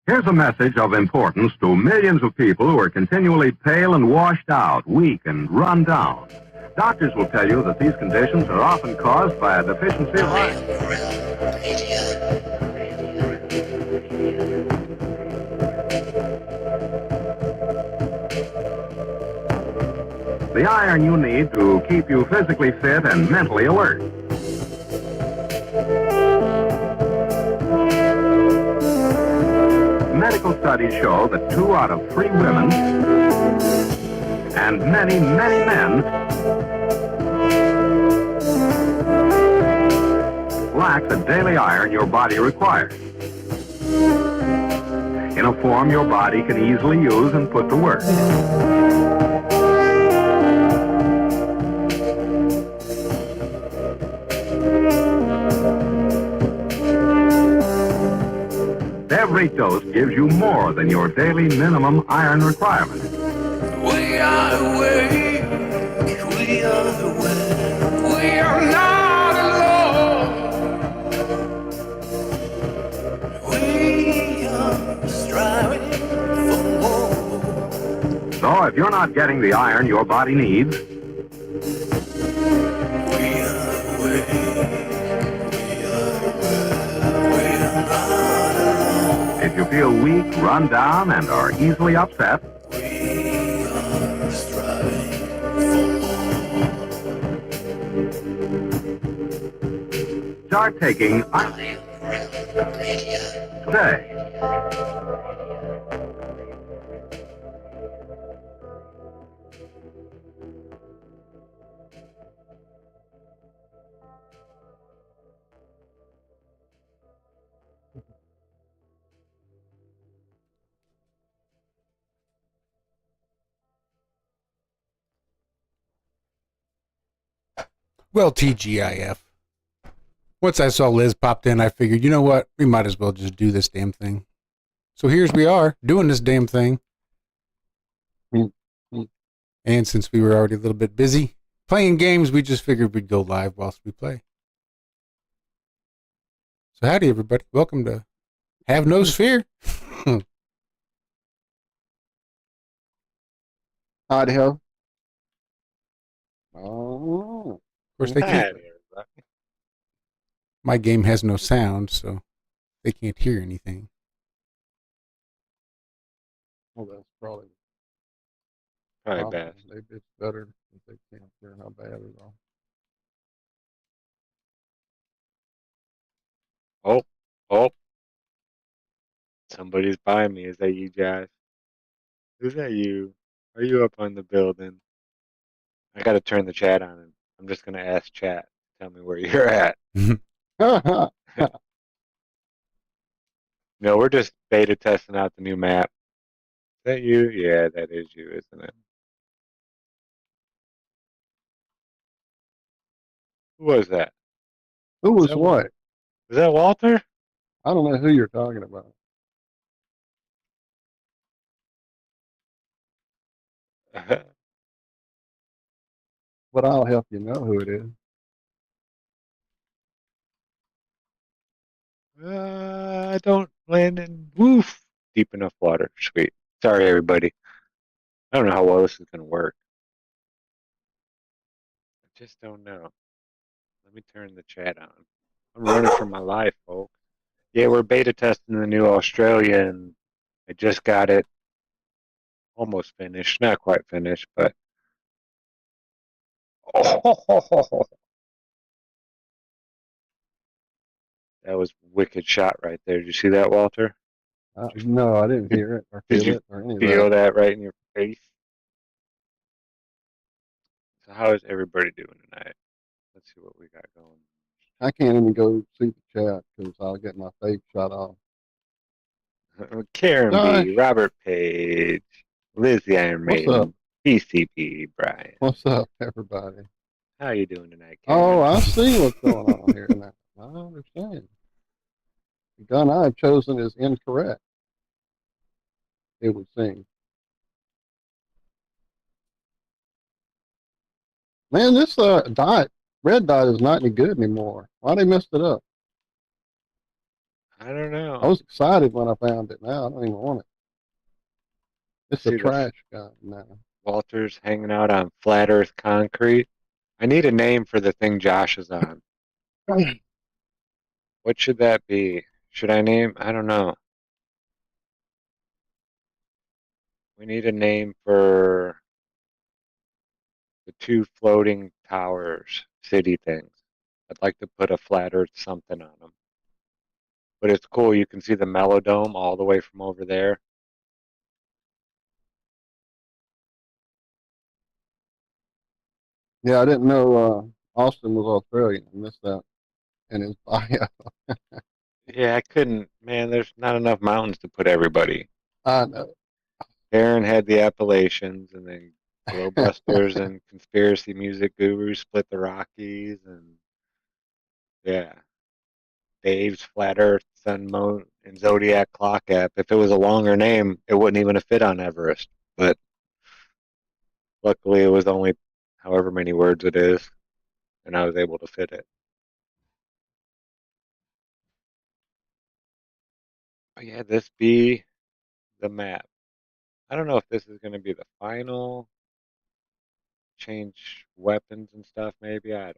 Here's a message of importance to millions of people who are continually pale and washed out, weak and run down. Doctors will tell you that these conditions are often caused by a deficiency of iron. The iron you need to keep you physically fit and mentally alert. Medical studies show that 2 out of 3 women and many, many men lack the daily iron your body requires in a form your body can easily use and put to work. Every dose gives you more than your daily minimum iron requirement. We are awake, we are awake, we are not alone. We are striving for more. So if you're not getting the iron your body needs, if you feel weak, run down, and are easily upset, start taking iron today. Well, TGIF. Once I saw Liz popped in, I figured, you know what? We might as well just do this damn thing. So here's we are, doing this damn thing. And since we were already a little bit busy playing games, we just figured we'd go live whilst we play. So howdy, everybody. Welcome to Have No Sphere. Howdy ho. Oh. Of course, they can't. My game has no sound, so they can't hear anything. Well, that's probably best. Maybe it's better if they can't hear how bad it is. Oh. Somebody's by me. Is that you, Josh? Is that you? Are you up on the building? I got to turn the chat on, and I'm just going to ask chat. Tell me where you're at. No, we're just beta testing out the new map. Is that you? Yeah, that is you, isn't it? Who was that? Who was what? Was that Walter? I don't know who you're talking about. But I'll help you know who it is. I don't land in deep enough water. Sweet. Sorry, everybody. I don't know how well this is going to work. I just don't know. Let me turn the chat on. I'm running for my life, folks. Yeah, we're beta testing the new Australia, and I just got it almost finished. Not quite finished, but that was a wicked shot right there. Did you see that, Walter? No, I didn't hear it or feel it or anything. Feel that right in your face? So how is everybody doing tonight? Let's see what we got going. I can't even go see the chat because I'll get my face shut off. Karen B, Robert Page, Liz the Iron Maiden, PCP, Brian. What's up, everybody? How you doing tonight, Karen? Oh, I see what's going on here now. I understand. The gun I've chosen is incorrect, it would seem. Man, this red dot is not any good anymore. Why they messed it up? I don't know. I was excited when I found it. Now I don't even want it. It's a See this trash gun now. Walter's hanging out on flat Earth concrete. I need a name for the thing Josh is on. What should that be? Should I name? I don't know. We need a name for the two floating towers, city things. I'd like to put a flat Earth something on them. But it's cool. You can see the Melodome all the way from over there. Yeah, I didn't know Austin was Australian. I missed that in his bio. Yeah, I couldn't. Man, there's not enough mountains to put everybody. I know. Aaron had the Appalachians, and then Glowbusters and Conspiracy Music Guru split the Rockies, and yeah, Dave's Flat Earth, Sun, Moon, and Zodiac Clock app. If it was a longer name, it wouldn't even have fit on Everest. But luckily, it was only however many words it is, and I was able to fit it. But yeah, this be the map. I don't know if this is going to be the final change weapons and stuff. Maybe I don't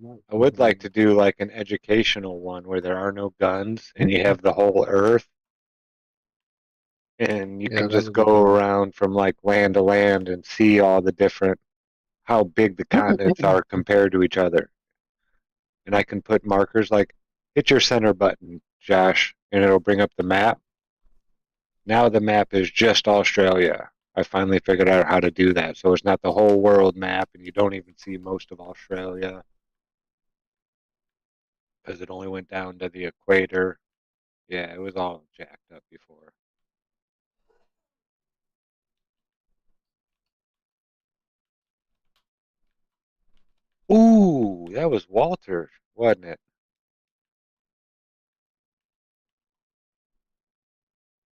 know. I would like to do like an educational one where there are no guns and you have the whole Earth and you Yeah, can that just would be go cool. around from like land to land and see all the different how big the continents are compared to each other. And I can put markers like hit your center button, Josh, and it'll bring up the map. Now the map is just Australia. I finally figured out how to do that. So it's not the whole world map and you don't even see most of Australia because it only went down to the equator. Yeah, it was all jacked up before. Ooh, that was Walter, wasn't it?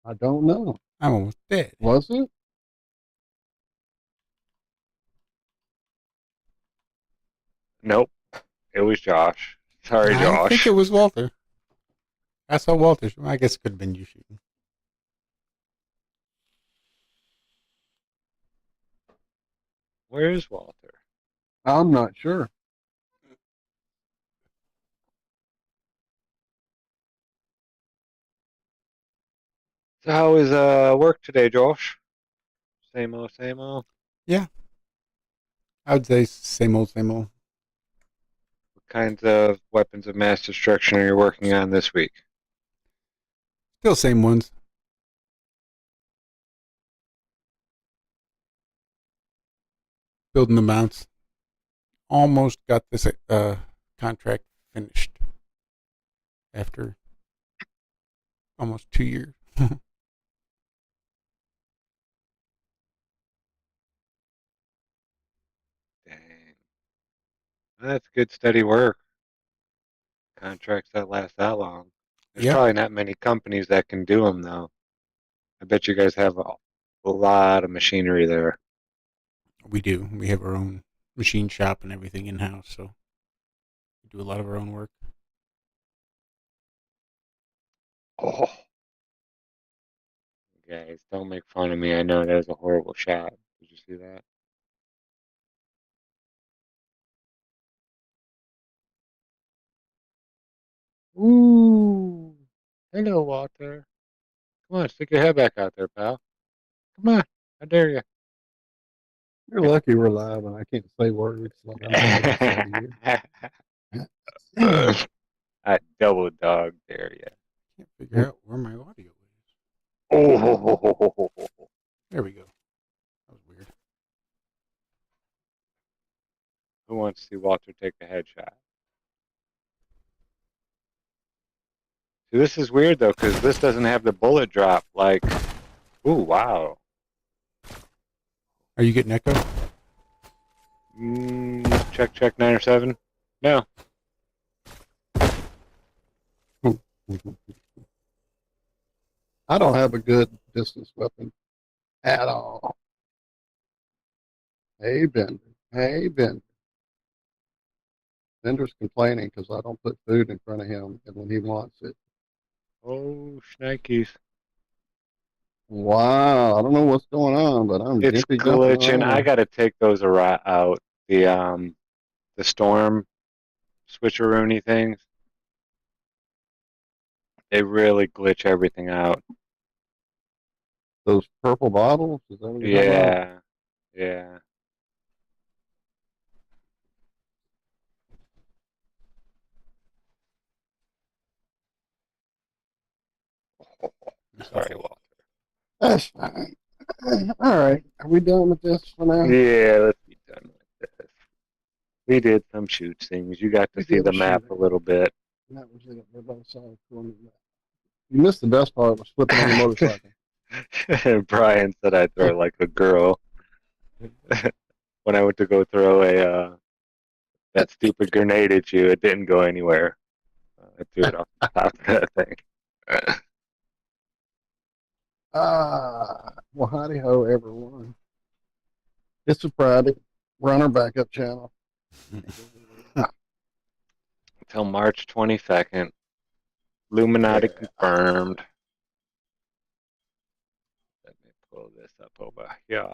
I don't know. I'm almost dead. Was it? Nope, it was Josh. Sorry, I think Josh. it was Walter. I saw Walter. I guess it could have been you shooting. Where is Walter? I'm not sure. So how is work today, Josh? Same old, same old. Yeah, I would say same old, same old. What kinds of weapons of mass destruction are you working on this week? Still same ones. Building the mounts. Almost got this contract finished after almost 2 years. Dang, that's good, steady work. Contracts that last that long. There's Yep, probably not many companies that can do them, though. I bet you guys have a lot of machinery there. we do. We have our own machine shop and everything in house, so we do a lot of our own work. Oh, guys, don't make fun of me. I know that was a horrible shot. Did you see that? Ooh. Hello, Walter. Come on, stick your head back out there, pal. Come on. I dare you. You're lucky we're live and I can't say words like I'm supposed to say to you. I double dog dare you. Can't figure out where my audio is. Oh, There we go. That was weird. who wants to see Walter take a headshot? See, this is weird though, because this doesn't have the bullet drop. Like, ooh, wow. Are you getting echo? Check 9 or 7. No. I don't have a good distance weapon at all. Hey, Bender. Hey, Bender. Bender's complaining because I don't put food in front of him and when he wants it. Oh, shnikes. Wow, I don't know what's going on, but I'm It's jimpy jumping glitching. I around. gotta take those out. The storm switcheroony things. They really glitch everything out. Those purple bottles, is that what you're talking about? Yeah. Yeah. Sorry, Walt. That's fine. All right, are we done with this for now? Yeah, let's be done with this. We did some shoot things. You got to We see did the a map a shooting. little bit. And that was it. We both saw a cool map. You missed the best part was flipping on the motorcycle. Brian said I throw like a girl. When I went to go throw that stupid grenade at you, it didn't go anywhere. I threw it off the top of that thing. Well, howdy ho, everyone. It's a Friday. We're on our backup channel. Until March 22nd. Illuminati Yeah. confirmed. Let me pull this up over here.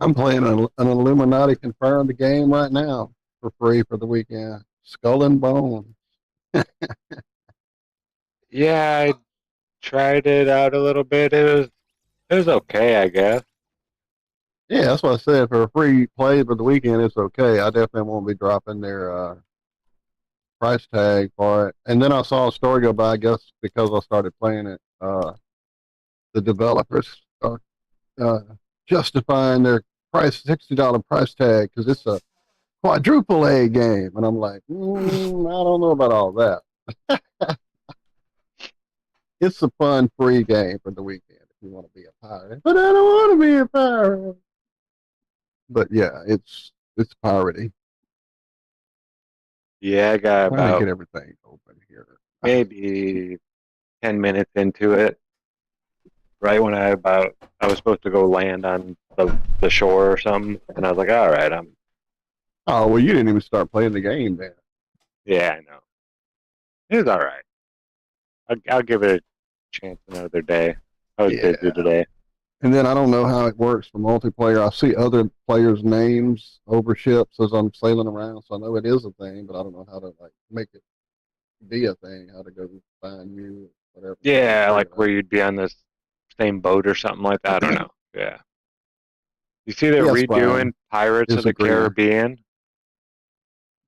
I'm playing an Illuminati confirmed game right now for free for the weekend. Skull and Bones. Yeah, I tried it out a little bit. It was okay, I guess. Yeah, that's what I said. For a free play for the weekend, it's okay. I definitely won't be dropping their price tag for it. And then I saw a story go by, I guess because I started playing it, the developers are uh, justifying their $60 price tag because it's a quadruple A game. And I'm like, I don't know about all that. It's a fun free game for the weekend if you want to be a pirate. But I don't want to be a pirate. But yeah, it's piratey. Yeah, I got Trying to about get everything open here. maybe 10 minutes into it. Right when I was supposed to go land on the shore or something, and I was like, all right, Oh well, you didn't even start playing the game then. yeah, I know. It was all right. I'll give it a chance another day. I was busy Yeah. today. And then I don't know how it works for multiplayer. I see other players' names over ships as I'm sailing around, so I know it is a thing, but I don't know how to like make it be a thing. How to go find you, whatever. I haven't Yeah, figured like it where out. you'd be on this same boat or something like that. I don't know. Yeah. You see they're Yes, redoing Brian Pirates of is the agreeing. Caribbean,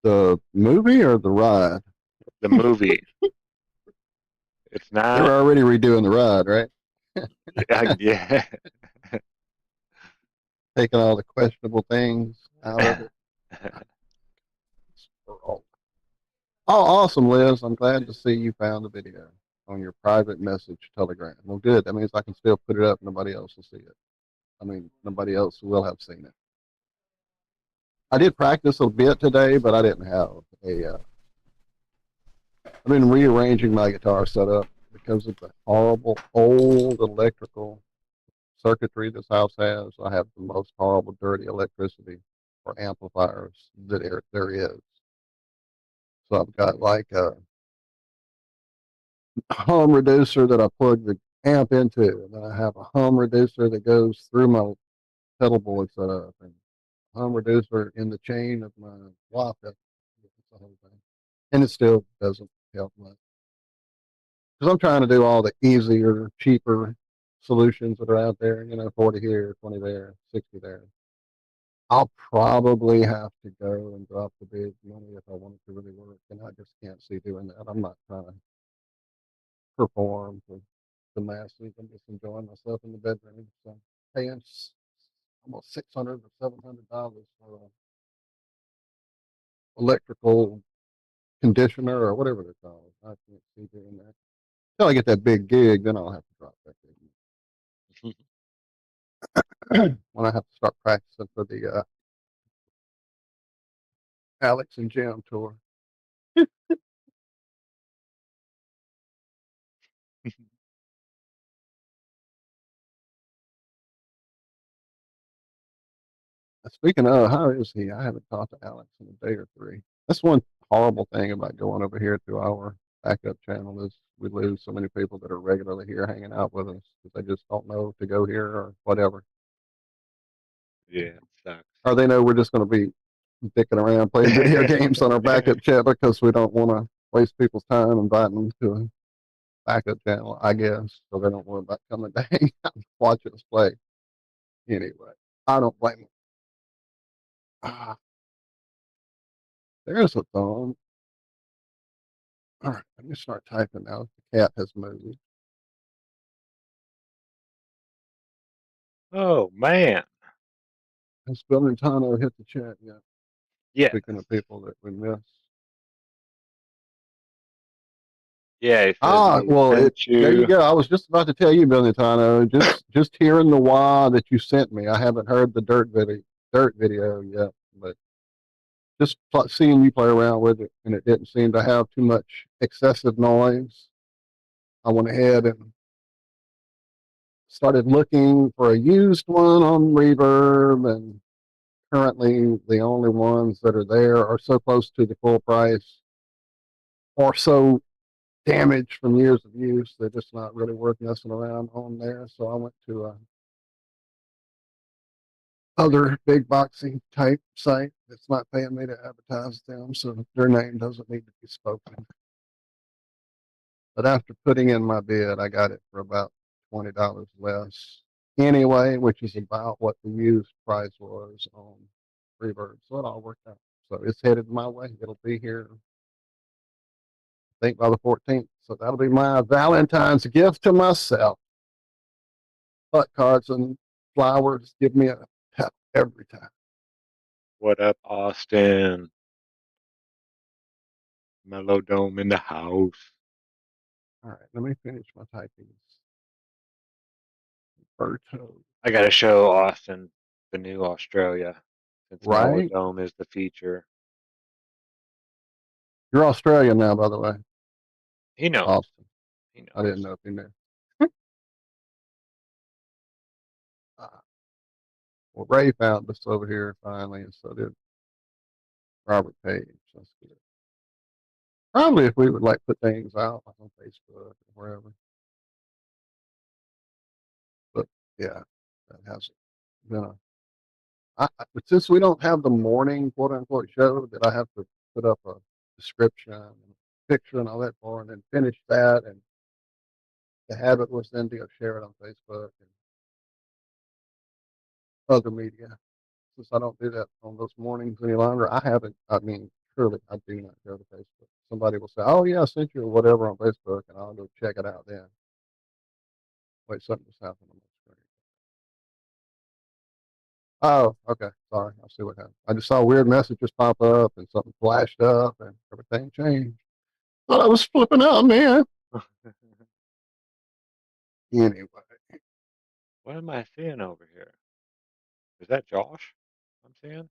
The movie or the ride? the movie. It's They were not. already redoing the ride, right? Yeah. Taking all the questionable things out of it. Oh, awesome, Liz. I'm glad to see you found the video on your private message telegram. Well, good. That means I can still put it up. Nobody else will see it. I mean, nobody else will have seen it. I did practice a bit today, but I didn't have a. I've been rearranging my guitar setup because of the horrible old electrical circuitry this house has. I have the most horrible, dirty electricity for amplifiers that there is. So I've got like a hum reducer that I plug the amp into, and then I have a hum reducer that goes through my pedal board setup, and hum reducer in the chain of my wafet. It's the whole thing, and it still doesn't help much because I'm trying to do all the easier, cheaper solutions that are out there. 40 here, 20 there, 60 there. I'll probably have to go and drop the big money if I want it to really work, and I just can't see doing that. I'm not trying to perform for the masses. I'm just enjoying myself in the bedroom. So paying almost $600 or $700 for an electrical conditioner or whatever they're called. I can't see doing that. Until I get that big gig, then I'll have to drop that big when I have to start practicing for the Alex and Jam tour. Speaking of, how is he? I haven't talked to Alex in a day or three. That's one horrible thing about going over here to our backup channel is we lose so many people that are regularly here hanging out with us because they just don't know to go here or whatever. Yeah, it sucks. Or they know we're just going to be dicking around playing video games on our backup channel because we don't want to waste people's time inviting them to a backup channel, I guess. So they don't worry about coming to hang out and watching us play. Anyway, I don't blame them. Ah, there's a thumb. All right, let me start typing now. The cat has moved. Oh man. Has Bill Nintano hit the chat yet? Yes. Speaking of people that we miss. Yeah, he says Ah, he well, sent there you you. go. I was just about to tell you, Bill Nintano. Just hearing the wah that you sent me. I haven't heard the dirt video yet, but just seeing you play around with it, and it didn't seem to have too much excessive noise. I went ahead and started looking for a used one on Reverb, and currently the only ones that are there are so close to the full price or so damaged from years of use. They're just not really worth messing around on there. So I went to a other big boxing type site that's not paying me to advertise them, so their name doesn't need to be spoken. But after putting in my bid, I got it for about $20 less anyway, which is about what the used price was on Freebird. So it all worked out. So it's headed my way. It'll be here, I think, by the 14th. So that'll be my Valentine's gift to myself. Butt cards and flowers give me a pep every time. What up, Austin? Mellow Dome in the house. All right, let me finish my typings. Berto. I gotta show Austin the new Australia since Mellow Right? Dome is the feature. You're Australian now, by the way. He knows. Austin. He I didn't knows. know if you knew. Well, Ray found us over here finally, and so did Robert Page. That's good. Probably if we would like put things out like on Facebook or wherever. But yeah, that hasn't been a. But since we don't have the morning quote unquote show that I have to put up a description and a picture and all that for, and then finish that, and the habit was then to share it on Facebook and other media. Since I don't do that on those mornings any longer, I haven't. I mean, truly, I do not go to Facebook. Somebody will say, "Oh yeah, I sent you or whatever on Facebook," and I'll go check it out then. Wait, something just happened on my screen. Oh, okay. Sorry, I see what happened. I just saw weird messages pop up and something flashed up and everything changed. Thought I was flipping out, man. Anyway, What am I seeing over here? Is that Josh? I'm seeing.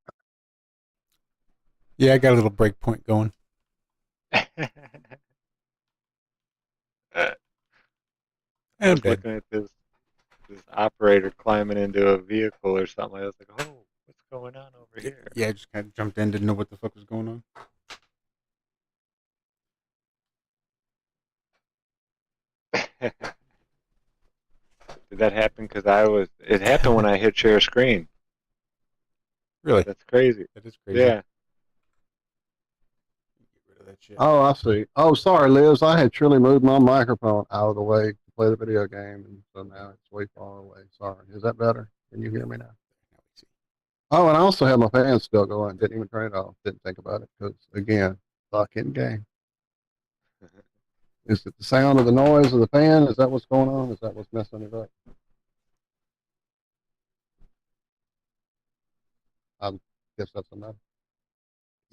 Yeah, I got a little break point going. I I'm was dead. looking at this operator climbing into a vehicle or something. I was like, oh, what's going on over here? Yeah, I just kind of jumped in, didn't know what the fuck was going on. Did that happen? Because it happened when I hit share screen. Really? That's crazy. That is crazy. Yeah. Get rid of that shit. oh, I see. Oh, sorry, Liz. I had truly moved my microphone out of the way to play the video game, and so now it's way far away. Sorry. Is that better? Can you hear me now? Now we see. Oh, and I also have my fan still going. Didn't even turn it off. Didn't think about it because, again, fucking game. Is it the sound of the noise of the fan? Is that what's going on? Is that what's messing it up? I guess that's enough.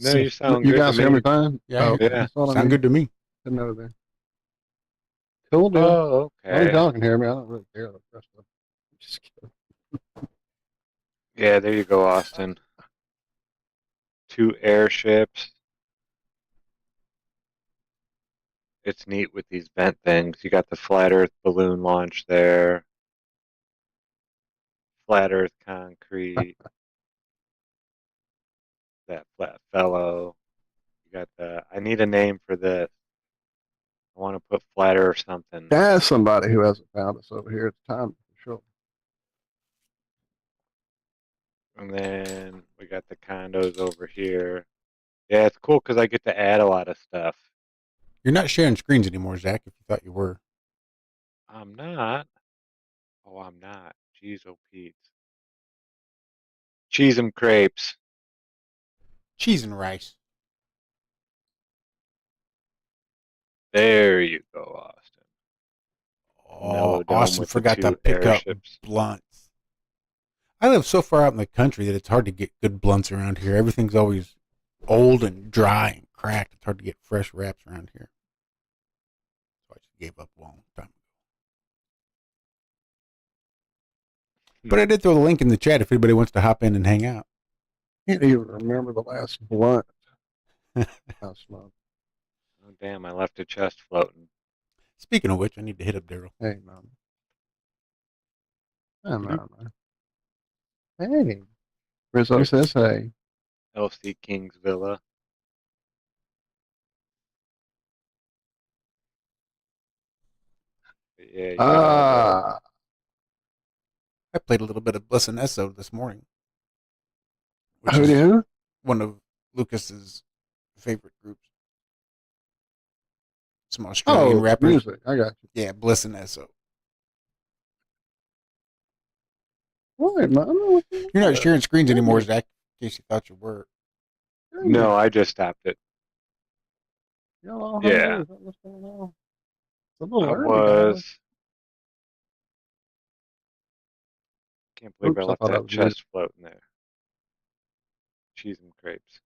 No, you sound You good to guys hear me me. fine? Yeah, Oh, okay. Yeah. That's all I sound need good to me. to know then. Cool deal. Oh, As long as okay. y'all can hear me, I don't really care the rest of it. Just kidding. Yeah, there you go, Austin. 2 airships. It's neat with these vent things. You got the flat Earth balloon launch there. Flat Earth concrete. that flat fellow. You got the. I need a name for this. I want to put flatter or something. That's somebody who hasn't found us over here at the time for sure. And then we got the condos over here. Yeah, it's cool because I get to add a lot of stuff. You're not sharing screens anymore, Zach, if you thought you were. I'm not. Oh, I'm not. Jeez, oh, Pete. Cheese and crepes. Cheese and rice. There you go, Austin. Oh, Mellow dome Austin with the forgot to two pick up airships. blunts. I live so far out in the country that it's hard to get good blunts around here. Everything's always old and dry and cracked. It's hard to get fresh wraps around here. So I just gave up a long time ago. But I did throw the link in the chat if anybody wants to hop in and hang out. Can't even remember the last blunt I smoked. Oh, damn, I left a chest floating. Speaking of which, I need to hit up Daryl. Hey, man. Hey, man. Hey. Rizzo says, hey. LC King's Villa. But yeah, you got all the. I played a little bit of Bliss and Esso this morning, which Who is do? one of Lucas's favorite groups. Some Australian Oh, rappers. music. I got you. Yeah, Bliss and Esso. Wait, man. You're not sharing screens anymore, Zach, in case you thought you were. No, I just stopped it. Y'all Yeah. hungry? Is that what's going on? It's a little I early, guys. was. Can't believe I Oops, I left thought I that was muted. chest floating there. Cheese and crepes.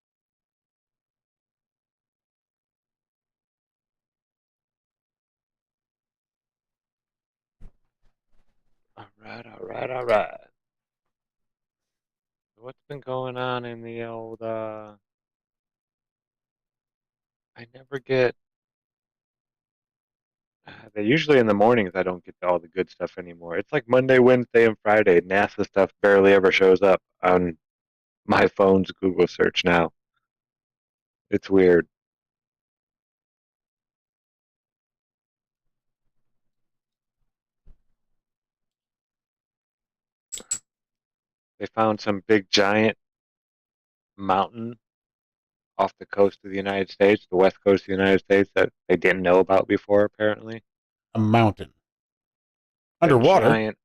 All right, all right, all right. What's been going on in the old? I never get. They usually in the mornings. I don't get all the good stuff anymore. It's like Monday, Wednesday, and Friday. NASA stuff barely ever shows up on my phone's Google search now. It's weird. They found some big giant mountain off the coast of the United States, the west coast of the United States, that they didn't know about before, apparently. A mountain. A Underwater? giant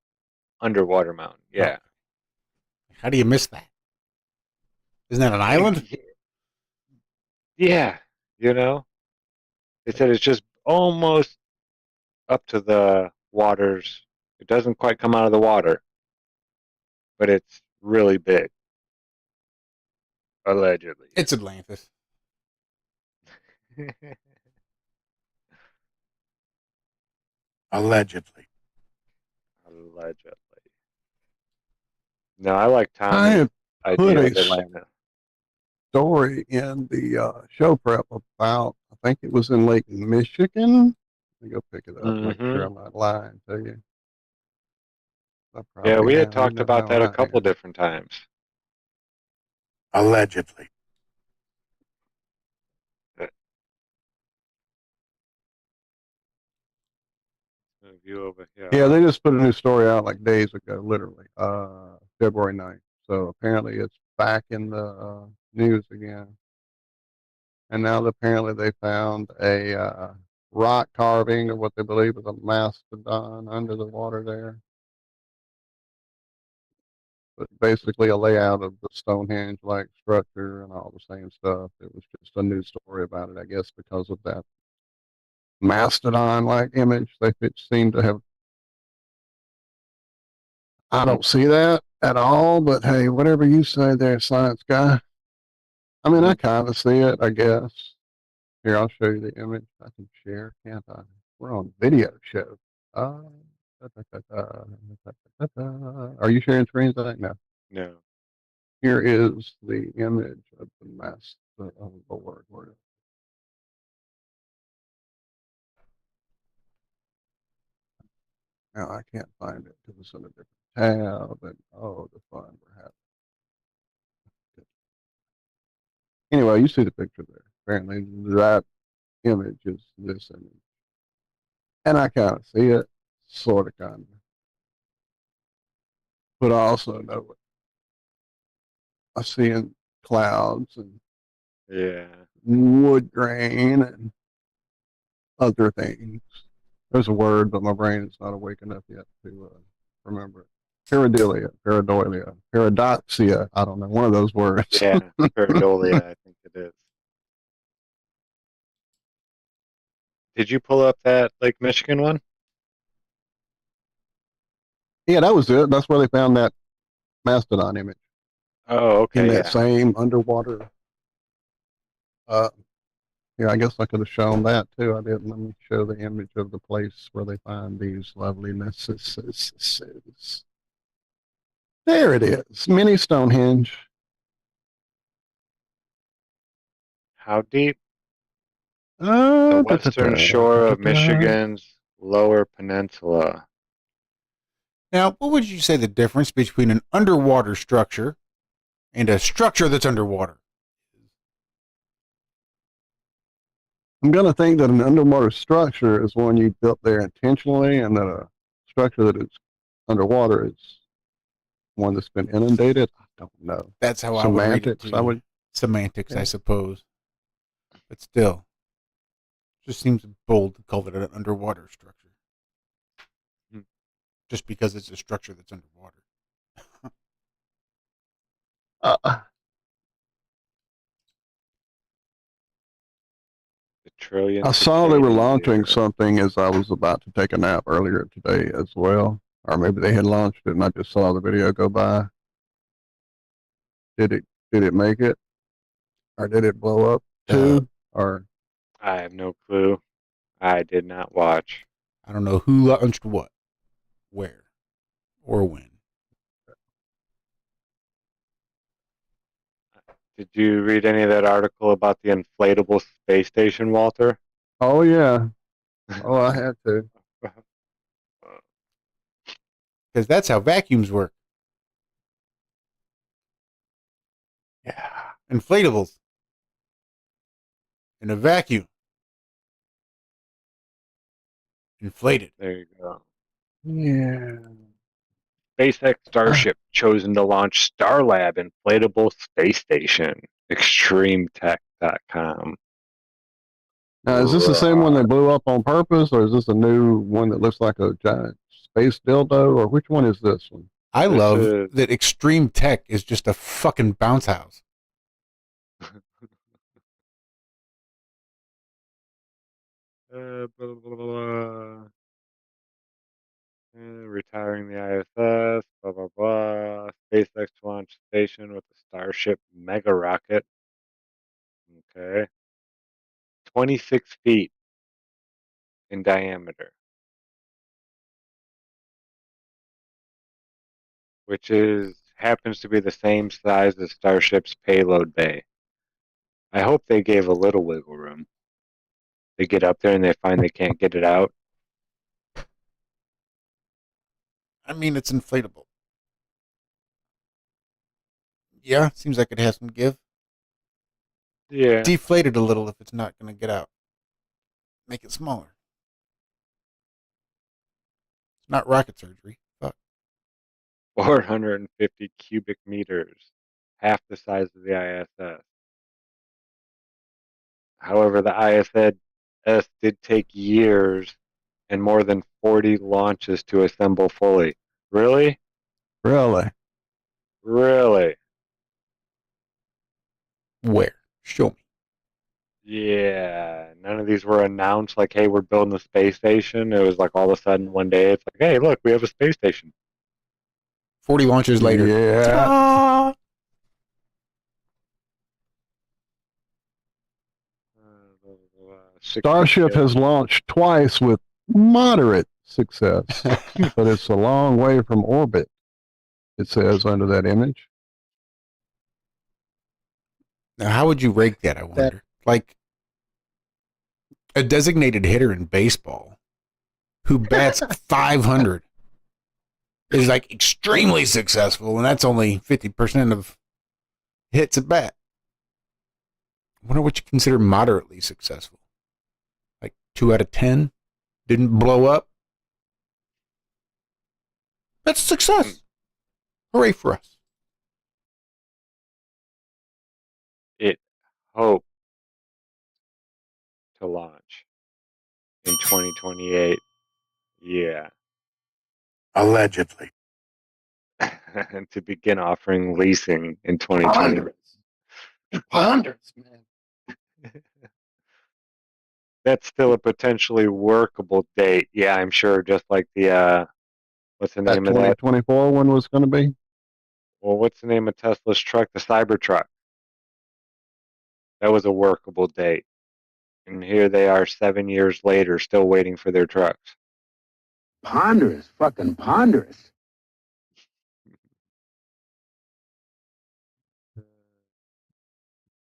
underwater mountain. Yeah. How do you miss that? Isn't that an island? Yeah. You know, they said it's just almost up to the waters. It doesn't quite come out of the water, but it's really big, allegedly. It's Atlantis. Allegedly. Allegedly. No, I like I Tommy's had put idea a of Atlanta. story in the show prep about, I think it was in Lake Michigan. Let me go pick it up, make sure I'm not lying to you. I Yeah, probably we had have. You talked know about how that a I couple am. different times. Allegedly. View over here. Yeah, they just put a new story out like days ago, literally, February 9th. So apparently it's back in the news again. And now apparently they found a rock carving of what they believe is a mastodon under the water there. But basically a layout of the Stonehenge-like structure and all the same stuff. It was just a new story about it, I guess, because of that mastodon-like image. They seem to have. I don't see that at all, but hey, whatever you say there, science guy. I mean, I kind of see it, I guess. Here, I'll show you the image. I can share, can't I? We're on video show. Uh, Are you sharing screens? I think no. No. Here is the image of the mess. Oh, Lord, where is it? Now I can't find it because it's in a different tab. And oh, the fun we're having. Anyway, you see the picture there. Apparently, that image is this image. And I kind of see it, sort of, kind of. But I also know it. I see in clouds and Yeah. wood grain and other things. There's a word, but my brain is not awake enough yet to remember it. Pareidolia, paradoxia. I don't know, one of those words. Yeah. Pareidolia, I think it is. Did you pull up that Lake Michigan one? Yeah, that was it. That's where they found that mastodon image Oh, in okay, that yeah. same underwater. Yeah, I guess I could have shown that too. I didn't. Let me show the image of the place where they find these lovelynesses. There it is, mini Stonehenge. How deep? The Uh, da, da, western da, da, shore da, of da. Michigan's Lower Peninsula. Now, what would you say the difference between an underwater structure and a structure that's underwater? I'm gonna think that an underwater structure is one you built there intentionally, and that a structure that is underwater is one that's been inundated. I don't know. That's how I would read it Semantics. I too. would. Semantics, I Yeah. suppose. But still, just seems bold to call it an underwater structure. Hmm. Just because it's a structure that's underwater. Uh, The trillionth I saw they were decade launching year. something as I was about to take a nap earlier today as well. Or maybe they had launched it and I just saw the video go by. Did it make it? Or did it blow up too? Or I have no clue. I did not watch. I don't know who launched what, where, or when. Did you read any of that article about the inflatable space station, Walter? oh yeah. Oh, I had to. Because that's how vacuums work. Yeah. Inflatables. In a vacuum. Inflated. There you go. Yeah. SpaceX Starship chosen to launch Starlab inflatable space station. ExtremeTech.com. Now, is this the same one they blew up on purpose, or is this a new one that looks like a giant space dildo, or which one is this one? I This love is- that Extreme Tech is just a fucking bounce house. Blah, blah, blah. Retiring the ISS, blah, blah, blah. SpaceX to launch station with the Starship mega rocket. Okay. 26 feet in diameter, which happens to be the same size as Starship's payload bay. I hope they gave a little wiggle room. They get up there and they find they can't get it out. I mean, it's inflatable. Yeah, seems like it has some give. Yeah. Deflate it a little if it's not going to get out. Make it smaller. It's not rocket surgery. Fuck. 450 cubic meters, half the size of the ISS. However, the ISS did take years and more than 40 launches to assemble fully. Really? Really? Really? Where? Show me. Yeah. None of these were announced like, hey, we're building a space station. It was like all of a sudden one day it's like, hey, look, we have a space station. 40 launches later. Yeah. Ta-da! Starship has launched twice with moderate success, but it's a long way from orbit, it says under that image. Now, how would you rate that, I wonder? Like a designated hitter in baseball who bats 500 is like extremely successful, and that's only 50% of hits at bat. I wonder what you consider moderately successful. Like 2 out of 10? Didn't blow up? That's success. Hooray for us. It hoped to launch in 2028. Yeah. Allegedly. And to begin offering leasing in 2020. Ponderous, man. That's still a potentially workable date. Yeah, I'm sure. Just like the what's the That name of that? 2024 one was going to be. Well, what's the name of Tesla's truck? The Cybertruck. That was a workable date. And here they are 7 years later, still waiting for their trucks. Ponderous. Fucking ponderous.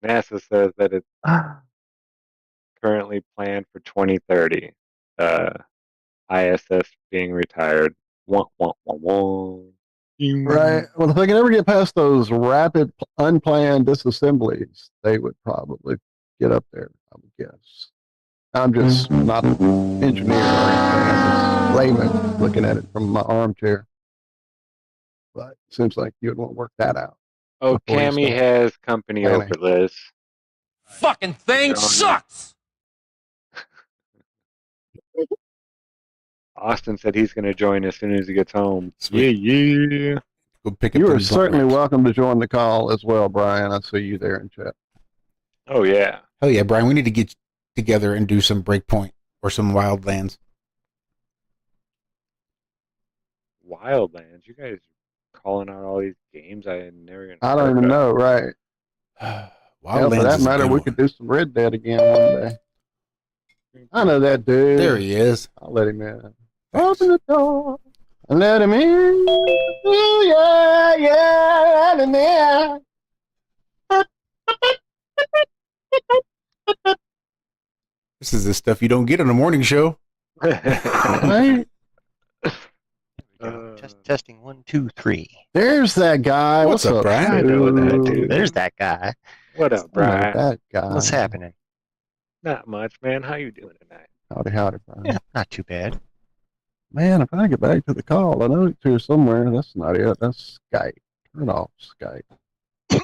NASA says that it's currently planned for 2030. ISS being retired. Wah, wah, wah, wah. Right. Well, if they can ever get past those rapid, unplanned disassemblies, they would probably get up there, I would guess. I'm just not an engineer or anything. I'm just layman looking at it from my armchair. But it seems like you'd want to work that out. Oh, before you Cami start has company planning. over, Liz. Fucking thing sucks. Austin said he's going to join as soon as he gets home. Sweet. Yeah. Go pick up You are them certainly blunt wraps. welcome to join the call as well, Brian. I see you there in chat. Oh, yeah. Hell yeah, Brian. We need to get together and do some Breakpoint or some Wildlands. Wildlands. You guys calling out all these games I had never going to I don't even know, right? Wildlands Hell, for that is a matter, good we one. could do some Red Dead again one day. I know that dude. There he is. I'll let him in. Open the door and let him in. Ooh, yeah, yeah, let him in. This is the stuff you don't get on a morning show. Right? Testing 1, 2, 3. There's that guy. What's up, Brian? I know that dude. There's that guy. What up, I know Brian? that guy. What's happening? Not much, man. How you doing tonight? Howdy, howdy, Brian. Yeah, not too bad. Man, if I get back to the call, I know it's here somewhere. That's not it. That's Skype. Turn off Skype. There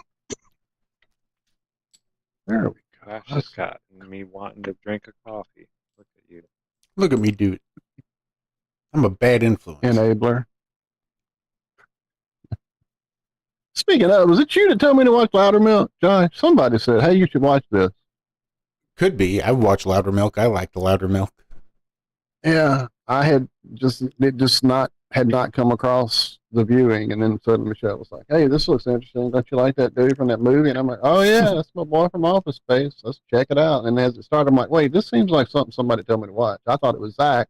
we go. Gosh, it's gotten me wanting to drink a coffee. Look at you. Look at me do it. I'm a bad influence. Enabler. Speaking of, was it you that told me to watch Loudermilk? Josh, somebody said, hey, you should watch this. Could be. I watch Loudermilk. I like the Loudermilk. Yeah, I had had not come across the viewing, and then suddenly Michelle was like, hey, this looks interesting. Don't you like that dude from that movie? And I'm like, oh yeah, that's my boy from Office Space. Let's check it out. And as it started, I'm like, wait, this seems like something somebody told me to watch. I thought it was Zack.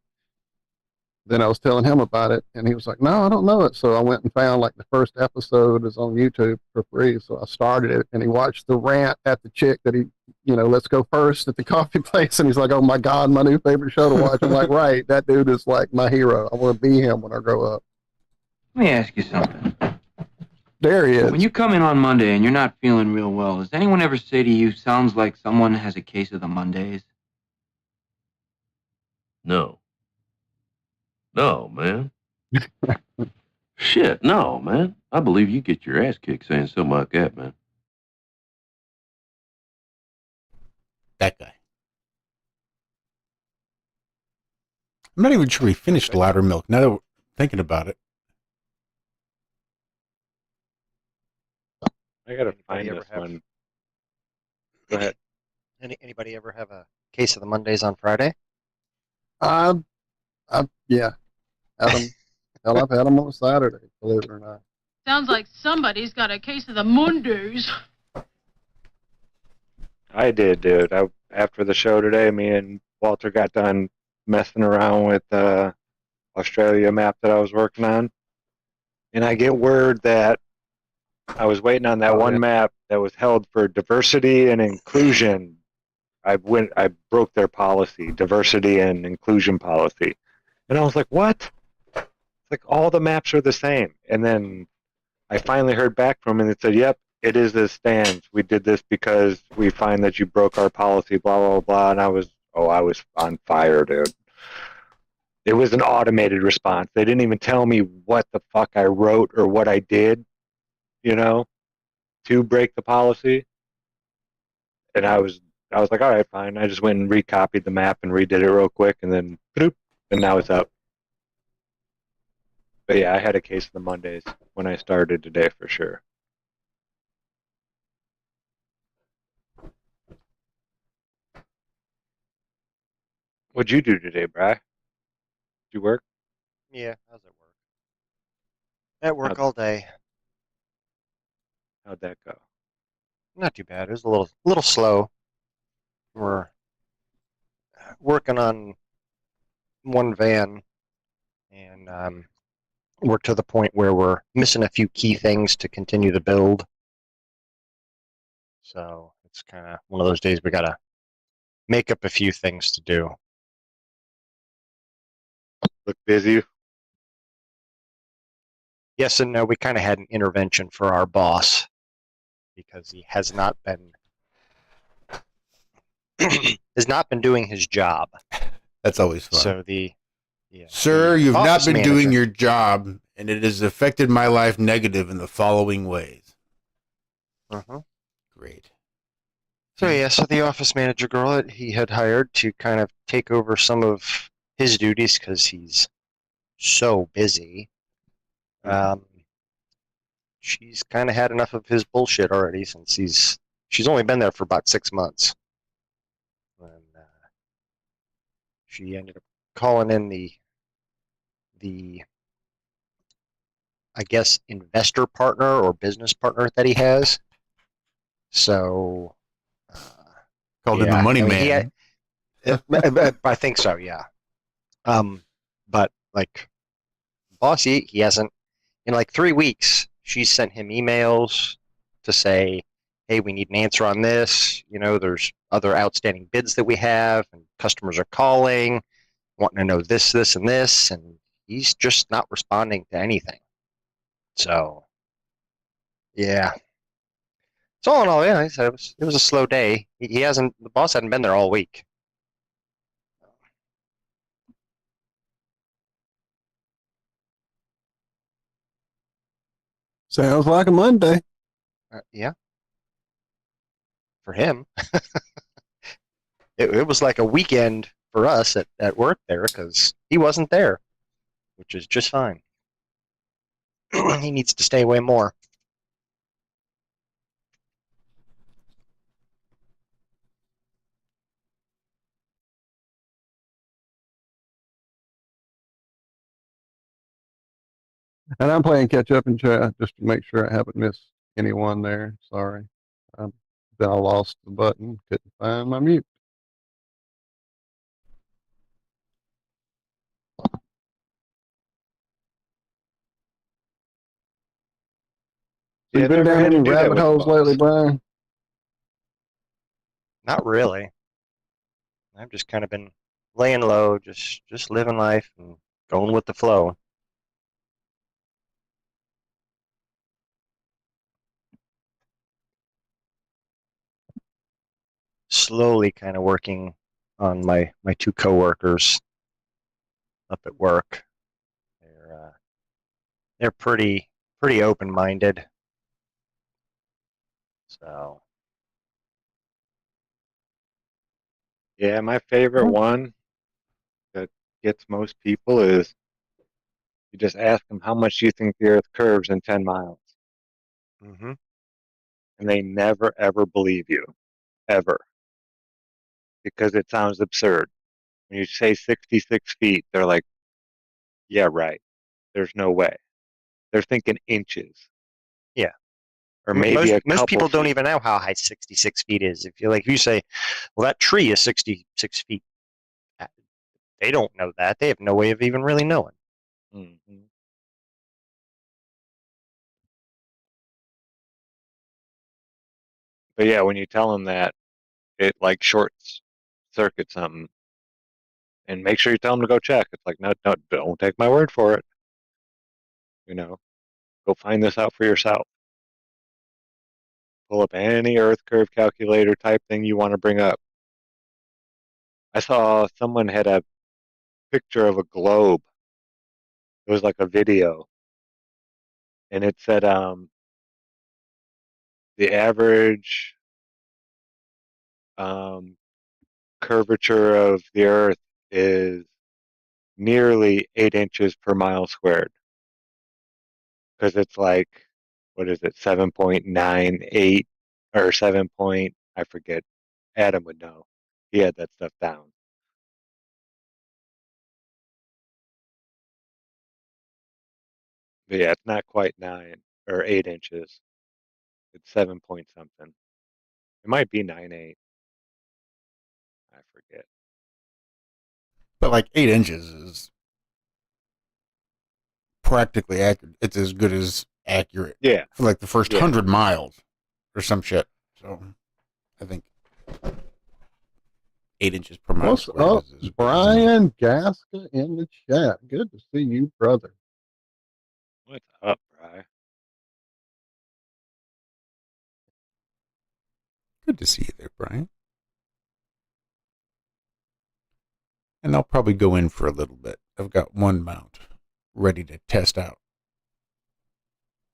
Then I was telling him about it, and he was like, no, I don't know it. So I went and found like the first episode is on YouTube for free. So I started it, and he watched the rant at the chick that he, let's go first at the coffee place. And he's like, oh my God, my new favorite show to watch. I'm like, right, that dude is like my hero. I want to be him when I grow up. Let me ask you something. There he is. When you come in on Monday and you're not feeling real well, does anyone ever say to you, sounds like someone has a case of the Mondays? No. No, man. Shit, no, man. I believe you get your ass kicked saying something like that, man. That guy. I'm not even sure we finished Loudermilk. Now that we're thinking about it. I gotta find this one. Go ahead. Anybody ever have a case of the Mondays on Friday? Yeah. Hell, I've had them on Saturday, believe it or not. Sounds like somebody's got a case of the Mondays. I did, dude. After the show today, me and Walter got done messing around with the Australia map that I was working on. And I get word that I was waiting on that one map that was held for diversity and inclusion. I broke their policy, diversity and inclusion policy. And I was like, what? It's like all the maps are the same. And then I finally heard back from them and it said, yep, it is as stands. We did this because we find that you broke our policy, blah, blah, blah. And I was on fire, dude. It was an automated response. They didn't even tell me what the fuck I wrote or what I did, to break the policy. And I was like, all right, fine. I just went and recopied the map and redid it real quick, and then, bloop, and now it's up. But yeah, I had a case of the Mondays when I started today for sure. What'd you do today, Bri? Did you work? Yeah, how's it work? At work all day. How'd that go? Not too bad. It was a little slow. We're working on one van, and we're to the point where we're missing a few key things to continue to build. So it's kind of one of those days we gotta make up a few things to do. Look busy. Yes and no. We kind of had an intervention for our boss because he has not been doing his job. That's always fun. So Sir, you've not office been doing manager- your job, and it has affected my life negative in the following ways. Uh-huh. Great. So the office manager girl that he had hired to kind of take over some of his duties because he's so busy. She's kind of had enough of his bullshit already since she's only been there for about 6 months. And she ended up calling in the I guess investor partner or business partner that he has. So Called him the money man. I think so, yeah. But like Bossy, he hasn't in like 3 weeks. She sent him emails to say, "Hey, we need an answer on this. There's other outstanding bids that we have, and customers are calling, wanting to know this, this, and this," and he's just not responding to anything. So, yeah. So all in all, yeah, he said it was a slow day. The boss hadn't been there all week. Sounds like a Monday. Yeah. For him. It was like a weekend for us at work there because he wasn't there, which is just fine. He needs to stay away more. And I'm playing catch up in chat just to make sure I haven't missed anyone there. Sorry. Then I lost the button. Couldn't find my mute. Yeah, You been never down had to any do that rabbit with holes boss. lately, Brian? Not really. I've just kind of been laying low, just living life and going with the flow. Slowly kind of working on my two coworkers up at work. They're pretty open-minded. So Yeah, my favorite one that gets most people is you just ask them how much you think the Earth curves in 10 miles. Mm-hmm. And they never, ever believe you. Ever. Because it sounds absurd. When you say 66 feet, they're like, yeah, right. There's no way. They're thinking inches. Yeah. Or maybe most people don't feet. even know how high 66 feet is. If you say, well, that tree is 66 feet, they don't know that. They have no way of even really knowing. Mm-hmm. But yeah, when you tell them that, it like short circuits something. And make sure you tell them to go check. It's like, no, don't take my word for it. Go find this out for yourself. pull up any Earth curve calculator type thing you want to bring up. I saw someone had a picture of a globe. It was like a video, and it said the average curvature of the Earth is nearly 8 inches per mile squared, because it's like, what is it, 7.98 or 7 point, I forget. Adam would know. He had that stuff down. But yeah, it's not quite 9 or 8 inches. It's 7 point something. It might be 9.8. I forget. But like 8 inches is practically accurate. It's as good as accurate. Yeah. For like the first 100 miles or some shit. So I think 8 inches per mile. What's up, Brian Gasca in the chat? Good to see you, brother. What's up, Bri? Good to see you there, Brian. And I'll probably go in for a little bit. I've got one mount ready to test out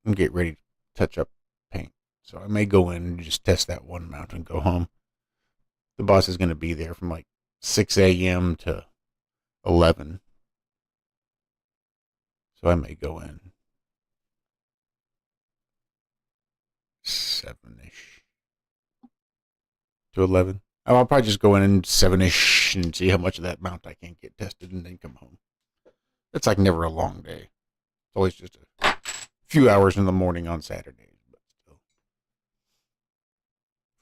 and get ready to touch up paint. So I may go in and just test that one mount and go home. The boss is going to be there from like 6 a.m. to 11. So I may go in 7-ish to 11. I'll probably just go in 7-ish and see how much of that mount I can get tested and then come home. It's like never a long day. It's always just a few hours in the morning on Saturdays.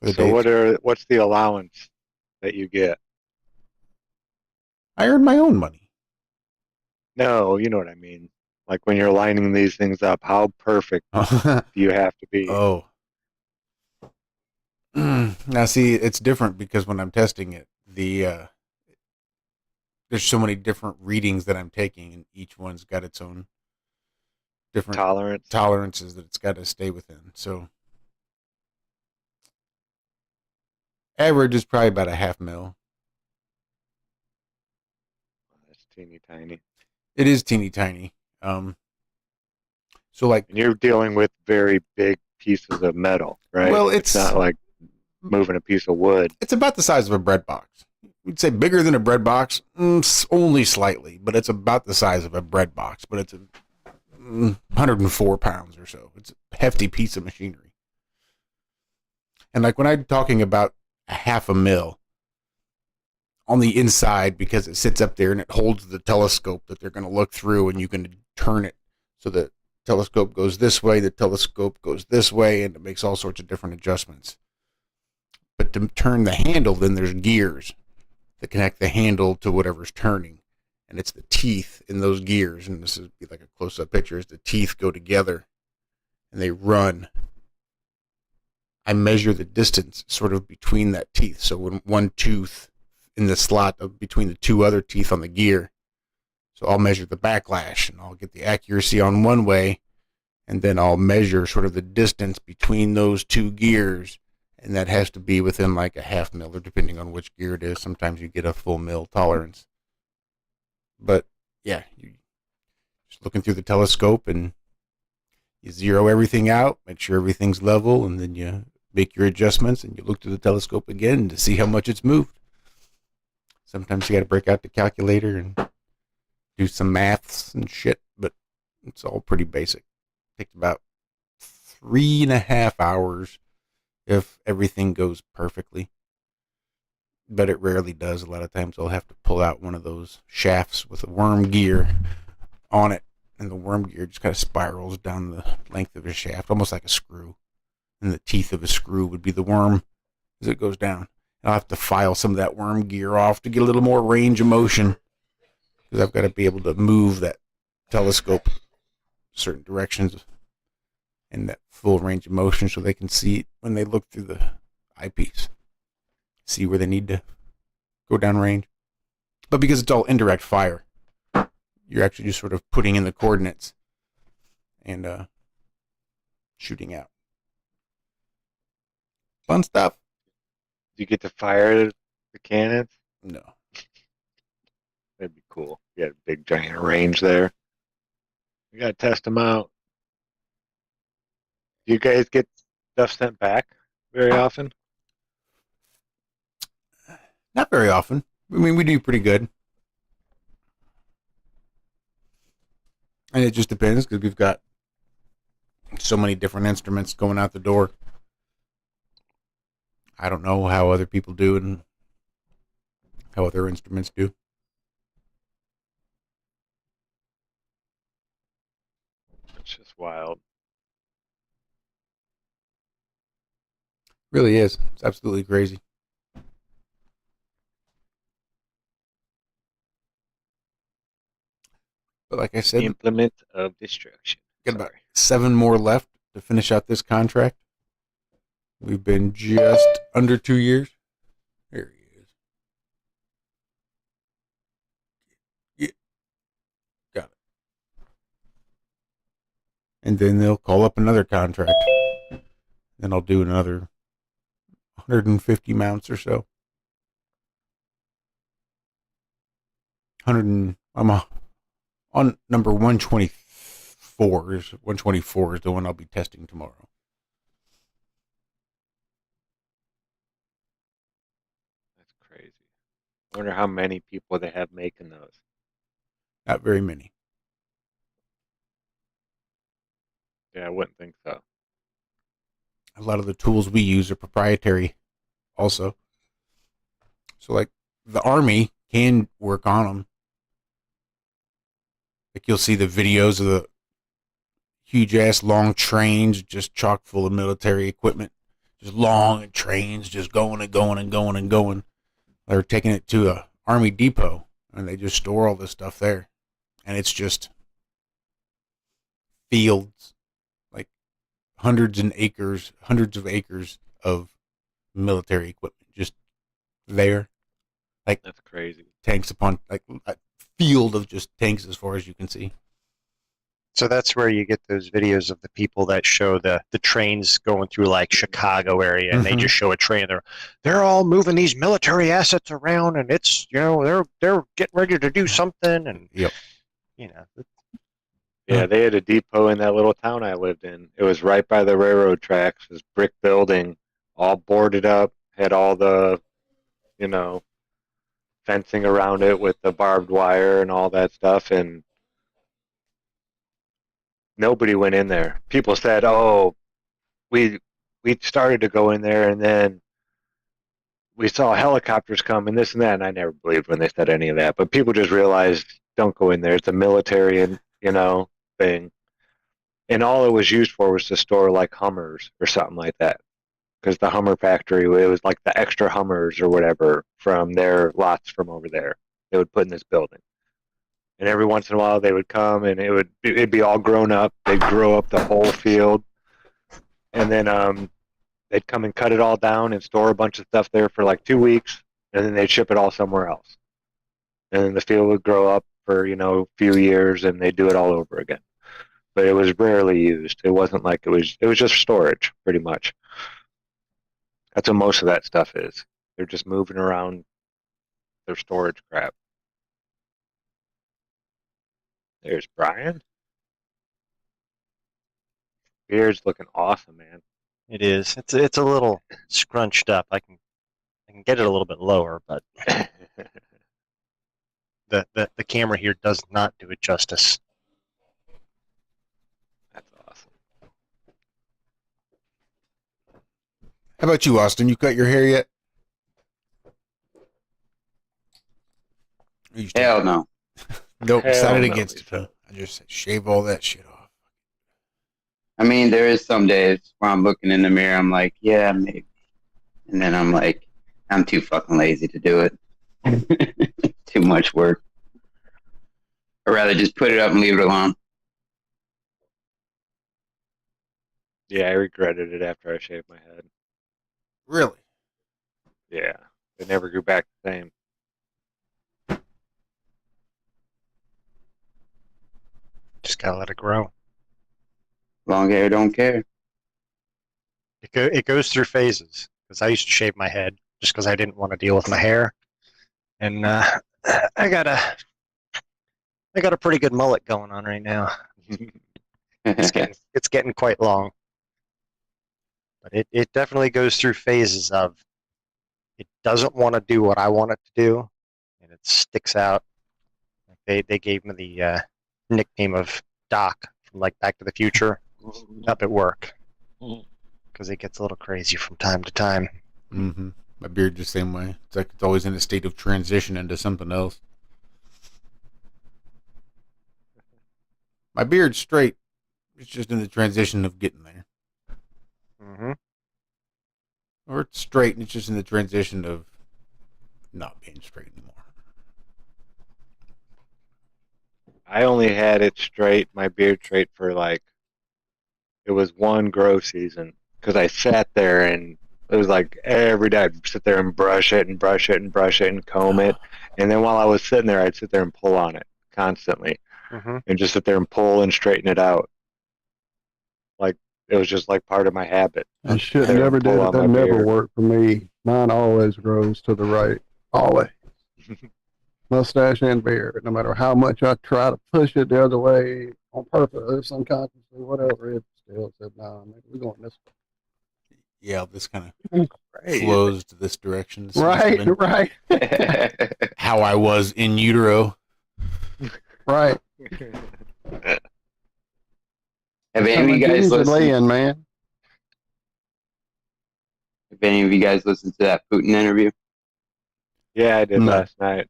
But still. So what's the allowance that you get? I earn my own money. No, you know what I mean. Like when you're lining these things up, how perfect do you have to be? Oh. Now see, it's different because when I'm testing it, there's so many different readings that I'm taking, and each one's got its own different tolerances that it's got to stay within. So average is probably about a 0.5 mil. That's teeny tiny. It is teeny tiny. So like, and you're dealing with very big pieces of metal, right? Well, it's not like moving a piece of wood. It's about the size of a bread box. We'd say bigger than a bread box, only slightly, but it's about the size of a bread box. But it's 104 pounds or so. It's a hefty piece of machinery. And like when I'm talking about a 0.5 mil on the inside, because it sits up there and it holds the telescope that they're going to look through, and you can turn it so the telescope goes this way, the telescope goes this way, and it makes all sorts of different adjustments. But to turn the handle, then there's gears that connect the handle to whatever's turning. And it's the teeth in those gears. And this is like a close-up picture as the teeth go together and they run. I measure the distance sort of between that teeth. So when one tooth in the slot between the two other teeth on the gear. So I'll measure the backlash and I'll get the accuracy on one way. And then I'll measure sort of the distance between those two gears. And that has to be within like a 0.5 mil, or depending on which gear it is. Sometimes you get a full mil tolerance. But yeah, you just looking through the telescope and you zero everything out, make sure everything's level, and then you make your adjustments and you look through the telescope again to see how much it's moved. Sometimes you got to break out the calculator and do some maths and shit, but it's all pretty basic. It takes about 3.5 hours if everything goes perfectly, but it rarely does. A lot of times I'll have to pull out one of those shafts with a worm gear on it, and the worm gear just kind of spirals down the length of a shaft, almost like a screw, and the teeth of a screw would be the worm as it goes down. And I'll have to file some of that worm gear off to get a little more range of motion, because I've got to be able to move that telescope certain directions and that full range of motion so they can see it when they look through the eyepiece, see where they need to go down range. But because it's all indirect fire, you're actually just sort of putting in the coordinates and shooting out. Fun stuff. Do you get to fire the cannons? No. That'd be cool. You got a big giant range there. You gotta test them out. Do you guys get stuff sent back very often? Not very often. I mean, we do pretty good. And it just depends because we've got so many different instruments going out the door. I don't know how other people do and how other instruments do. It's just wild. Really is. It's absolutely crazy. But like I said, Implement of destruction. got about 7 more left to finish out this contract. We've been just under 2 years. There he is. Yeah. Got it. And then they'll call up another contract. Then I'll do another 150 mounts or so. I'm on number 124 is 124 is the one I'll be testing tomorrow. That's crazy. I wonder how many people they have making those. Not very many. Yeah, I wouldn't think so. A lot of the tools we use are proprietary also. So like the Army can work on them. Like you'll see the videos of the huge ass long trains just chock full of military equipment. Just long trains just going and going and going and going. They're taking it to a Army depot and they just store all this stuff there. And it's just fields, like hundreds of acres of military equipment just there. Like that's crazy. Tanks upon like a field of just tanks as far as you can see. So that's where you get those videos of the people that show the trains going through like Chicago area, and they just show a train. They're all moving these military assets around, and it's they're getting ready to do something, and yep. Yeah, they had a depot in that little town I lived in. It was right by the railroad tracks. This brick building, all boarded up, had all the, fencing around it with the barbed wire and all that stuff, and nobody went in there. People said, "Oh, we started to go in there, and then we saw helicopters come and this and that." And I never believed when they said any of that. But people just realized, don't go in there. It's a military, thing. And all it was used for was to store like Hummers or something like that. Because the Hummer factory, it was like the extra Hummers or whatever from their lots from over there. They would put in this building. And every once in a while they would come and it'd be all grown up. They'd grow up the whole field. And then they'd come and cut it all down and store a bunch of stuff there for like 2 weeks. And then they'd ship it all somewhere else. And then the field would grow up for, a few years and they'd do it all over again. But it was rarely used. It wasn't like it was just storage, pretty much. That's what most of that stuff is. They're just moving around their storage crap. There's Brian. Beard's looking awesome, man. It is. It's a little scrunched up. I can get it a little bit lower, but the camera here does not do it justice. That's awesome. How about you, Austin? You cut your hair yet? Hell no. Nope, decided no, against it. Huh? I just said, shave all that shit off. I mean, there is some days where I'm looking in the mirror, I'm like, yeah, maybe. And then I'm like, I'm too fucking lazy to do it. Too much work. I'd rather just put it up and leave it alone. Yeah, I regretted it after I shaved my head. Really? Yeah. It never grew back the same. Just gotta let it grow. Long hair don't care. It goes through phases. because I used to shave my head just because I didn't want to deal with my hair, and I got a pretty good mullet going on right now. It's getting quite long, but it definitely goes through phases of it doesn't want to do what I want it to do, and it sticks out. They gave me the nickname of Doc from like Back to the Future up at work because it gets a little crazy from time to time. Mm-hmm. My beard's the same way. It's like it's always in a state of transition into something else. My beard's straight. It's just in the transition of getting there. Mm-hmm. Or it's straight and it's just in the transition of not being straight anymore. I only had it straight, my beard straight for it was one grow season because I sat there and it was like every day I'd sit there and brush it and brush it and brush it and comb it. And then while I was sitting there, I'd sit there and pull on it constantly and just sit there and pull and straighten it out. Like it was just like part of my habit. I should never did it. That never worked for me. Mine always grows to the right. Always. Mustache and beard. No matter how much I try to push it the other way on purpose, unconsciously, whatever, it still said, "No, man, we're going this way." Yeah, this kind of flows to this direction. This Right. How I was in utero. Right. Have any of you guys listened? Man. Have any of you guys listened to that Putin interview? Yeah, I did last night.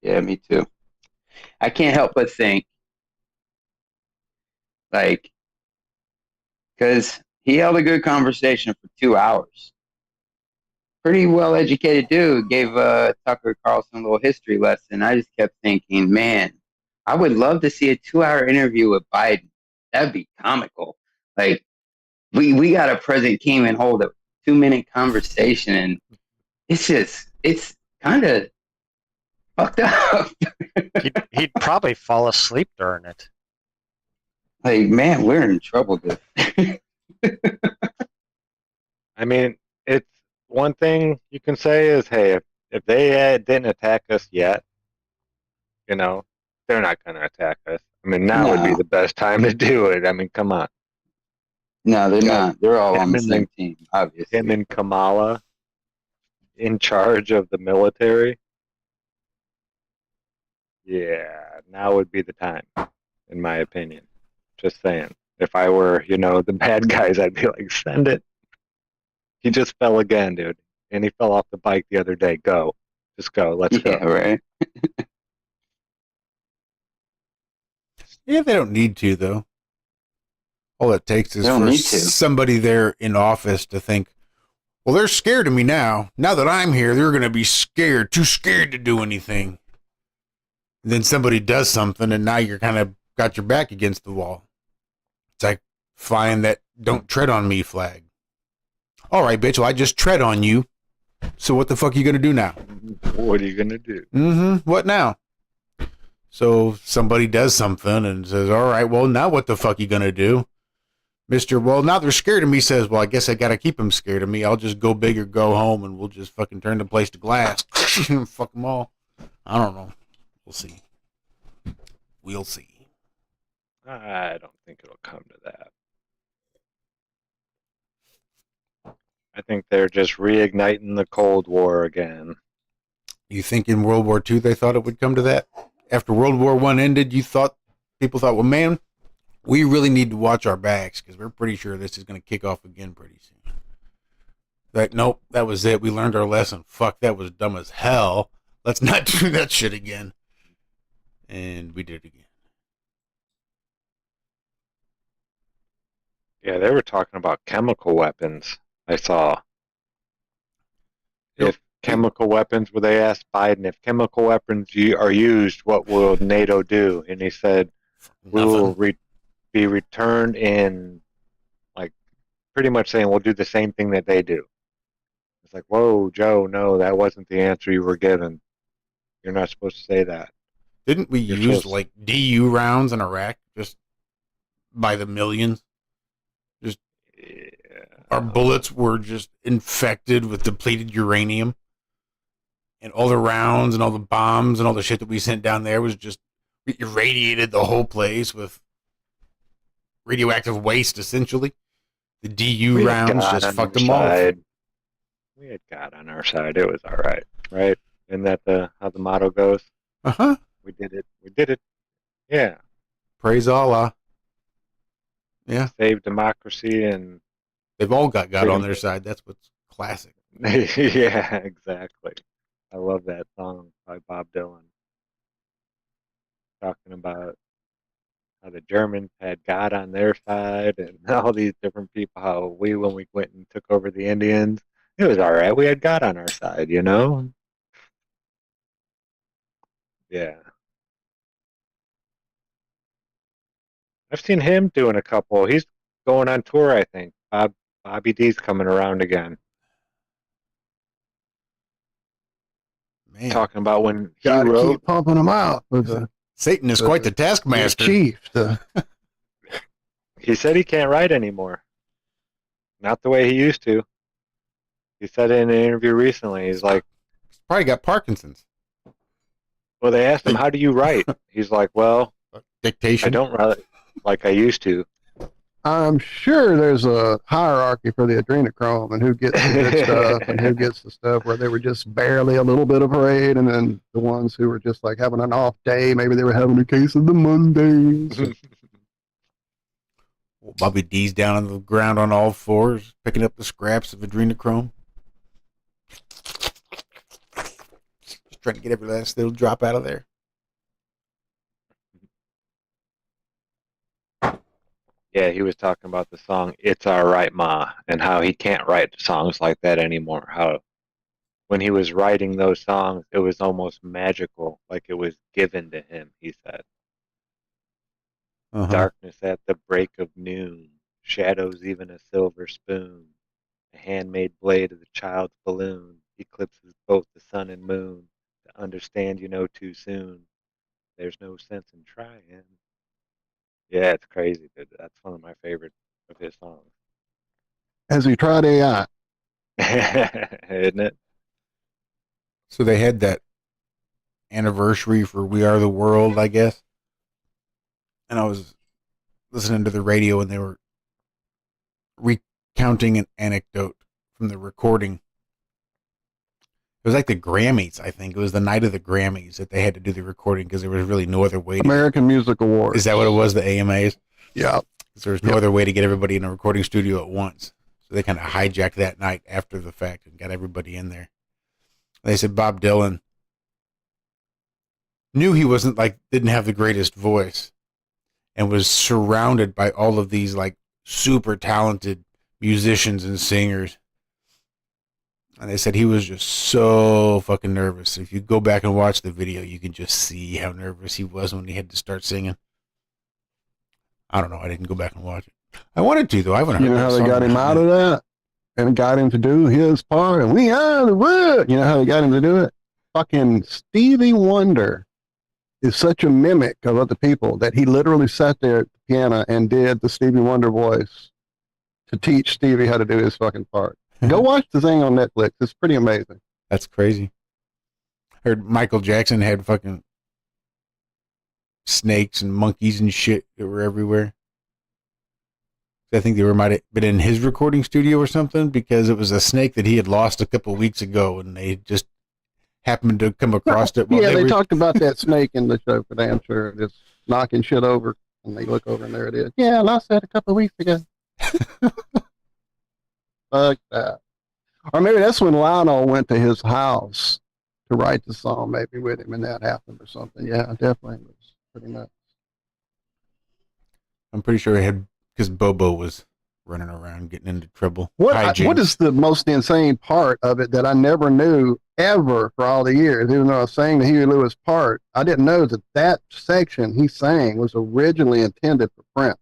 Yeah, me too. I can't help but think, because he held a good conversation for 2 hours. Pretty well educated dude, gave Tucker Carlson a little history lesson. I just kept thinking, man, I would love to see a 2-hour interview with Biden. That'd be comical. Like, we got a president came and hold a 2-minute conversation, and it's kind of fucked up. he'd probably fall asleep during it. Like, man, we're in trouble, dude. I mean, it's one thing you can say is, hey, if they didn't attack us yet, they're not going to attack us. I mean, now would be the best time to do it. I mean, come on. No, they're not. They're all on the same team, obviously. Him and Kamala in charge of the military. Yeah, now would be the time, in my opinion. Just saying. If I were, the bad guys, I'd be like, send it. He just fell again, dude. And he fell off the bike the other day. Go. Just go. Let's go. Yeah, right. Yeah, they don't need to, though. All it takes is for somebody there in office to think, well, they're scared of me now. Now that I'm here, they're going to be scared, too scared to do anything. And then somebody does something, and now you're kind of got your back against the wall. It's like flying that don't tread on me flag. All right, bitch, well, I just tread on you. So what the fuck are you going to do now? What are you going to do? What now? So somebody does something and says, all right, well, now what the fuck are you going to do? Well, now they're scared of me, says, well, I guess I got to keep them scared of me. I'll just go big or go home, and we'll just fucking turn the place to glass. Fuck them all. I don't know. We'll see. We'll see. I don't think it'll come to that. I think they're just reigniting the Cold War again. You think in World War II they thought it would come to that? After World War I ended, people thought, well, man, we really need to watch our backs because we're pretty sure this is going to kick off again pretty soon. Like, nope, that was it. We learned our lesson. Fuck, that was dumb as hell. Let's not do that shit again. And we did it again. Yeah, they were talking about chemical weapons, I saw. If chemical weapons, where they asked Biden, if chemical weapons are used, what will NATO do? And he said, we will be returned in, pretty much saying we'll do the same thing that they do. It's like, whoa, Joe, no, that wasn't the answer you were given. You're not supposed to say that. Didn't we use, DU rounds in Iraq just by the millions? our bullets were just infected with depleted uranium. And all the rounds and all the bombs and all the shit that we sent down there was just irradiated the whole place with radioactive waste, essentially. The DU rounds just fucked them all. We had God on our side. It was all right, right? Isn't that how the motto goes? Uh-huh. We did it. We did it. Yeah. Praise Allah. Yeah. Save democracy, and they've all got God on their side. That's what's classic. Yeah, exactly. I love that song by Bob Dylan. Talking about how the Germans had God on their side and all these different people, how when we went and took over the Indians, it was all right. We had God on our side, you know? Yeah. I've seen him doing a couple. He's going on tour, I think. Bobby D's coming around again. Man. Talking about when he Gotta wrote. keep pumping them out. Satan is quite the taskmaster. Chief. He said he can't write anymore. Not the way he used to. He said in an interview recently, he's like, probably got Parkinson's. Well, they asked him, how do you write? He's like, well, dictation. I don't write like I used to. I'm sure there's a hierarchy for the adrenochrome and who gets the good stuff and who gets the stuff where they were just barely a little bit afraid, and then the ones who were just like having an off day, maybe they were having a case of the Mondays. Well, Bobby D's down on the ground on all fours, picking up the scraps of adrenochrome. Just trying to get every last little drop out of there. Yeah, he was talking about the song It's Alright Ma, and how he can't write songs like that anymore. How when he was writing those songs, it was almost magical, like it was given to him, he said. Darkness at the break of noon, shadows even a silver spoon, a handmade blade of the child's balloon, eclipses both the sun and moon. To understand you know too soon, there's no sense in trying. Yeah, it's crazy, dude. That's one of my favorites of his songs. Has he tried AI? Isn't it? So they had that anniversary for We Are the World, I guess. And I was listening to the radio and they were recounting an anecdote from the recording. It was like the Grammys, I think. It was the night of the Grammys that they had to do the recording because there was really no other way. American Music Awards. Is that what it was, the AMAs? Yeah. Because there was no other way to get everybody in a recording studio at once. So they kind of hijacked that night after the fact and got everybody in there. They said Bob Dylan knew he didn't have the greatest voice and was surrounded by all of these like super talented musicians and singers. And they said he was just so fucking nervous. If you go back and watch the video, you can just see how nervous he was when he had to start singing. I don't know. I didn't go back and watch it. I wanted to, though. I haven't heard. You know how they got him out of that? And got him to do his part. And we are the world. You know how they got him to do it? Fucking Stevie Wonder is such a mimic of other people that he literally sat there at the piano and did the Stevie Wonder voice to teach Stevie how to do his fucking part. Go watch the thing on Netflix. It's pretty amazing. That's crazy. I heard Michael Jackson had fucking snakes and monkeys and shit that were everywhere. I think they might have been in his recording studio or something because it was a snake that he had lost a couple of weeks ago and they just happened to come across it. Yeah, they talked about that snake in the show for damn sure. Just knocking shit over and they look over and there it is. Yeah, I lost that a couple of weeks ago. Fuck that. Or maybe that's when Lionel went to his house to write the song maybe with him and that happened or something. Yeah, definitely. It was pretty nuts. I'm pretty sure it had, because Bobo was running around getting into trouble. What is the most insane part of it that I never knew ever for all the years, even though I was saying the Huey Lewis part, I didn't know that section he sang was originally intended for Prince.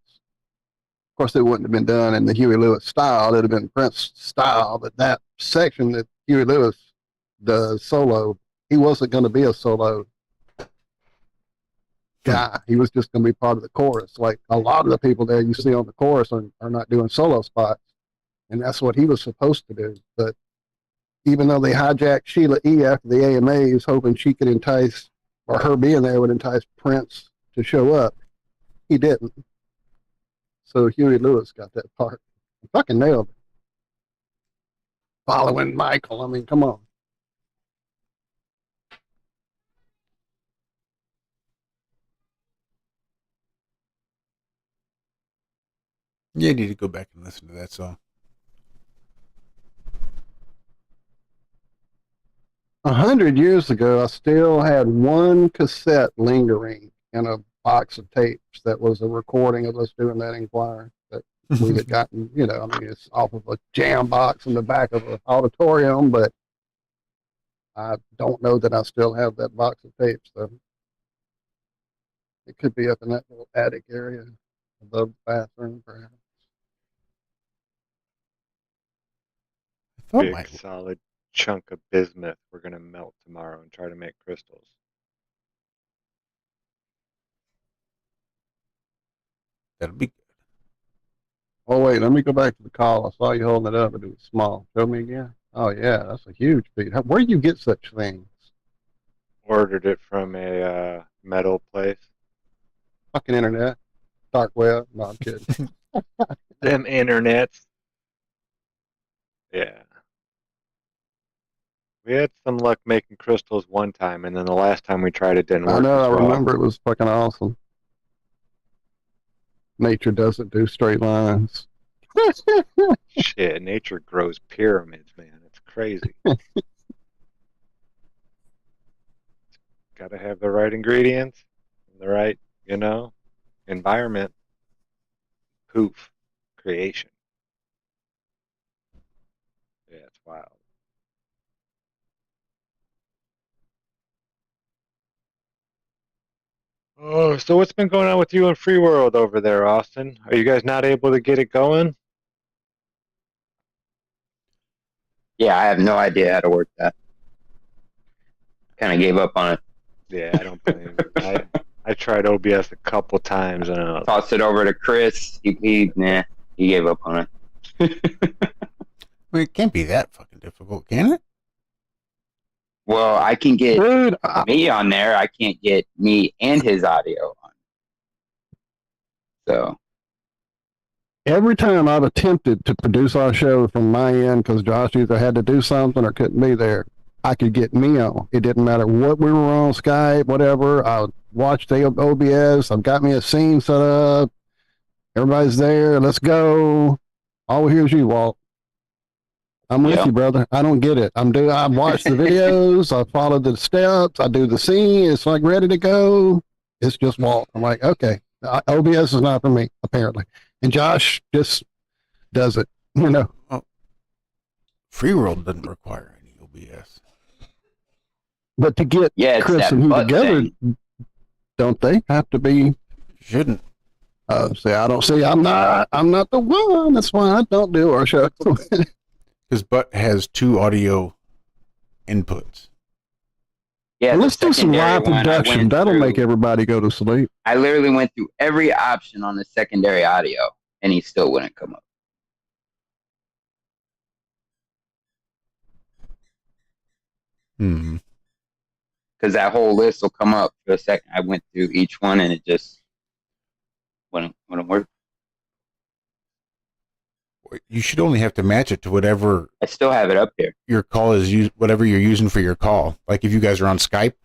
Of course, it wouldn't have been done in the Huey Lewis style. It would have been Prince style, but that section that Huey Lewis does solo, he wasn't going to be a solo guy. He was just going to be part of the chorus. Like a lot of the people there you see on the chorus are not doing solo spots. and that's what he was supposed to do. But even though they hijacked Sheila E. after the AMAs, hoping she could entice, or her being there would entice Prince to show up, he didn't. So Huey Lewis got that part. He fucking nailed it. Following Michael. I mean, come on. Yeah, you need to go back and listen to that song. 100 years ago, I still had one cassette lingering in a box of tapes that was a recording of us doing that in choir that we had gotten, you know, I mean, it's off of a jam box in the back of an auditorium, but I don't know that I still have that box of tapes, though. It could be up in that little attic area above the bathroom, perhaps. Big solid chunk of bismuth we're gonna melt tomorrow and try to make crystals. That'll be good. Oh, wait, let me go back to the call. I saw you holding it up, but it was small. Show me again. Oh, yeah, that's a huge piece. Where do you get such things? Ordered it from a metal place. Fucking internet. Dark web. No, I'm kidding. Them internets. Yeah. We had some luck making crystals one time, and then the last time we tried it didn't work. I know, as I well. remember it was fucking awesome. Nature doesn't do straight lines. Shit, nature grows pyramids, man. It's crazy. Got to have the right ingredients, the right, environment. Poof, creation. Yeah, it's wild. Oh, so what's been going on with you and Free World over there, Austin? Are you guys not able to get it going? Yeah, I have no idea how to work that. Kind of gave up on it. Yeah, I don't blame you. I tried OBS a couple times and tossed it over to Chris. He gave up on it. I mean, it can't be that fucking difficult, can it? Well, I can get me on there. I can't get me and his audio on. So every time I've attempted to produce our show from my end, because Josh either had to do something or couldn't be there, I could get me on. It didn't matter what we were on, Skype, whatever. I watched the OBS. I've got me a scene set up. Everybody's there. Let's go. All we hear is you, Walt. I'm with you, brother. I don't get it. I watch the videos. I follow the steps. I do the scene. It's like ready to go. It's just Walt. I'm like, okay, OBS is not for me, apparently. And Josh just does it, Oh, Free World doesn't require any OBS. But to get Chris and who together, don't they have to be? Shouldn't. I'm not the one. That's why I don't do our show. Because Butt has 2 audio inputs. Yeah, well, let's do some live production. That'll make everybody go to sleep. I literally went through every option on the secondary audio, and he still wouldn't come up. Because that whole list will come up for a second. I went through each one, and it just wouldn't work. You should only have to match it to whatever. I still have it up here. Your call is whatever you're using for your call. Like if you guys are on Skype,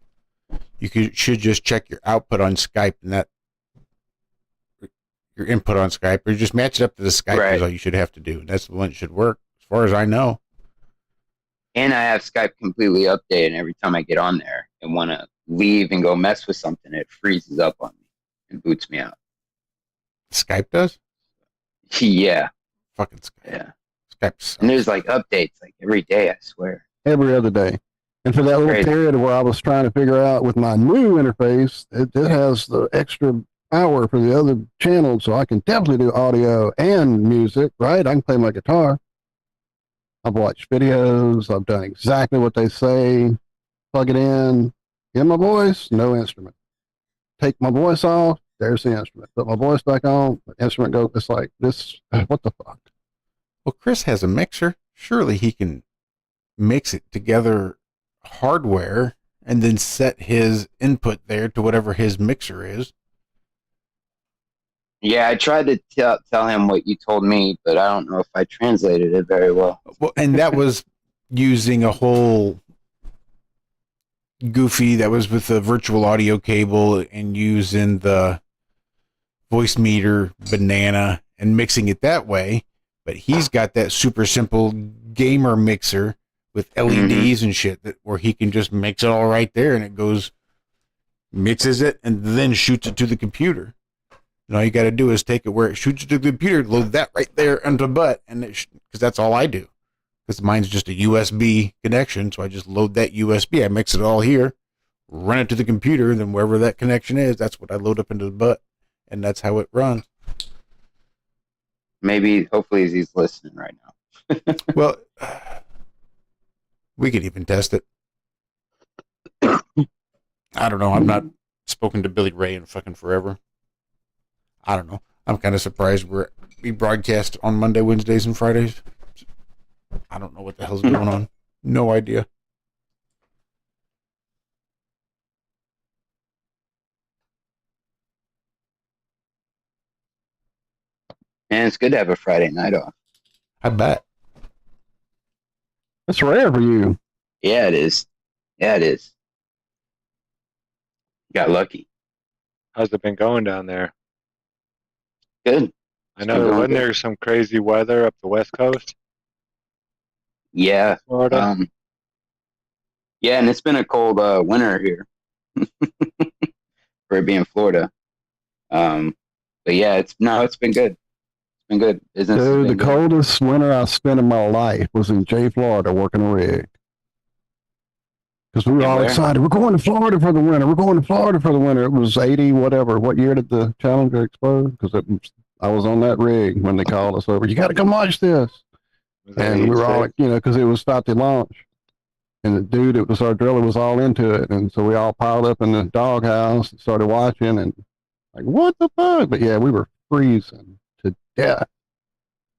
should just check your output on Skype and that your input on Skype, or just match it up to the Skype. Right. Is all you should have to do. And that's the one that should work, as far as I know. And I have Skype completely updated. And every time I get on there and want to leave and go mess with something, it freezes up on me and boots me out. Skype does? Yeah. Fucking Skype. Yeah. Skype sucks. And there's like updates like every day, I swear. Every other day. And for that little period where I was trying to figure out with my new interface, it has the extra hour for the other channel, so I can definitely do audio and music, right? I can play my guitar. I've watched videos. I've done exactly what they say. Plug it in. Hear my voice, no instrument. Take my voice off, there's the instrument. Put my voice back on, the instrument goes. It's like this. What the fuck? Well, Chris has a mixer. Surely he can mix it together hardware and then set his input there to whatever his mixer is. Yeah, I tried to tell him what you told me, but I don't know if I translated it very well. Well, and that was using a whole goofy that was with the virtual audio cable and using the voice meter banana and mixing it that way. But he's got that super simple gamer mixer with LEDs and shit where he can just mix it all right there, and it goes, mixes it, and then shoots it to the computer. And all you got to do is take it where it shoots to the computer, load that right there into butt, and because that's all I do. Because mine's just a USB connection, so I just load that USB. I mix it all here, run it to the computer, and then wherever that connection is, that's what I load up into the butt, and that's how it runs. Maybe, hopefully, he's listening right now. Well, we could even test it. I don't know. I've not spoken to Billy Ray in fucking forever. I don't know. I'm kind of surprised we broadcast on Monday, Wednesdays, and Fridays. I don't know what the hell's going on. No idea. Man, it's good to have a Friday night off. I bet. That's rare for you. Yeah, it is. Yeah, it is. Got lucky. How's it been going down there? Good. I know, wasn't there some crazy weather up the West Coast? Yeah. Florida? Yeah, and it's been a cold winter here for it being Florida. But yeah, it's been good. It's been good. Business has Dude, been the good. coldest winter I spent in my life was in Florida working a rig. Because we were all excited. We're going to Florida for the winter. We're going to Florida for the winter. It was 80, whatever. What year did the Challenger explode? Because I was on that rig when they called us over. You got to come watch this. And we were all, because it was about to launch. And the dude, our driller was all into it. And so we all piled up in the doghouse and started watching and like, what the fuck? But yeah, we were freezing to death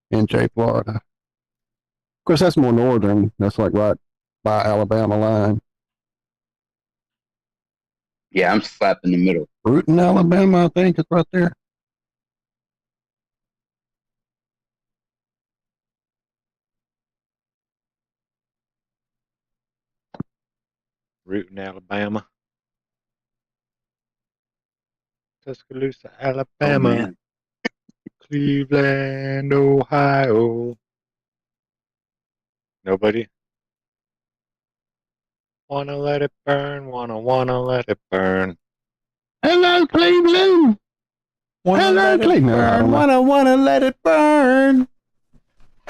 in Florida. Of course, that's more northern. That's like right by Alabama line. Yeah, I'm slap in the middle. Bruton, Alabama, I think it's right there. Bruton, Alabama. Tuscaloosa, Alabama. Cleveland, Ohio. Nobody? Wanna let it burn, wanna let it burn. Hello, Cleveland. Hello, Cleveland. Wanna let it burn.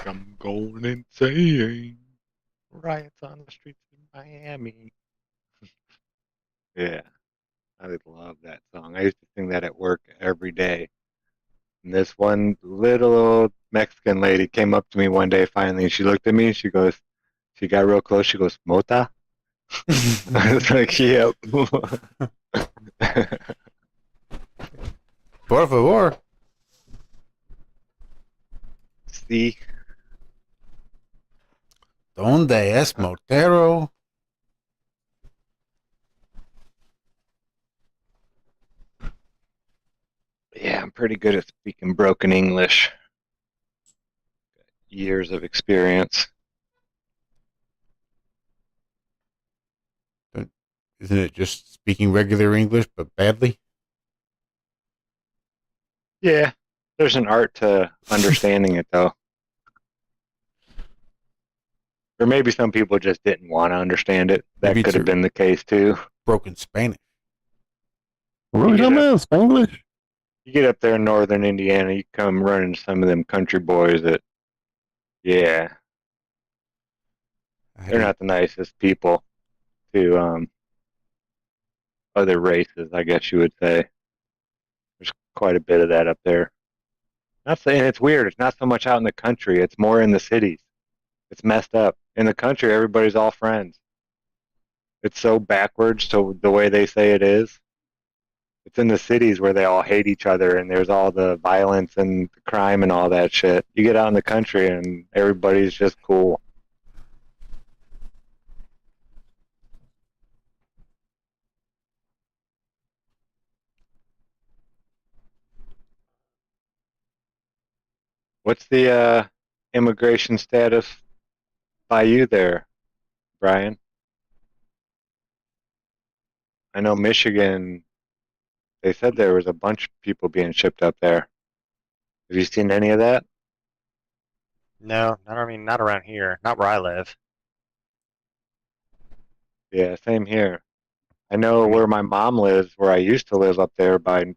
I'm going insane. Riots on the streets of Miami. Yeah, I would love that song. I used to sing that at work every day. And this one little old Mexican lady came up to me one day finally, and she looked at me and she got real close. She goes, Mota? I was like, yep. Por favor. See? Donde es Motero? Yeah, I'm pretty good at speaking broken English. Got years of experience. Isn't it just speaking regular English, but badly? Yeah, there's an art to understanding it, though. Or maybe some people just didn't want to understand it. That Maybe could have been the case, too. Broken Spanish. What are we talking about? Spanglish? You get up there in northern Indiana, you come running some of them country boys that, yeah, they're not the nicest people to other races, I guess you would say. There's quite a bit of that up there. Not saying it's weird. It's not so much out in the country. It's more in the cities. It's messed up. In the country, everybody's all friends. It's so backwards to the way they say it is. it's in the cities where they all hate each other and there's all the violence and the crime and all that shit. You get out in the country and everybody's just cool. What's the immigration status by you there, Brian? I know Michigan, they said there was a bunch of people being shipped up there. Have you seen any of that? No, not around here. Not where I live. Yeah, same here. I know where my mom lives, where I used to live up there right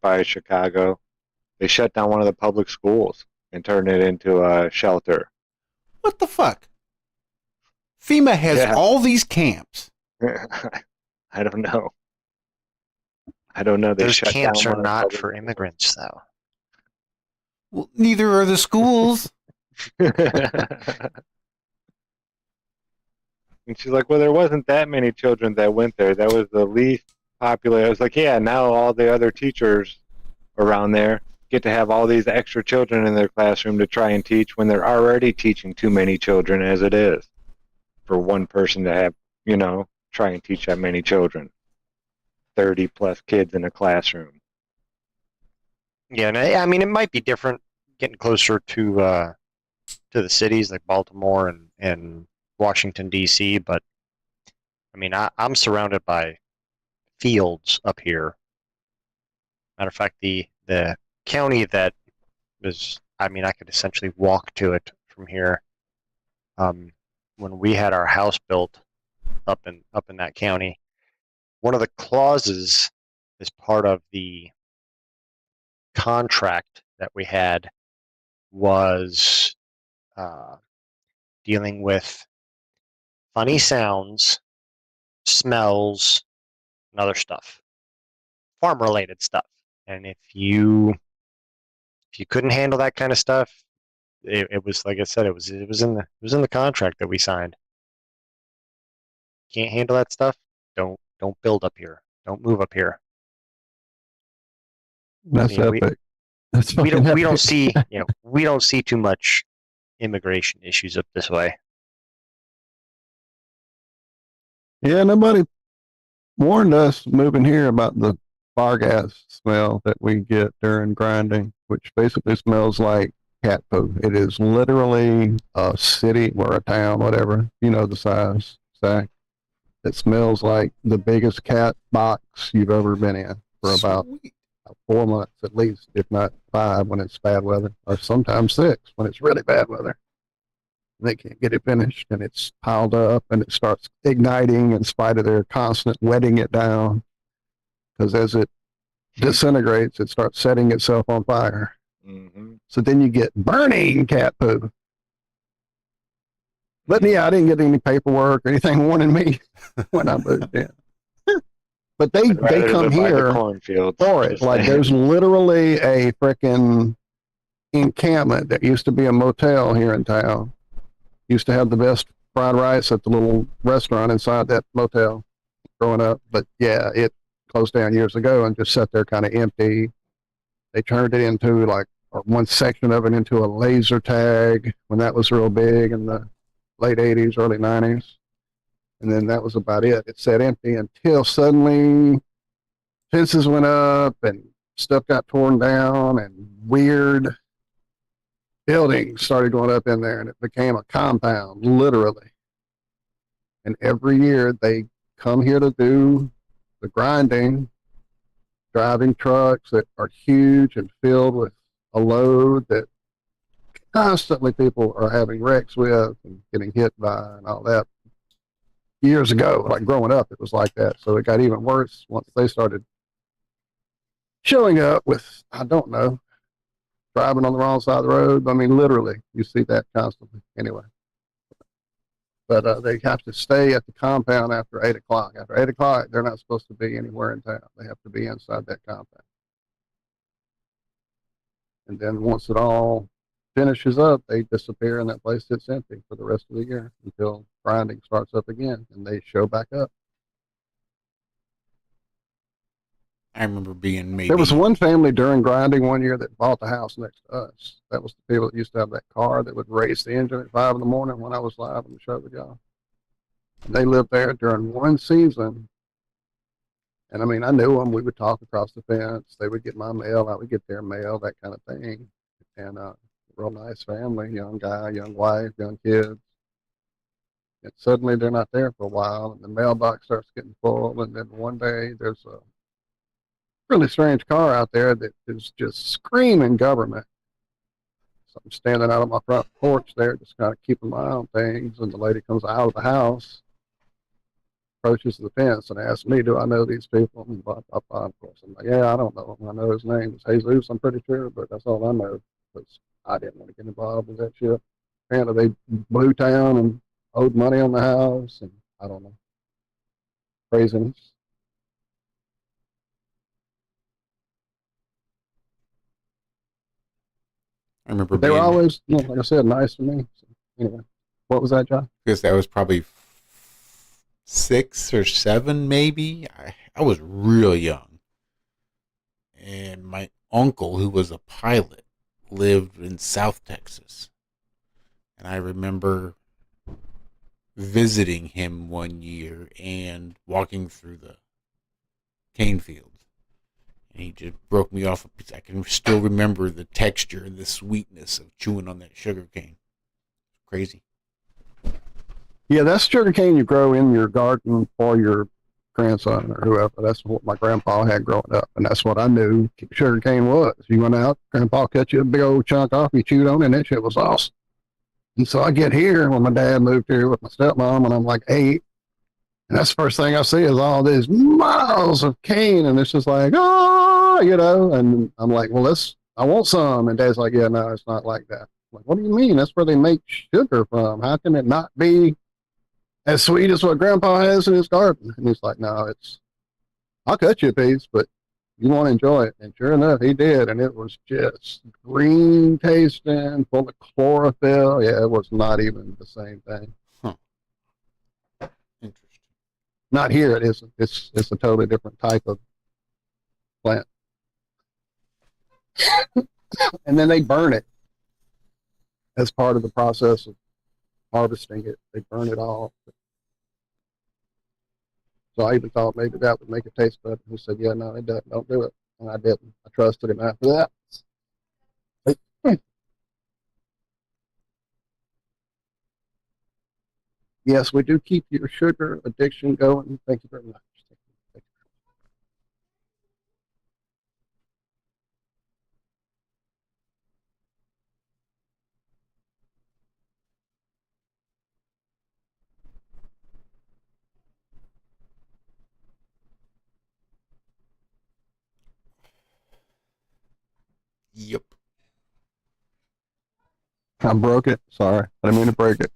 by Chicago. They shut down one of the public schools and turned it into a shelter. What the fuck? FEMA has Yeah. all these camps. I don't know. I don't know. They Those shut camps down are one of the not public for immigrants, though. Well, neither are the schools. And she's like, well, there wasn't that many children that went there. That was the least popular. I was like, yeah, now all the other teachers around there get to have all these extra children in their classroom to try and teach when they're already teaching too many children as it is for one person to have, try and teach that many children. 30 plus kids in a classroom. Yeah, and I mean, it might be different getting closer to the cities like Baltimore and Washington, D.C., but I mean, I'm surrounded by fields up here. Matter of fact, the county that was, I mean, I could essentially walk to it from here. When we had our house built up in that county, one of the clauses as part of the contract that we had was dealing with funny sounds, smells, and other stuff, farm-related stuff. And if you couldn't handle that kind of stuff, it was like I said, it was in the contract that we signed. Can't handle that stuff? Don't build up here. Don't move up here. That's I mean, epic. That's we fucking don't epic. see we don't see too much immigration issues up this way. Yeah, nobody warned us moving here about the bar gas smell that we get during grinding, which basically smells like cat poo. It is literally a city or a town, whatever, the size, Zack. It smells like the biggest cat box you've ever been in for about 4 months at least, if not 5 when it's bad weather, or sometimes 6 when it's really bad weather. They can't get it finished, and it's piled up, and it starts igniting in spite of their constant wetting it down, because as it disintegrates, it starts setting itself on fire. Mm-hmm. So then you get burning cat poo. But yeah, I didn't get any paperwork or anything warning me when I moved in. But they come here for it. Like there's literally a freaking encampment that used to be a motel here in town. Used to have the best fried rice at the little restaurant inside that motel growing up. But yeah, it closed down years ago and just sat there kind of empty. They turned it into or one section of it into a laser tag when that was real big in the late 80s, early 90s. And then that was about it. It sat empty until suddenly fences went up and stuff got torn down and weird buildings started going up in there, and it became a compound, literally. And every year they come here to do the grinding, driving trucks that are huge and filled with a load that constantly people are having wrecks with and getting hit by and all that. Years ago, like growing up, it was like that. So it got even worse once they started showing up with, I don't know, driving on the wrong side of the road. I mean, literally, you see that constantly. Anyway, but they have to stay at the compound after 8 o'clock. After 8 o'clock, they're not supposed to be anywhere in town. They have to be inside that compound. And then once it all finishes up, they disappear and that place sits empty for the rest of the year until grinding starts up again and they show back up. I remember being maybe. There was one family during grinding one year that bought the house next to us. That was the people that used to have that car that would race the engine at 5 in the morning when I was live on the show with y'all. And they lived there during one season. And I mean, I knew them. We would talk across the fence. They would get my mail. I would get their mail, that kind of thing. And real nice family, young guy, young wife, young kids. And suddenly they're not there for a while, and the mailbox starts getting full. And then one day there's a really strange car out there that is just screaming government. So I'm standing out on my front porch there, just kind of keeping my eye on things. And the lady comes out of the house, approaches the fence, and asks me, "Do I know these people?" And blah, blah, blah. Of course, I'm like, "Yeah, I don't know him. I know his name is Jesus, I'm pretty sure, but that's all I know." Because I didn't want to get involved with that shit. Apparently, they blew town and owed money on the house, and I don't know. Craziness. I remember They were being. always, like I said, nice to me. So, anyway, what was that, John? Because that was probably 6 or 7, maybe. I was real young. And my uncle, who was a pilot, lived in South Texas. And I remember visiting him one year and walking through the cane fields. And he just broke me off a piece. I can still remember the texture and the sweetness of chewing on that sugar cane. Crazy. Yeah, that's sugar cane you grow in your garden for your grandson or whoever. That's what my grandpa had growing up, and that's what I knew sugar cane was. You went out, grandpa cut you a big old chunk off, you chewed on it, and that shit was awesome. And so I get here when my dad moved here with my stepmom, and I'm like 8, and that's the first thing I see is all these miles of cane, and it's just like, oh, and I'm like, well, I want some, and Dad's like, yeah, no, it's not like that. I'm like, what do you mean? That's where they make sugar from. How can it not be as sweet as what Grandpa has in his garden? And he's like, no, I'll cut you a piece, but you want to enjoy it. And sure enough, he did, and it was just green tasting, full of chlorophyll. Yeah, it was not even the same thing. Huh. Interesting. Not here, it isn't. It's a totally different type of plant. And then they burn it as part of the process of harvesting it. They burn it off. So I even thought maybe that would make it taste better. He said, yeah, no, it doesn't. Don't do it. And I didn't. I trusted him after that. Yes, we do keep your sugar addiction going. Thank you very much. Yep. I broke it. Sorry. I didn't mean to break it.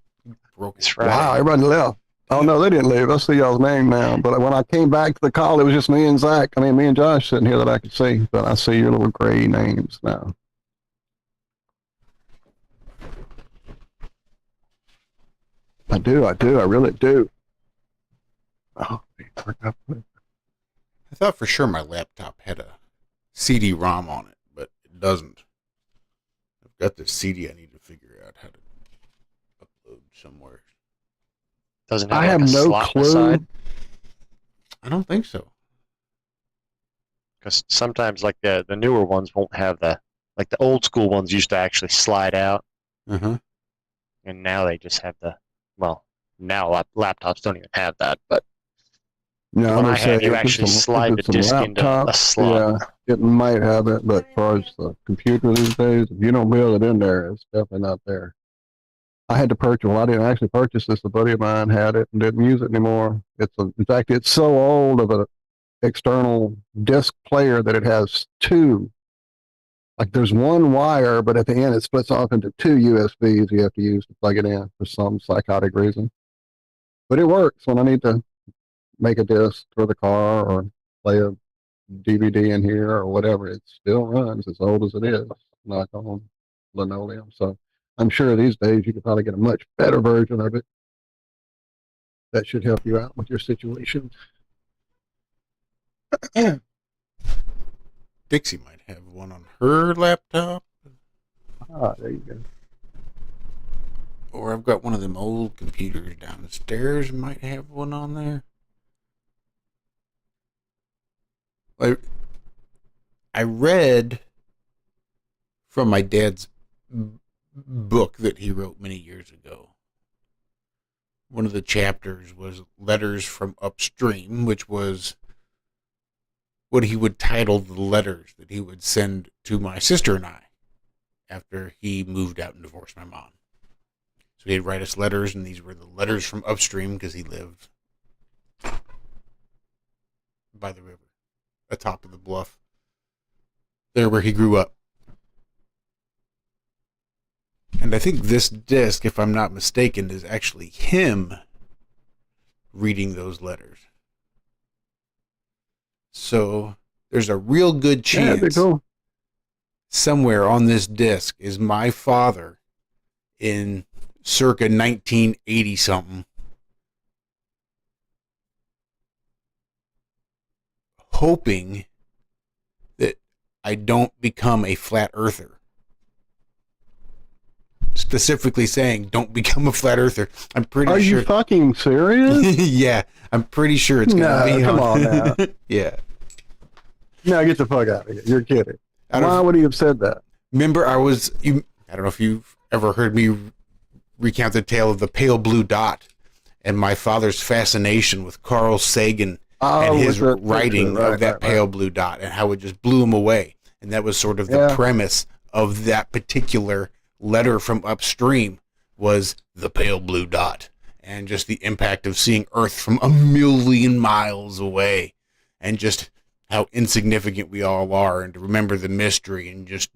Broke It's it. right. Wow, everybody left. Oh, no, they didn't leave. I see y'all's name now. But when I came back to the call, it was just me and Zack. I mean, me and Josh sitting here that I could see. But I see your little gray names now. I do. I really do. Oh, I thought for sure my laptop had a CD-ROM on it, but it doesn't. I've got the CD I need to figure out how to upload somewhere. Doesn't I have have like a no slot clue. beside? I don't think so. Because sometimes like the newer ones won't have the old school ones used to actually slide out, Uh-huh. and now they just have now laptops don't even have that. But No, the I'm one gonna I had, say you if actually it's slide the if it's disc into a laptop, slot. yeah, it might have it, but as far as the computer these days, if you don't build it in there, it's definitely not there. I had to purchase. Well, I didn't actually purchase this. A buddy of mine had it and didn't use it anymore. In fact, it's so old of an external disc player that it has two. Like there's one wire, but at the end it splits off into two USBs you have to use to plug it in for some psychotic reason. But it works when I need to make a disc for the car or play a DVD in here or whatever. It still runs as old as it is, knock on linoleum. So I'm sure these days you could probably get a much better version of it. That should help you out with your situation. Dixie might have one on her laptop. Ah, there you go. Or I've got one of them old computers downstairs, might have one on there. I read from my dad's book that he wrote many years ago. One of the chapters was Letters from Upstream, which was what he would title the letters that he would send to my sister and I after he moved out and divorced my mom. So he'd write us letters, and these were the letters from upstream because he lived by the river, atop of the bluff, there where he grew up. And I think this disc, if I'm not mistaken, is actually him reading those letters. So there's a real good chance somewhere on this disc is my father in circa 1980 something, hoping that I don't become a flat earther. Specifically saying, don't become a flat earther. I'm pretty sure. Are you fucking serious? Yeah, I'm pretty sure it's going to be. Come on now. Yeah. No, get the fuck out of here. You're kidding. Why would he have said that? Remember, I don't know if you've ever heard me recount the tale of the pale blue dot and my father's fascination with Carl Sagan and his writing of that pale blue dot and how it just blew him away. And that was sort of the premise of that particular letter from upstream, was the pale blue dot and just the impact of seeing Earth from a million miles away and just how insignificant we all are, and to remember the mystery and just,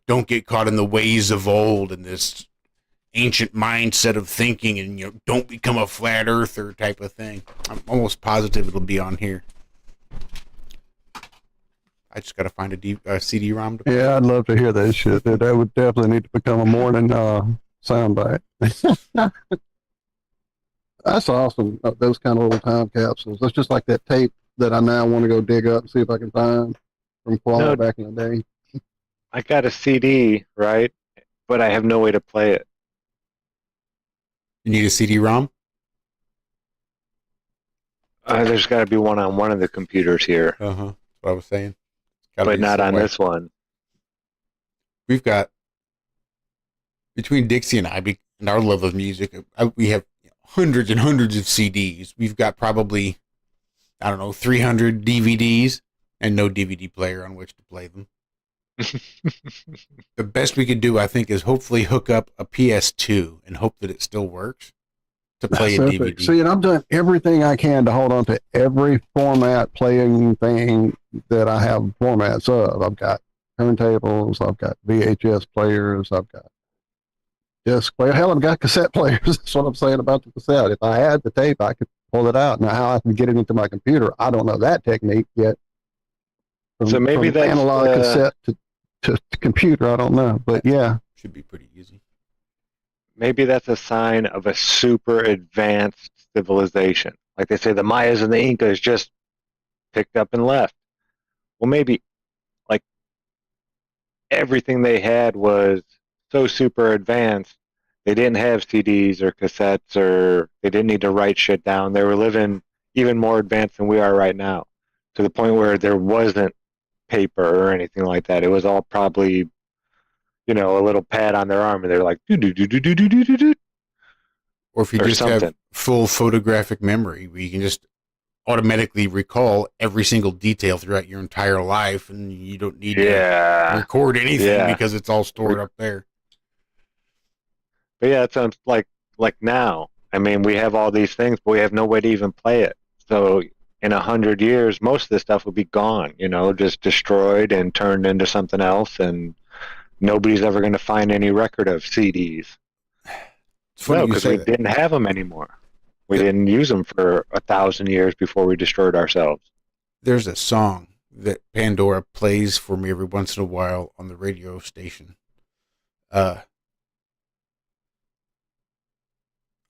don't get caught in the ways of old and this ancient mindset of thinking, and, don't become a flat earther type of thing. I'm almost positive it'll be on here. I just got to find a CD-ROM to play. Yeah, I'd love to hear that shit. That would definitely need to become a morning soundbite. That's awesome. Those kind of little time capsules. That's just like that tape that I now want to go dig up and see if I can find from Quality back in the day. I got a CD, right? But I have no way to play it. You need a CD-ROM? There's got to be one on one of the computers here. Uh-huh. That's what I was saying. But not on this one. We've got, between Dixie and I, and our love of music, we have hundreds and hundreds of CDs. We've got probably, 300 DVDs and no DVD player on which to play them. The best we could do, I think, is hopefully hook up a PS2 and hope that it still works to play a DVD. See, and I've done everything I can to hold on to every format playing thing that I have formats of. I've got turntables, I've got VHS players, I've got disc player. Hell, I've got cassette players. That's what I'm saying about the cassette. If I had the tape, I could pull it out. Now, how I can get it into my computer, I don't know that technique yet. So maybe from that's analog cassette to computer, I don't know. But yeah. Should be pretty easy. Maybe that's a sign of a super advanced civilization. Like they say, the Mayas and the Incas just picked up and left. Well, maybe like everything they had was so super advanced, they didn't have CDs or cassettes, or they didn't need to write shit down. They were living even more advanced than we are right now, to the point where there wasn't paper or anything like that. It was all probably, a little pad on their arm, and they're like, do. Or if you just have full photographic memory, where you can just automatically recall every single detail throughout your entire life, and you don't need to record anything because it's all stored up there. But yeah, it sounds like now. I mean, we have all these things, but we have no way to even play it. So in 100 years, most of this stuff will be gone, just destroyed and turned into something else, and nobody's ever going to find any record of CDs. No, because we didn't have them anymore. We didn't use them for 1,000 years before we destroyed ourselves. There's a song that Pandora plays for me every once in a while on the radio station. I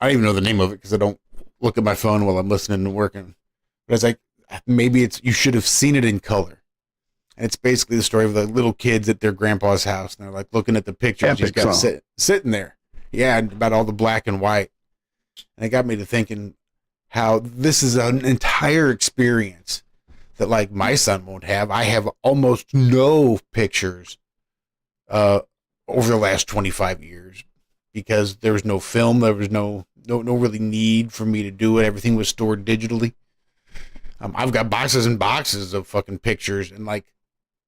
don't even know the name of it because I don't look at my phone while I'm listening and working. But it's like, maybe you should have seen it in color. And it's basically the story of the little kids at their grandpa's house, and they're like looking at the pictures he's Epic got song. sitting there. Yeah, and about all the black and white. And it got me to thinking how this is an entire experience that like my son won't have. I have almost no pictures over the last 25 years because there was no film. There was no really need for me to do it. Everything was stored digitally. I've got boxes and boxes of fucking pictures and like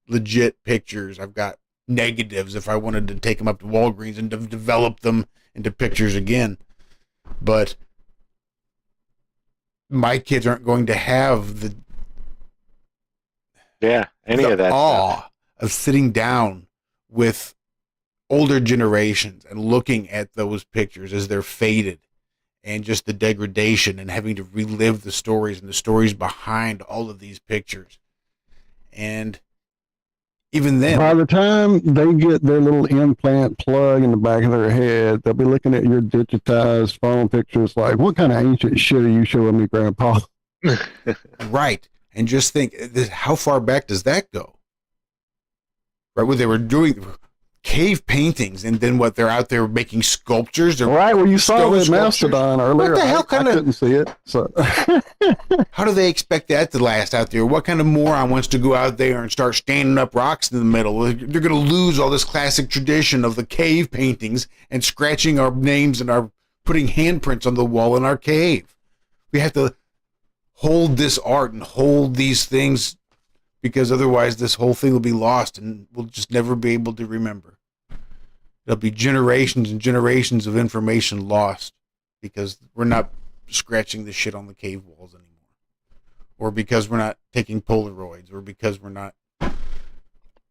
legit pictures. I've got negatives if I wanted to take them up to Walgreens and develop them into pictures again. But my kids aren't going to have the any of that awe stuff. of sitting down with older generations and looking at those pictures as they're faded and just the degradation and having to relive the stories and the stories behind all of these pictures. And even then, by the time they get their little implant plug in the back of their head, they'll be looking at your digitized phone pictures like, what kind of ancient shit are you showing me, Grandpa? right. And just think, how far back does that go? Right, where they were doing cave paintings, and then what, they're out there making sculptures. Right, well, you saw stone that sculptures. mastodon earlier. What the hell I kind of? couldn't see it. So How do they expect that to last out there? What kind of moron wants to go out there and start standing up rocks in the middle? They're going to lose all this classic tradition of the cave paintings and scratching our names and our putting handprints on the wall in our cave. We have to hold this art and hold these things, because otherwise this whole thing will be lost and we'll just never be able to remember. There'll be generations and generations of information lost because we're not scratching the shit on the cave walls anymore, or because we're not taking Polaroids, or because we're not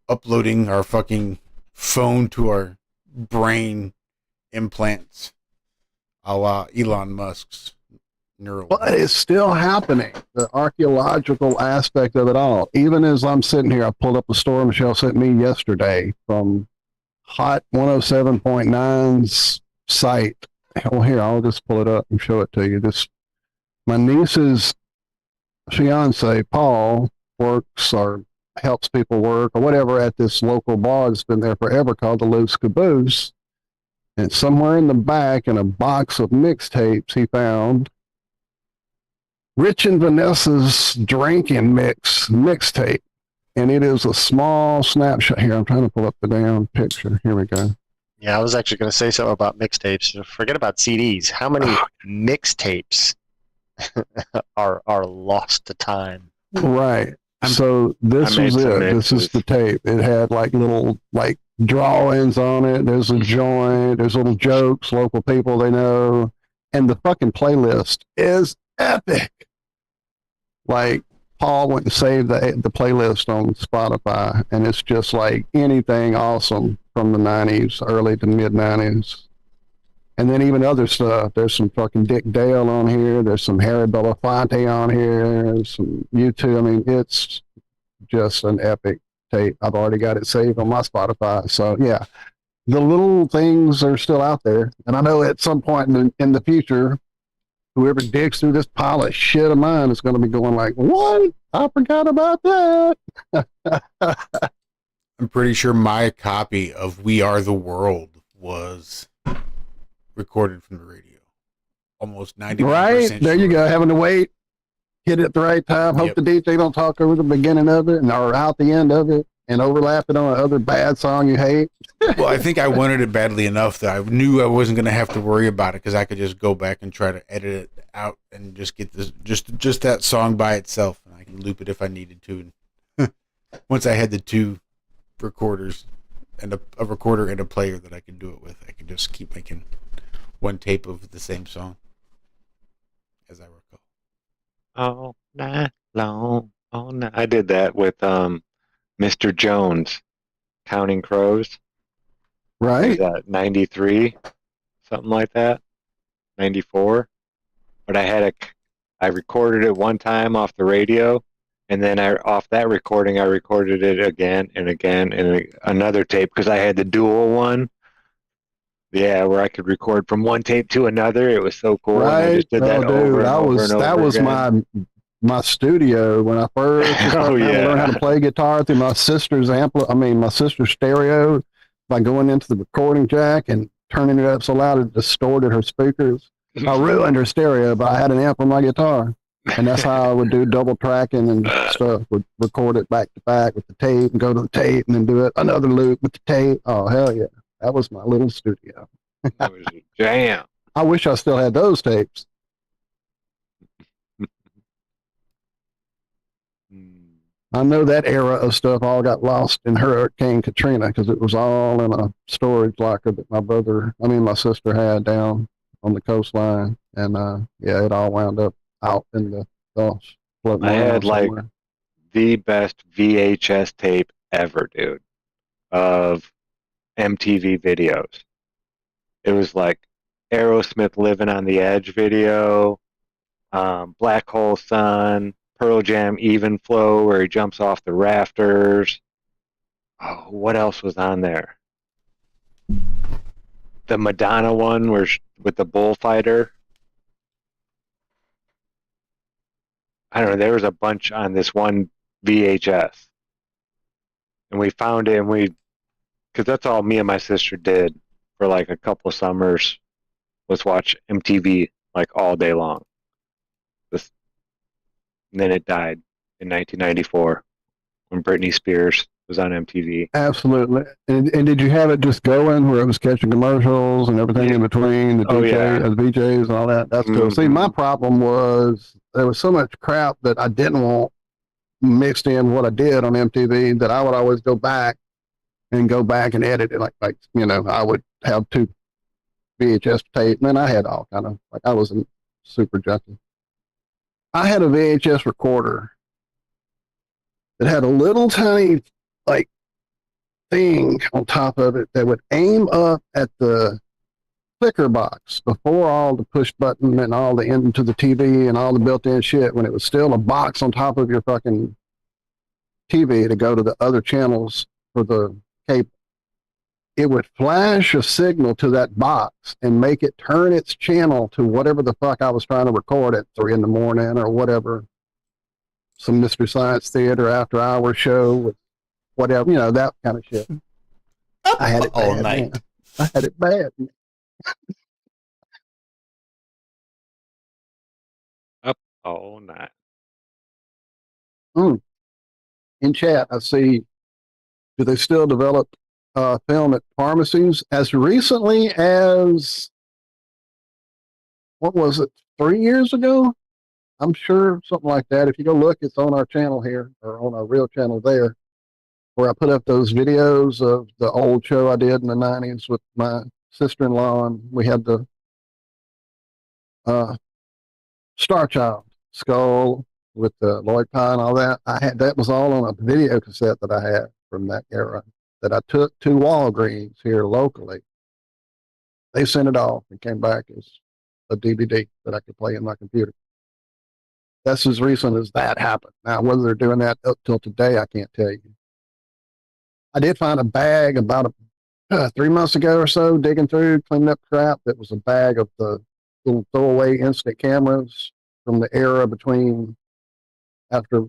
uploading our fucking phone to our brain implants, a la Elon Musk's neural. but it's still happening. The archaeological aspect of it all. Even as I'm sitting here, I pulled up a story Michelle sent me yesterday from Hot 107.9's site. Well, here, I'll just pull it up and show it to you. My niece's fiance, Paul, works or helps people work or whatever at this local bar that's been there forever called the Loose Caboose. And somewhere in the back, in a box of mixtapes, he found Rich and Vanessa's Drinking mixtape. And it is a small snapshot. Here, I'm trying to pull up the damn picture. Here we go. Yeah, I was actually going to say something about mixtapes. Forget about CDs. How many mixtapes are lost to time? Right. So this was it. This is the tape. It had like little like drawings on it. There's a joint. There's little jokes, local people they know. And the fucking playlist is epic. Like, Paul went and saved the playlist on Spotify, and it's just like anything awesome from the 90s, early to mid 90s. And then even other stuff. There's some fucking Dick Dale on here. There's some Harry Belafonte on here. There's some U2. I mean, it's just an epic tape. I've already got it saved on my Spotify. So, yeah, the little things are still out there. And I know at some point in the future, whoever digs through this pile of shit of mine is going to be going like, what? I forgot about that. I'm pretty sure my copy of We Are the World was recorded from the radio. Almost 90%. Right? There you go. Having to wait, hit it at the right time, hope the DJ don't talk over the beginning of it or out the end of it and overlap it on another bad song you hate. Well, I think I wanted it badly enough that I knew I wasn't going to have to worry about it because I could just go back and try to edit it out and just get this just that song by itself, and I can loop it if I needed to. And once I had the two recorders and a recorder and a player that I could do it with, I could just keep making one tape of the same song, as I recall. All night long, all night. I did that with Mr. Jones, Counting Crows. Right. 93, something like that. 94. But I recorded it one time off the radio, and then off that recording, I recorded it again and again and another tape because I had the dual one. Yeah, where I could record from one tape to another. It was so cool. Right. And I just did that over and over and over that was again. my studio when I first was starting to learn how to play guitar through my sister's my sister's stereo by going into the recording jack and turning it up so loud it distorted her speakers. I ruined her stereo, but I had an amp on my guitar. And that's how I would do double tracking and stuff. Would record it back to back with the tape and go to the tape and then do it another loop with the tape. Oh, hell yeah. That was my little studio. That was a jam. I wish I still had those tapes. I know that era of stuff all got lost in Hurricane Katrina because it was all in a storage locker that my sister had down on the coastline. And it all wound up out in the Gulf. I had like the best VHS tape ever, dude, of MTV videos. It was like Aerosmith Living on the Edge video, Black Hole Sun, Pearl Jam Even Flow where he jumps off the rafters. Oh, what else was on there? The Madonna one with the bullfighter. I don't know, there was a bunch on this one VHS. And we found it, because that's all me and my sister did for like a couple of summers, was watch MTV like all day long. And then it died in 1994 when Britney Spears was on MTV. Absolutely. And did you have it just going where it was catching commercials and everything in between, the DJs and all that? That's cool. See, my problem was there was so much crap that I didn't want mixed in what I did on MTV that I would always go back and edit it. Like I would have 2 VHS tape, and then I had all kind of, like I was a super junkie. I had a VHS recorder that had a little tiny like thing on top of it that would aim up at the clicker box before all the push button and all the into the TV and all the built-in shit, when it was still a box on top of your fucking TV to go to the other channels for the cable. It would flash a signal to that box and make it turn its channel to whatever the fuck I was trying to record at 3 a.m. or whatever. Some Mystery Science Theater after hour show with whatever, that kind of shit. I had it bad, all night. Man. I had it bad. Up all night. In chat, I see, do they still develop film at pharmacies? As recently as, what was it, 3 years ago? I'm sure something like that. If you go look, it's on our channel here, or on our real channel there, where I put up those videos of the old show I did in the 90s with my sister-in-law, and we had the Star Child skull with the Lloyd Pye and all that. That was all on a video cassette that I had from that era that I took to Walgreens here locally. They sent it off and came back as a DVD that I could play in my computer. That's as recent as that happened. Now, whether they're doing that up till today, I can't tell you. I did find a bag about 3 months ago or so, digging through, cleaning up crap. That was a bag of the little throwaway instant cameras from the era between after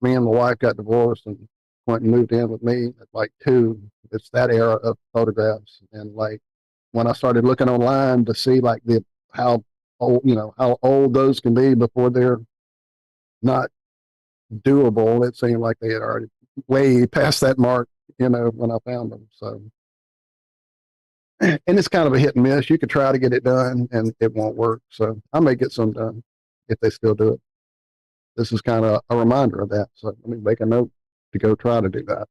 me and my wife got divorced and went and moved in with me at like 2. It's that era of photographs. And like when I started looking online to see like how old those can be before they're not doable, it seemed like they had already way past that mark, when I found them. So, and it's kind of a hit and miss. You could try to get it done and it won't work. So I may get some done if they still do it. This is kind of a reminder of that. So let me make a note to go try to do that.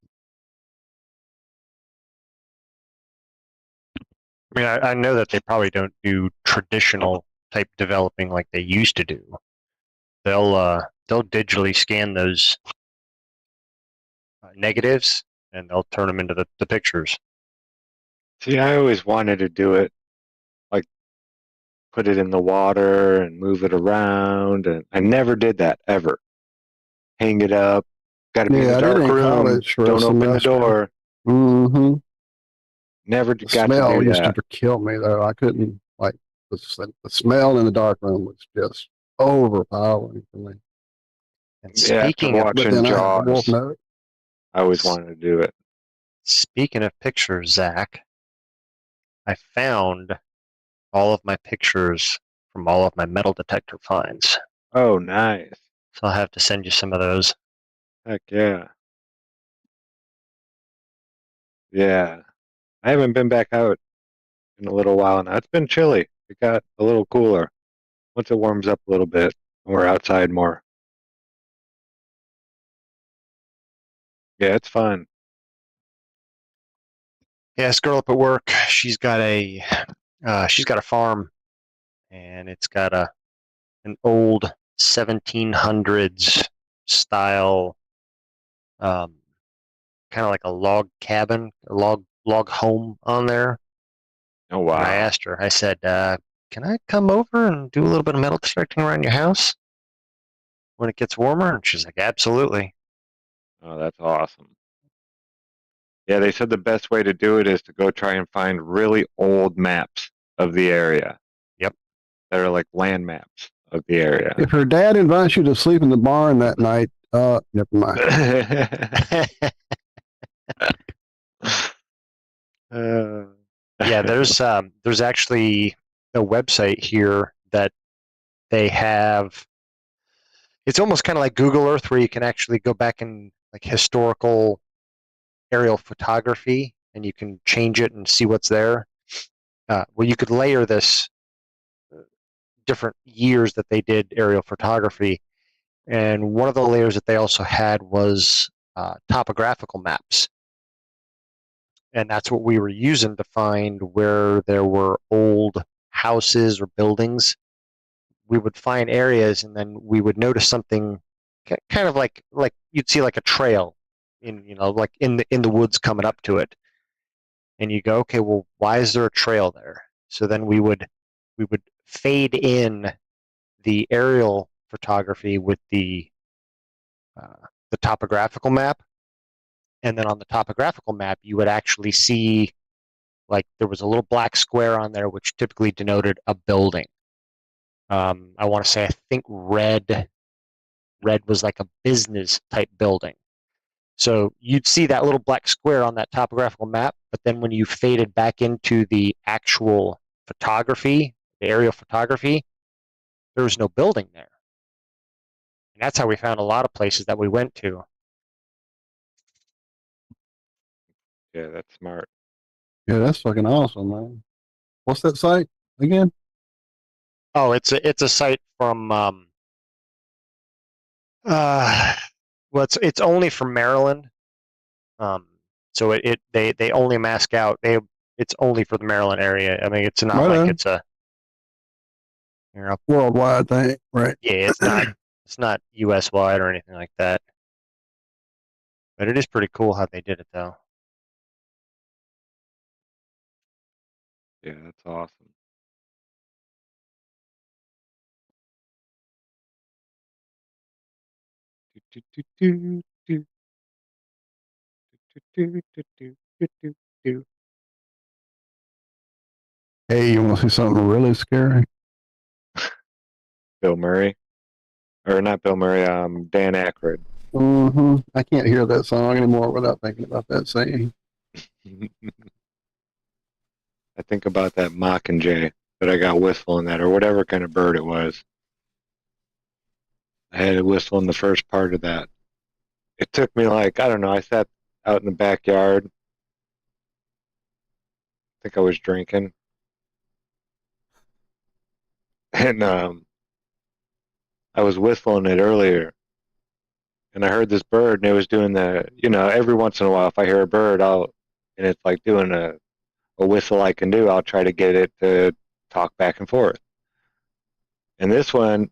I mean, I know that they probably don't do traditional type developing like they used to do. They'll digitally scan those negatives and they'll turn them into the pictures. See, I always wanted to do it, like put it in the water and move it around, and I never did that ever. Hang it up. Got to be in a dark room. Don't open the door. Mm-hmm. Never the got smell to do used that. to kill me though. I couldn't the smell in the dark room was just overpowering for me. And Yeah, after speaking of But watching then I had the wolf Jaws, note. I always wanted to do it. speaking of pictures, Zach, I found all of my pictures from all of my metal detector finds. Oh, nice. So I'll have to send you some of those. Heck yeah. Yeah. I haven't been back out in a little while now. It's been chilly. It got a little cooler. Once it warms up a little bit, we're outside more. Yeah, it's fun. Yeah, this girl up at work, she's got a farm, and it's got an old 1700s style, kind of like a log cabin, a log home on there. Oh, And I wow. asked her, I said, can I come over and do a little bit of metal detecting around your house when it gets warmer? And she's like, absolutely. Oh, that's awesome. Yeah, they said the best way to do it is to go try and find really old maps of the area. Yep. That are like land maps of the area. If her dad invites you to sleep in the barn that night, never mind. Yeah, there's actually a website here that they have. It's almost kind of like Google Earth, where you can actually go back and like historical aerial photography, and you can change it and see what's there. Well, you could layer this different years that they did aerial photography, and one of the layers that they also had was topographical maps. And that's what we were using to find where there were old houses or buildings. We would find areas, and then we would notice something kind of like you'd see like a trail in like in the woods coming up to it, and you go, okay, well, why is there a trail there? So then we would fade in the aerial photography with the topographical map, and then on the topographical map you would actually see like there was a little black square on there which typically denoted a building. I want to say, I think red was like a business type building. So you'd see that little black square on that topographical map, but then when you faded back into the actual photography, the aerial photography, there was no building there. And that's how we found a lot of places that we went to. Yeah, that's smart. Yeah, that's fucking awesome, man. What's that site again? Oh, it's a site from well, it's only from Maryland. So they only mask out. It's only for the Maryland area. I mean, it's not Right like on. it's a Worldwide thing, right? Yeah, it's not US wide or anything like that. But it is pretty cool how they did it, though. Yeah, that's awesome. Hey, you want to see something really scary? Bill Murray, or not Bill Murray, Dan Aykroyd. Mm-hmm. I can't hear that song anymore without thinking about that scene. I think about that mockingjay that I got whistling at, or whatever kind of bird it was. I had to whistle in the first part of that. It took me like, I don't know, I sat out in the backyard. I think I was drinking. And I was whistling it earlier. And I heard this bird, and it was doing every once in a while, if I hear a bird, and it's like doing a whistle I can do, I'll try to get it to talk back and forth. And this one,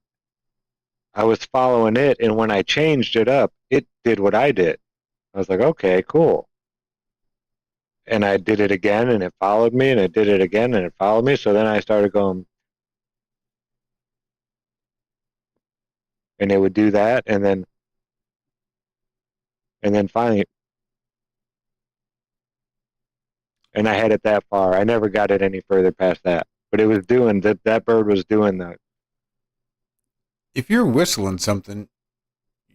I was following it, and when I changed it up, it did what I did. I was like, okay, cool. And I did it again, and it followed me, and I did it again, and it followed me. So then I started going, and it would do that, and then finally, and I had it that far. I never got it any further past that. But it was doing that bird was doing that. If you're whistling something,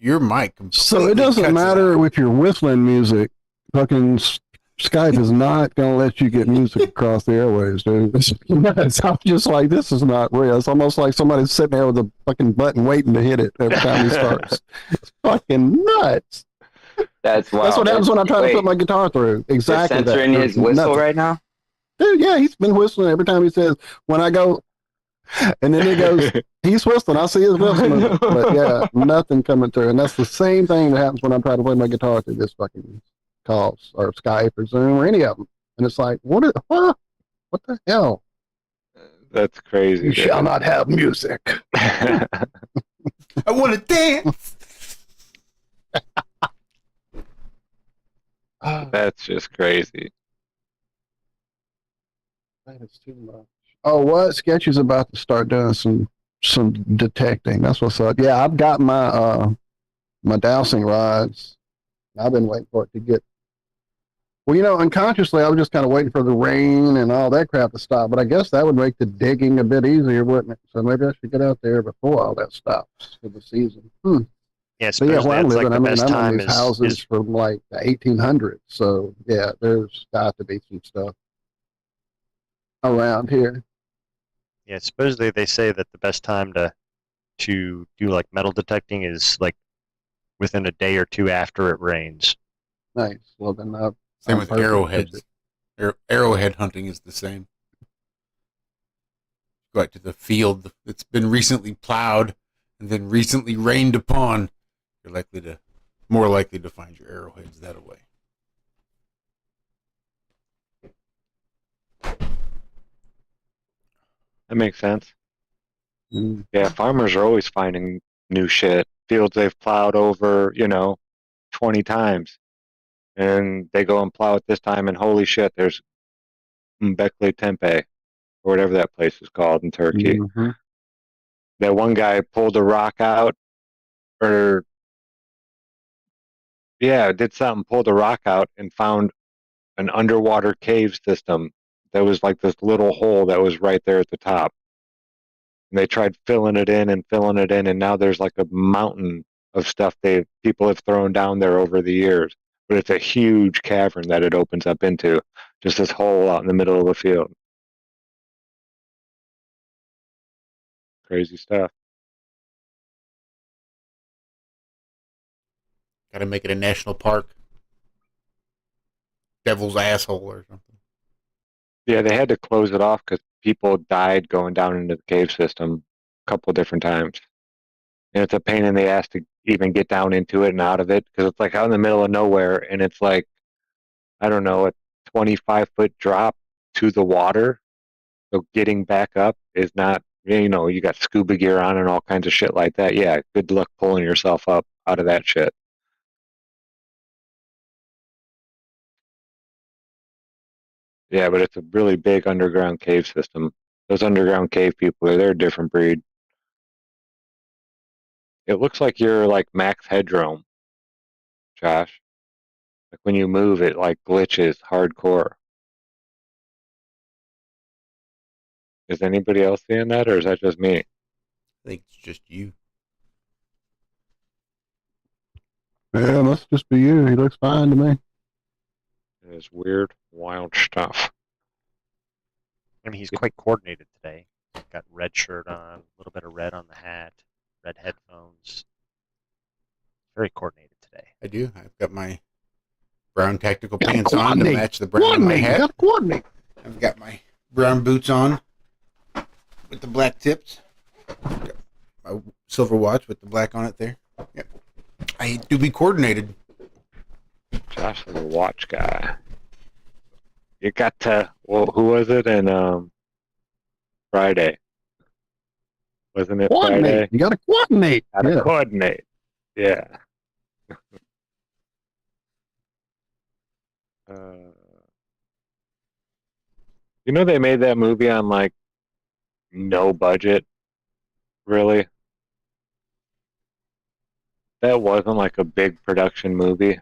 your mic completely So it doesn't cuts matter out. if you're whistling music. Fucking Skype is not going to let you get music across the airwaves, dude. It's nuts. I'm just like, this is not real. It's almost like somebody's sitting there with a fucking button waiting to hit it every time he starts. It's fucking nuts. That's wild. That's what happens when I try to put my guitar through. They're Exactly that. censoring his There's whistle nothing. right now? Dude, yeah, he's been whistling every time he says, when I go, and then he goes, he's whistling. I see his whistling. But yeah, nothing coming through. And that's the same thing that happens when I try to play my guitar through this fucking calls or Skype or Zoom or any of them. And it's like, what the hell? That's crazy. You shall not have music. I want to dance. That's just crazy. That is too much. Oh, what? Sketchy's about to start doing some detecting. That's what's up. Yeah, I've got my my dowsing rods. I've been waiting for it to get. Well, you know, unconsciously, I was just kind of waiting for the rain and all that crap to stop. But I guess that would make the digging a bit easier, wouldn't it? So maybe I should get out there before all that stops for the season. Yeah, So yeah, where I'm living, like I the mean, best I'm in time these houses from like the 1800s. So yeah, there's got to be some stuff around here. Yeah, supposedly they say that the best time to do like metal detecting is like within a day or two after it rains. Nice. Well, then Same I'm with perfect. arrowheads. Arrowhead hunting is the same. Go out to the field that's been recently plowed and then recently rained upon. You're more likely to find your arrowheads that way. That makes sense. Mm. Yeah, farmers are always finding new shit. Fields they've plowed over, 20 times. And they go and plow it this time, and holy shit, there's Mbekle Tempe, or whatever that place is called in Turkey. Mm-hmm. That one guy pulled a rock out, or, yeah, did something, pulled a rock out, and found an underwater cave system that was like this little hole that was right there at the top. And they tried filling it in, and now there's like a mountain of stuff people have thrown down there over the years. But it's a huge cavern that it opens up into, just this hole out in the middle of the field. Crazy stuff. Got to make it a national park. Devil's asshole or something. Yeah, they had to close it off because people died going down into the cave system a couple of different times. And it's a pain in the ass to even get down into it and out of it because it's like out in the middle of nowhere, and it's like, I don't know, a 25-foot drop to the water. So getting back up is not, you got scuba gear on and all kinds of shit like that. Yeah, good luck pulling yourself up out of that shit. Yeah, but it's a really big underground cave system. Those underground cave people, they're a different breed. It looks like you're like max headroom, Josh. Like when you move, it like glitches hardcore. Is anybody else seeing that, or is that just me? I think it's just you. Yeah, must just be you. He looks fine to me. It is weird, wild stuff. I mean, he's quite coordinated today. Got red shirt on, a little bit of red on the hat, red headphones. Very coordinated today. I do. I've got my brown tactical pants on to match the brown on my Coordinate. hat. Got to coordinate. I've got my brown boots on with the black tips. Got my silver watch with the black on it there. Yep. I do be coordinated. Josh is a watch guy. You got to, well, who was it in Friday? Wasn't it Coordinate. Friday? You got to coordinate. Got to coordinate. Yeah. They made that movie on like no budget, really. That wasn't like a big production movie.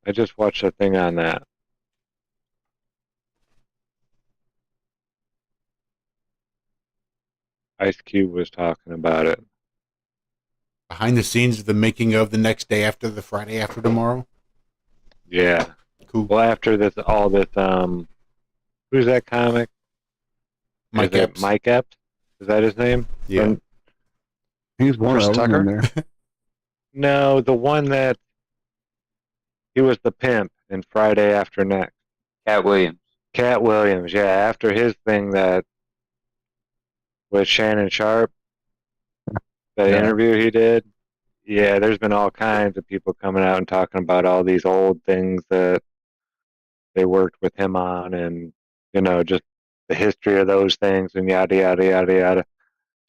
I just watched a thing on that. Ice Cube was talking about it. Behind the scenes of the making of the next day after the Friday after tomorrow. Yeah. Cool. Well, after this, who's that comic? Mike Is it Epps. Mike Epps? Is that his name? Yeah. He's one Chris of them Tucker? in there. No, the one that he was the pimp in Friday After Next. Cat Williams. Cat Williams, yeah. After his thing that with Shannon Sharp, that Yeah. interview he did, yeah, there's been all kinds of people coming out and talking about all these old things that they worked with him on, and just the history of those things and yada yada yada yada.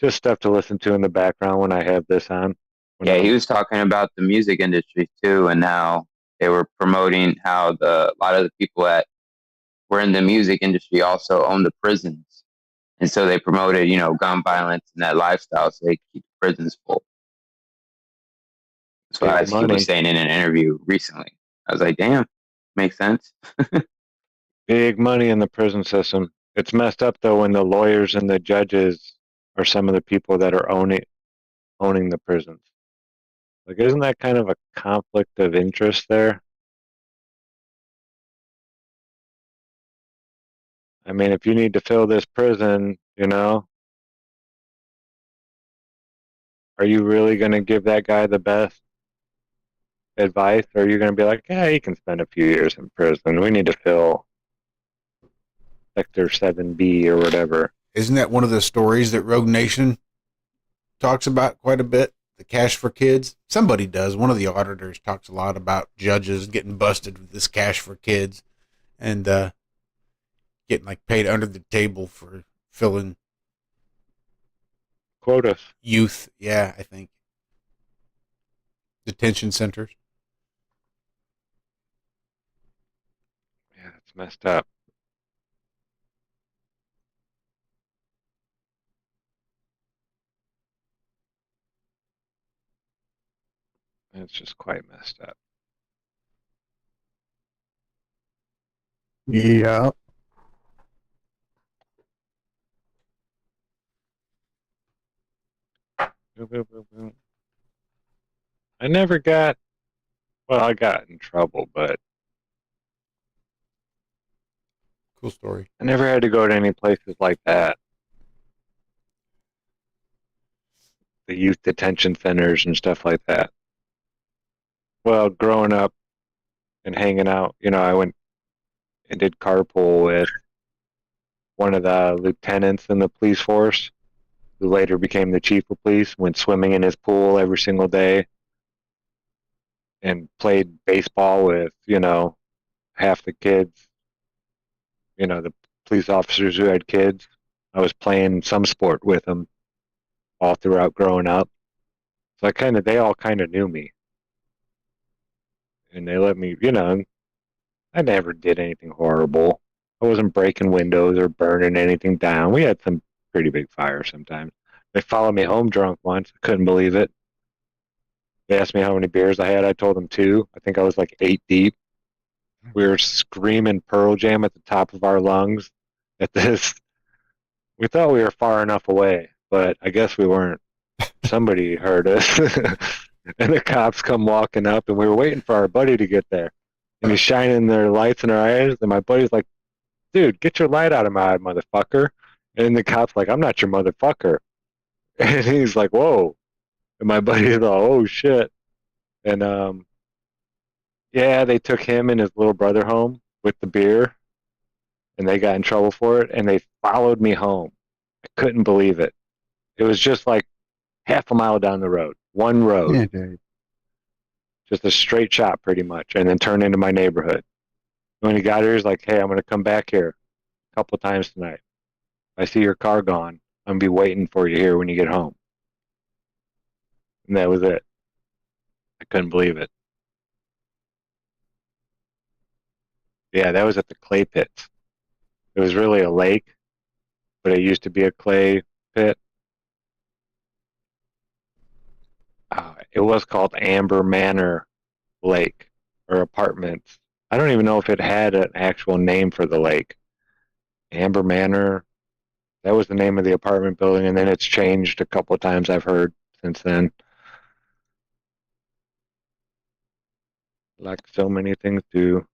Just stuff to listen to in the background when I have this on. Yeah, he was talking about the music industry too, and how they were promoting how a lot of the people that were in the music industry also owned the prisons, and so they promoted, gun violence and that lifestyle, so they could keep the prisons full. That's what Ice Cube was saying in an interview recently. I was like, damn, makes sense. Big money in the prison system. It's messed up though when the lawyers and the judges are some of the people that are owning the prisons. Like, isn't that kind of a conflict of interest there? I mean, if you need to fill this prison, are you really going to give that guy the best advice? Or are you going to be like, yeah, he can spend a few years in prison. We need to fill Sector 7B or whatever. Isn't that one of the stories that Rogue Nation talks about quite a bit? The cash for kids? Somebody does. One of the auditors talks a lot about judges getting busted with this cash for kids and getting like paid under the table for filling quotas. Youth, yeah, I think. Detention centers. Yeah, it's messed up. It's just quite messed up. Yeah. I never got, I got in trouble, but cool story. I never had to go to any places like that. The youth detention centers and stuff like that. Well, growing up and hanging out, I went and did carpool with one of the lieutenants in the police force, who later became the chief of police, went swimming in his pool every single day, and played baseball with, half the kids, the police officers who had kids. I was playing some sport with them all throughout growing up. So they all kind of knew me. And they let me, I never did anything horrible. I wasn't breaking windows or burning anything down. We had some pretty big fires sometimes. They followed me home drunk once. I couldn't believe it. They asked me how many beers I had. I told them 2. I think I was like 8 deep. We were screaming Pearl Jam at the top of our lungs at this. We thought we were far enough away, but I guess we weren't. Somebody heard us. And the cops come walking up, and we were waiting for our buddy to get there. And he's shining their lights in our eyes, and my buddy's like, dude, get your light out of my eye, motherfucker. And the cop's like, I'm not your motherfucker. And he's like, whoa. And my buddy's like, oh, shit. And, yeah, they took him and his little brother home with the beer, and they got in trouble for it, and they followed me home. I couldn't believe it. It was just like half a mile down the road. One road. Yeah, dude. Just a straight shot, pretty much, and then turned into my neighborhood. When he got here, he's like, hey, I'm going to come back here a couple times tonight. If I see your car gone, I'm going to be waiting for you here when you get home. And that was it. I couldn't believe it. Yeah, that was at the clay pits. It was really a lake, but it used to be a clay pit. It was called Amber Manor Lake, or Apartments. I don't even know if it had an actual name for the lake. Amber Manor, That was the name of the apartment building, and then it's changed a couple of times, I've heard, since then. Like so many things do.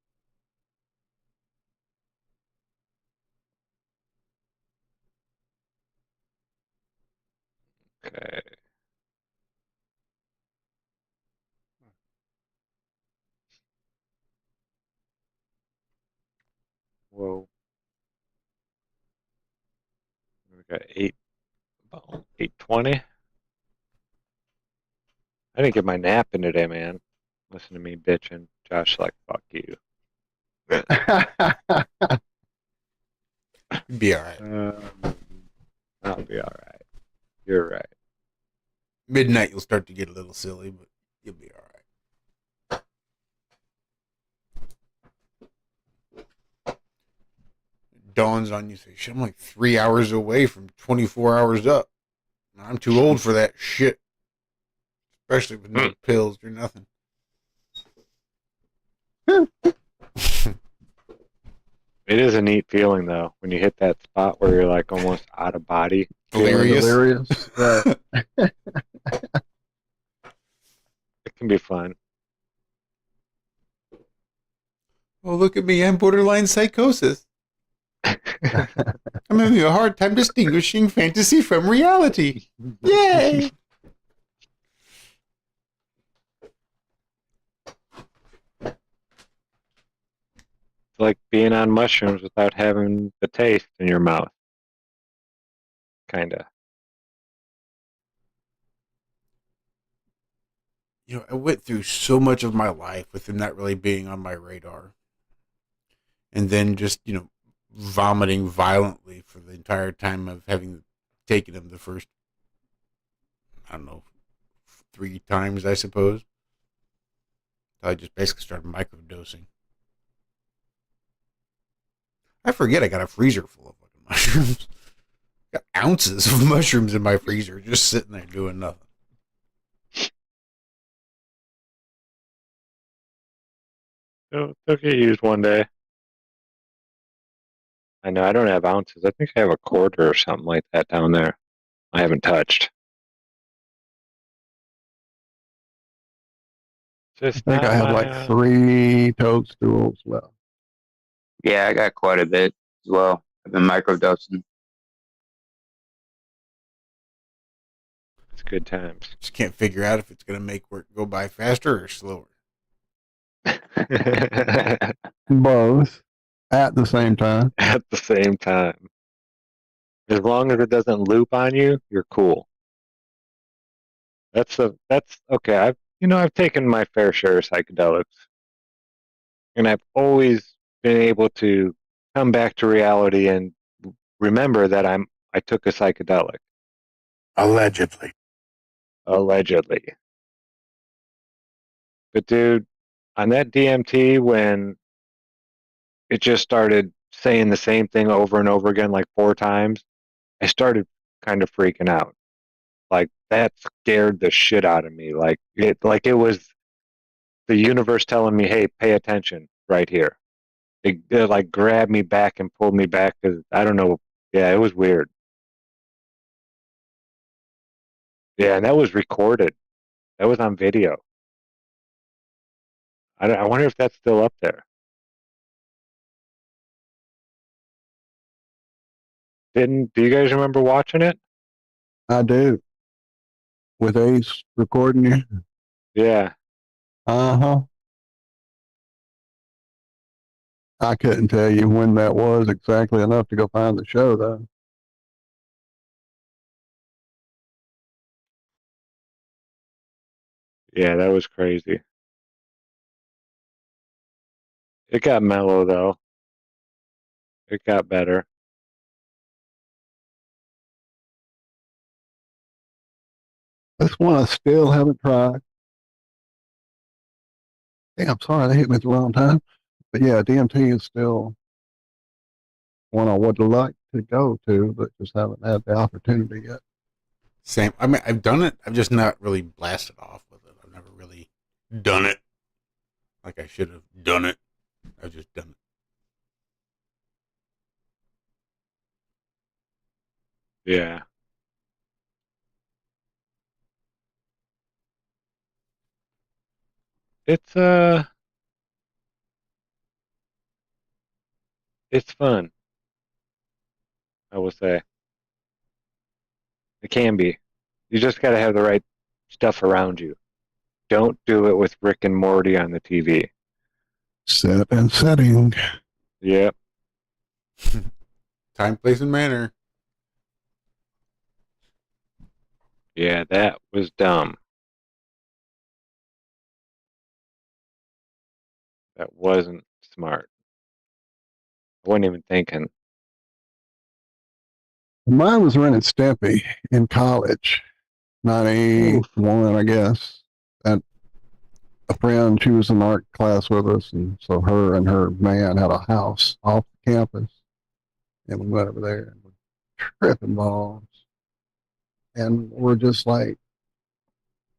Okay. Whoa. We got about 8:20. I didn't get my nap in today, man. Listen to me bitching. Josh, like, fuck you. You'd be all right. I'll be all right. You're right. Midnight, you'll start to get a little silly, but you'll be all right. Dawns on you, say, shit, I'm like 3 hours away from 24 hours up. I'm too old for that shit. Especially with no pills or nothing. It is a neat feeling, though, when you hit that spot where you're like almost out of body. Delirious. Right. It can be fun. Oh, look at me. I'm borderline psychosis. I'm having a hard time distinguishing fantasy from reality. Yay! It's like being on mushrooms without having the taste in your mouth. Kinda. You know, I went through so much of my life with him not really being on my radar. And then just, you know, vomiting violently for the entire time of having taken him the first, I don't know, 3 times, I suppose. So I just basically started microdosing. I forget I got a freezer full of fucking mushrooms. Got ounces of mushrooms in my freezer just sitting there doing nothing. They'll get used one day. I know I don't have ounces. I think I have a quarter or something like that down there. I haven't touched. I think I have like 3 toadstools left. Yeah, I got quite a bit as well. I've been microdosing. It's good times. Just can't figure out if it's going to make work go by faster or slower. Both at the same time. At the same time. As long as it doesn't loop on you, you're cool. That's okay. I've taken my fair share of psychedelics, and I've always been able to come back to reality and remember that I took a psychedelic. Allegedly. But dude, on that DMT, when it just started saying the same thing over and over again like 4 times, I started kind of freaking out. Like that scared the shit out of me. Like it was the universe telling me, "Hey, pay attention right here." It like grabbed me back and pulled me back because I don't know. Yeah, it was weird. Yeah, and that was recorded. That was on video. I wonder if that's still up there. Do you guys remember watching it? I do. With Ace recording you. Yeah. Uh-huh. I couldn't tell you when that was exactly enough to go find the show, though. Yeah, that was crazy. It got mellow, though. It got better. This one I still haven't tried. Hey, I'm sorry, they hit me at the wrong time. But yeah, DMT is still one I would like to go to, but just haven't had the opportunity yet. Same. I mean, I've done it. I've just not really blasted off with it. I've never really done it like I should have done it. I've just done it. Yeah. It's it's fun, I will say. It can be. You just gotta have the right stuff around you. Don't do it with Rick and Morty on the TV. Set and setting. Yep. Time, place, and manner. Yeah, that was dumb. That wasn't smart. I wasn't even thinking. Mine was Ren and Stimpy in college, 91, I guess. And a friend, she was in art class with us, and so her and her man had a house off the campus, and we went over there and were tripping balls. And we're just like,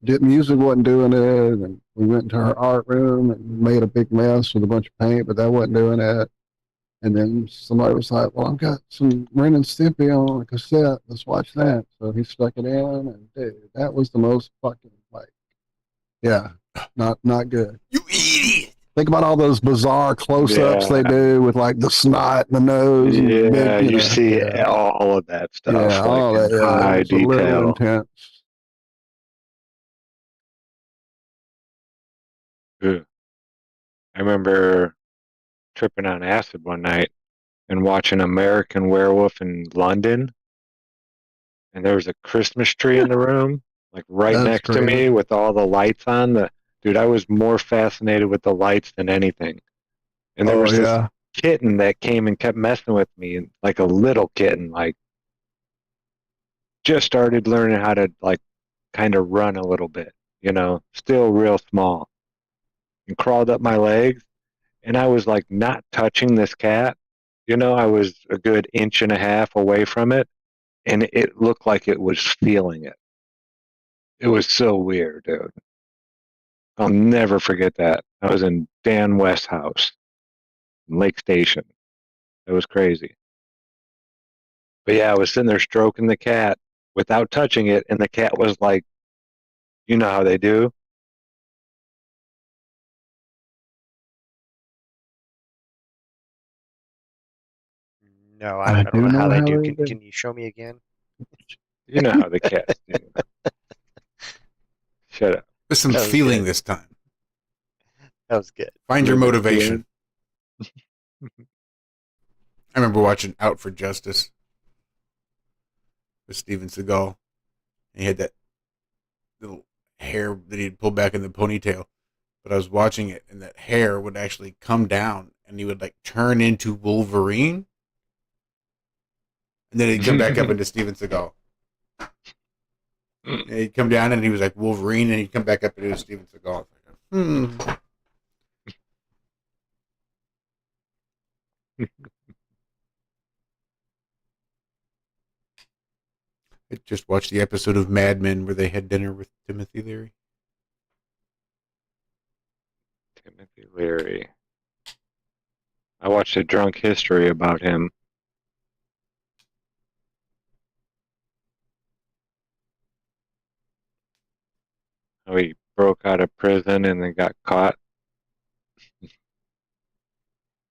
music wasn't doing it, and we went into her art room and made a big mess with a bunch of paint, but that wasn't doing it. And then somebody was like, well, I've got some Ren and Stimpy on a cassette. Let's watch that. So he stuck it in, and dude, that was the most fucking, like, yeah, not good. You idiot! Think about all those bizarre close-ups they do with, like, the snot and the nose. And Yeah, big, you see all of that stuff, yeah, like all in that. Yeah, high it was a little detail. intense. Ugh. I remember tripping on acid one night and watching American Werewolf in London, and there was a Christmas tree in the room, like right That's next to crazy. me with all the lights on. Dude, I was more fascinated with the lights than anything. And there Oh, was this yeah. kitten that came and kept messing with me, and like a little kitten, like just started learning how to like kind of run a little bit, still real small, and crawled up my legs, and I was like not touching this cat. I was a good inch and a half away from it, and it looked like it was feeling it. It was so weird, dude. I'll never forget that. I was in Dan West's house in Lake Station. It was crazy. But yeah, I was sitting there stroking the cat without touching it, and the cat was like, you know how they do? No, I I don't do know how know they how do. they do. Can you show me again? You know how the cats do. Shut up. With some That was feeling good. this time. That was good. Find your Little bit motivation. I remember watching Out for Justice with Steven Seagal. And he had that little hair that he'd pull back in the ponytail. But I was watching it, and that hair would actually come down, and he would like turn into Wolverine. And then he'd come back up into Steven Seagal. And he'd come down, and he was like Wolverine, and he'd come back up into Steven Seagal. I just watched the episode of Mad Men where they had dinner with Timothy Leary. Timothy Leary. I watched a drunk history about him. How he broke out of prison and then got caught.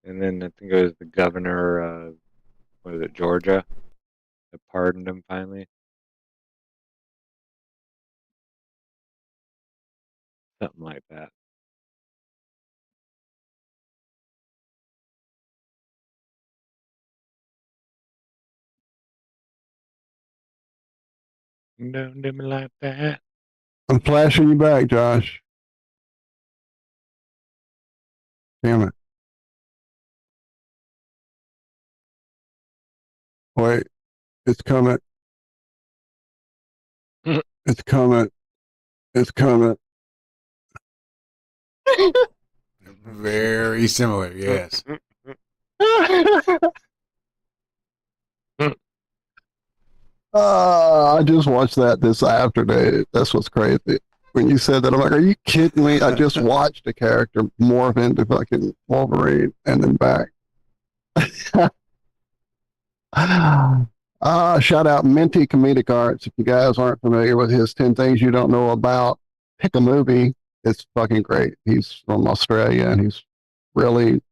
And then I think it was the governor of, what is it, Georgia, that pardoned him finally. Something like that. Don't do me like that. I'm flashing you back, Josh. Damn it. Wait, it's coming. It's coming. It's coming. Very similar, yes. I just watched that this afternoon. That's what's crazy. When you said that, I'm like, are you kidding me? I just watched a character morph into fucking Wolverine and then back. Shout out Minty Comedic Arts. If you guys aren't familiar with his 10 Things You Don't Know About, pick a movie. It's fucking great. He's from Australia and he's really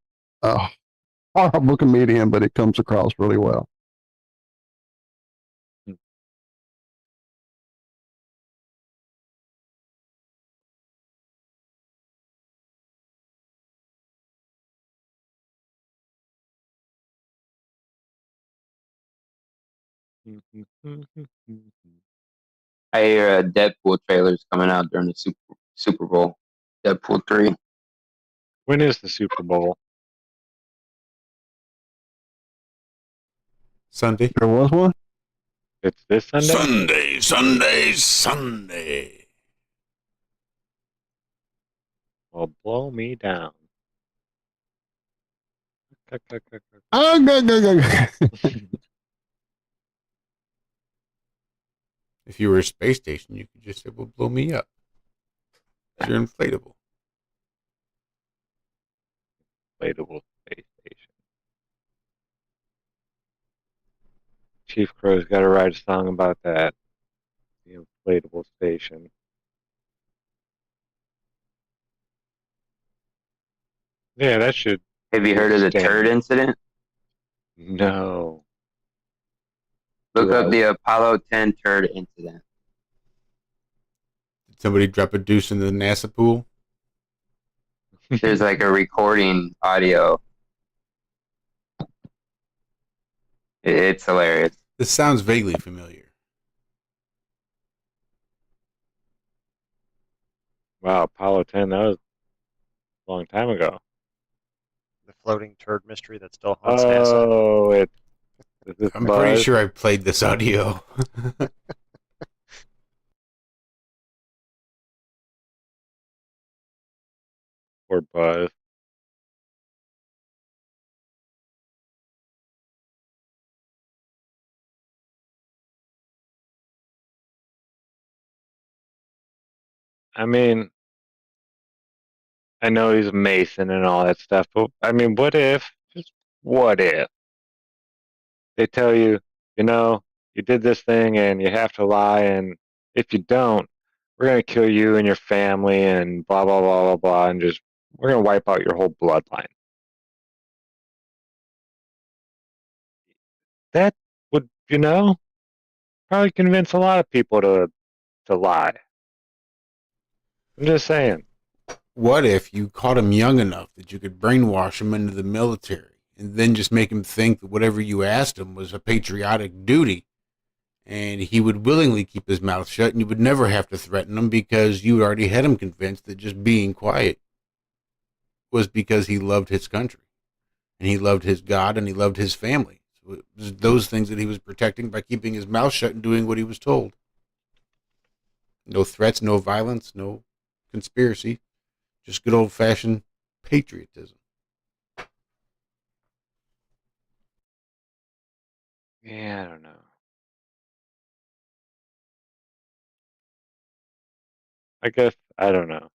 a horrible comedian, but it comes across really well. I hear a Deadpool trailer's coming out during the Super Bowl. Deadpool 3. When is the Super Bowl? Sunday. There was one? It's this Sunday? Sunday, Sunday, Sunday. Well, blow me down. Oh, go. If you were a space station, you could just say, well, blow me up. You're inflatable. Inflatable space station. Chief Crow's got to write a song about that. The inflatable station. Yeah, that should. Have you heard of the turd incident? No. Look up the Apollo 10 turd incident. Did somebody drop a deuce in the NASA pool? There's like a recording audio. It's hilarious. This sounds vaguely familiar. Wow, Apollo 10, that was a long time ago. The floating turd mystery that still haunts NASA. I'm pretty sure I played this audio. Poor Buzz. I mean, I know he's a Mason and all that stuff, but I mean, what if they tell you, you did this thing and you have to lie, and if you don't, we're going to kill you and your family and blah, blah, blah, blah, blah, and we're going to wipe out your whole bloodline. That would, probably convince a lot of people to lie. I'm just saying. What if you caught him young enough that you could brainwash him into the military and then just make him think that whatever you asked him was a patriotic duty, and he would willingly keep his mouth shut and you would never have to threaten him because you already had him convinced that just being quiet was because he loved his country and he loved his God and he loved his family. So it was those things that he was protecting by keeping his mouth shut and doing what he was told. No threats, no violence, no conspiracy. Just good old-fashioned patriotism. Yeah, I don't know. I guess, I don't know.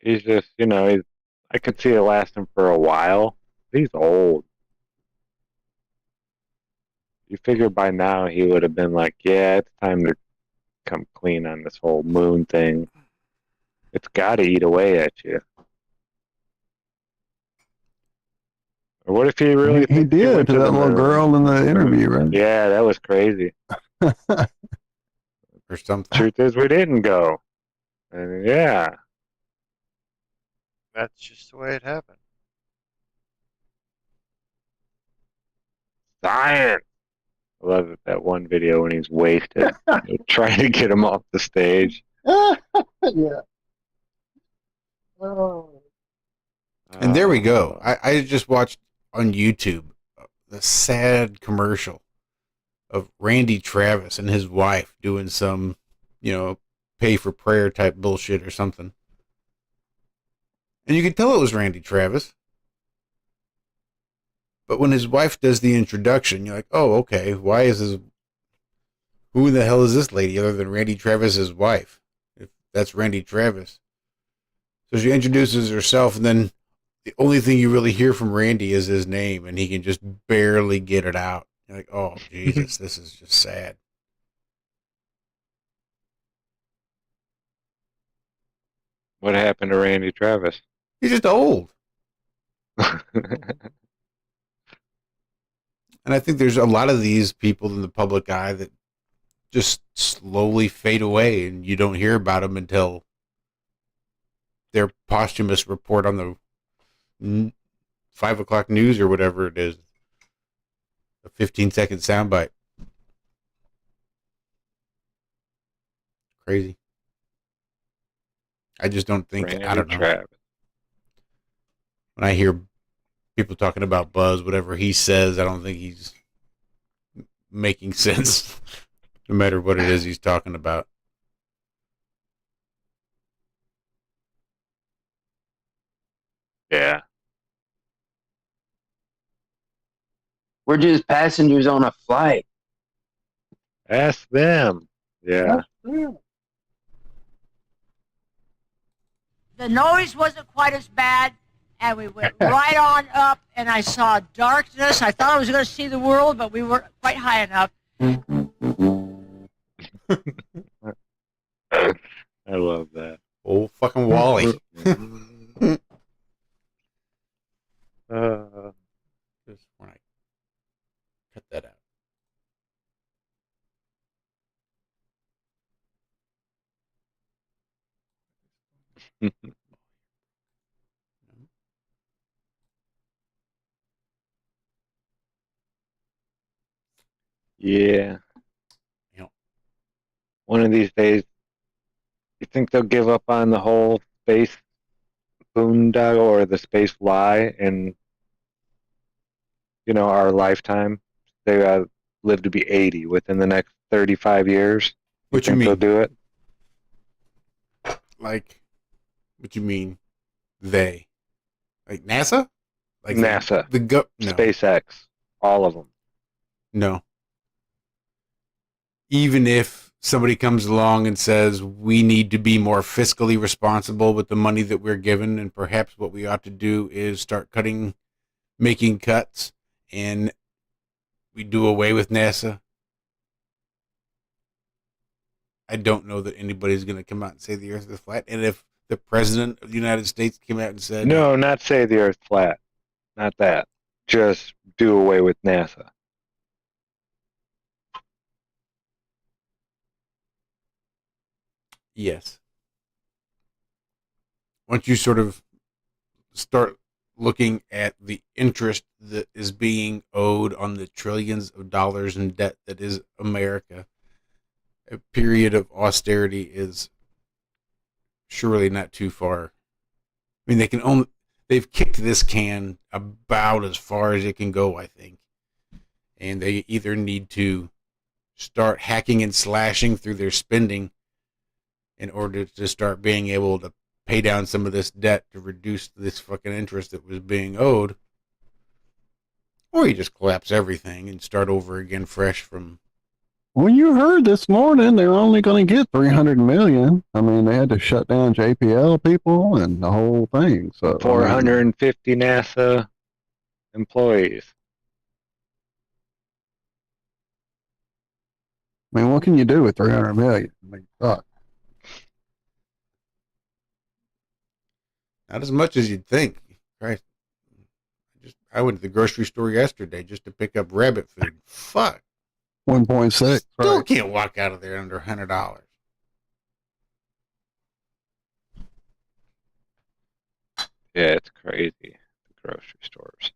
He's just, I could see it lasting for a while. He's old. You figure by now he would have been like, yeah, it's time to come clean on this whole moon thing. It's got to eat away at you. Or what if he really... He did to that little girl in the interview, right? Yeah, that was crazy. Or something. Truth is, we didn't go. And yeah. That's just the way it happened. Science! I love that one video when he's wasted. They're trying to get him off the stage. Yeah. Oh. And there we go. I just watched on YouTube the sad commercial of Randy Travis and his wife doing some, pay for prayer type bullshit or something. And you could tell it was Randy Travis. But when his wife does the introduction, you're like, oh, okay, who the hell is this lady other than Randy Travis's wife? If that's Randy Travis. So she introduces herself, and then the only thing you really hear from Randy is his name, and he can just barely get it out. You're like, oh, Jesus, this is just sad. What happened to Randy Travis? He's just old. And I think there's a lot of these people in the public eye that just slowly fade away, and you don't hear about them until their posthumous report on the 5 o'clock news or whatever it is. A 15-second soundbite. Crazy. I just don't think, Randy I don't know. Travis. When I hear people talking about Buzz, whatever he says, I don't think he's making sense, no matter what it is he's talking about. Yeah. We're just passengers on a flight. Ask them. Yeah. The noise wasn't quite as bad, and we went right on up, and I saw darkness. I thought I was going to see the world, but we weren't quite high enough. I love that. Old fucking Wally. Just when I cut that out. Yeah. Yep. One of these days, you think they'll give up on the whole space boondoggle or the space lie in, our lifetime? They live to be 80 within the next 35 years. What you think mean? they'll do it? Like, what you mean, they? Like NASA? Like NASA. No. SpaceX. All of them. No. Even if somebody comes along and says we need to be more fiscally responsible with the money that we're given, and perhaps what we ought to do is start making cuts, and we do away with NASA, I don't know that anybody's going to come out and say the Earth is flat. And if the President of the United States came out and said... No, not say the Earth's flat. Not that. Just do away with NASA. Yes. Once you sort of start looking at the interest that is being owed on the trillions of dollars in debt that is America, a period of austerity is surely not too far. I mean, they've kicked this can about as far as it can go, I think. And they either need to start hacking and slashing through their spending in order to start being able to pay down some of this debt to reduce this fucking interest that was being owed, or you just collapse everything and start over again fresh from... Well, you heard this morning they're only going to get $300 million. I mean, they had to shut down JPL people and the whole thing. So 450 NASA employees. I mean, what can you do with $300 million? I mean, fuck. Not as much as you'd think. Christ. I went to the grocery store yesterday just to pick up rabbit food. Fuck. 1.6. Still Right. can't walk out of there under $100. Yeah, it's crazy. The grocery stores.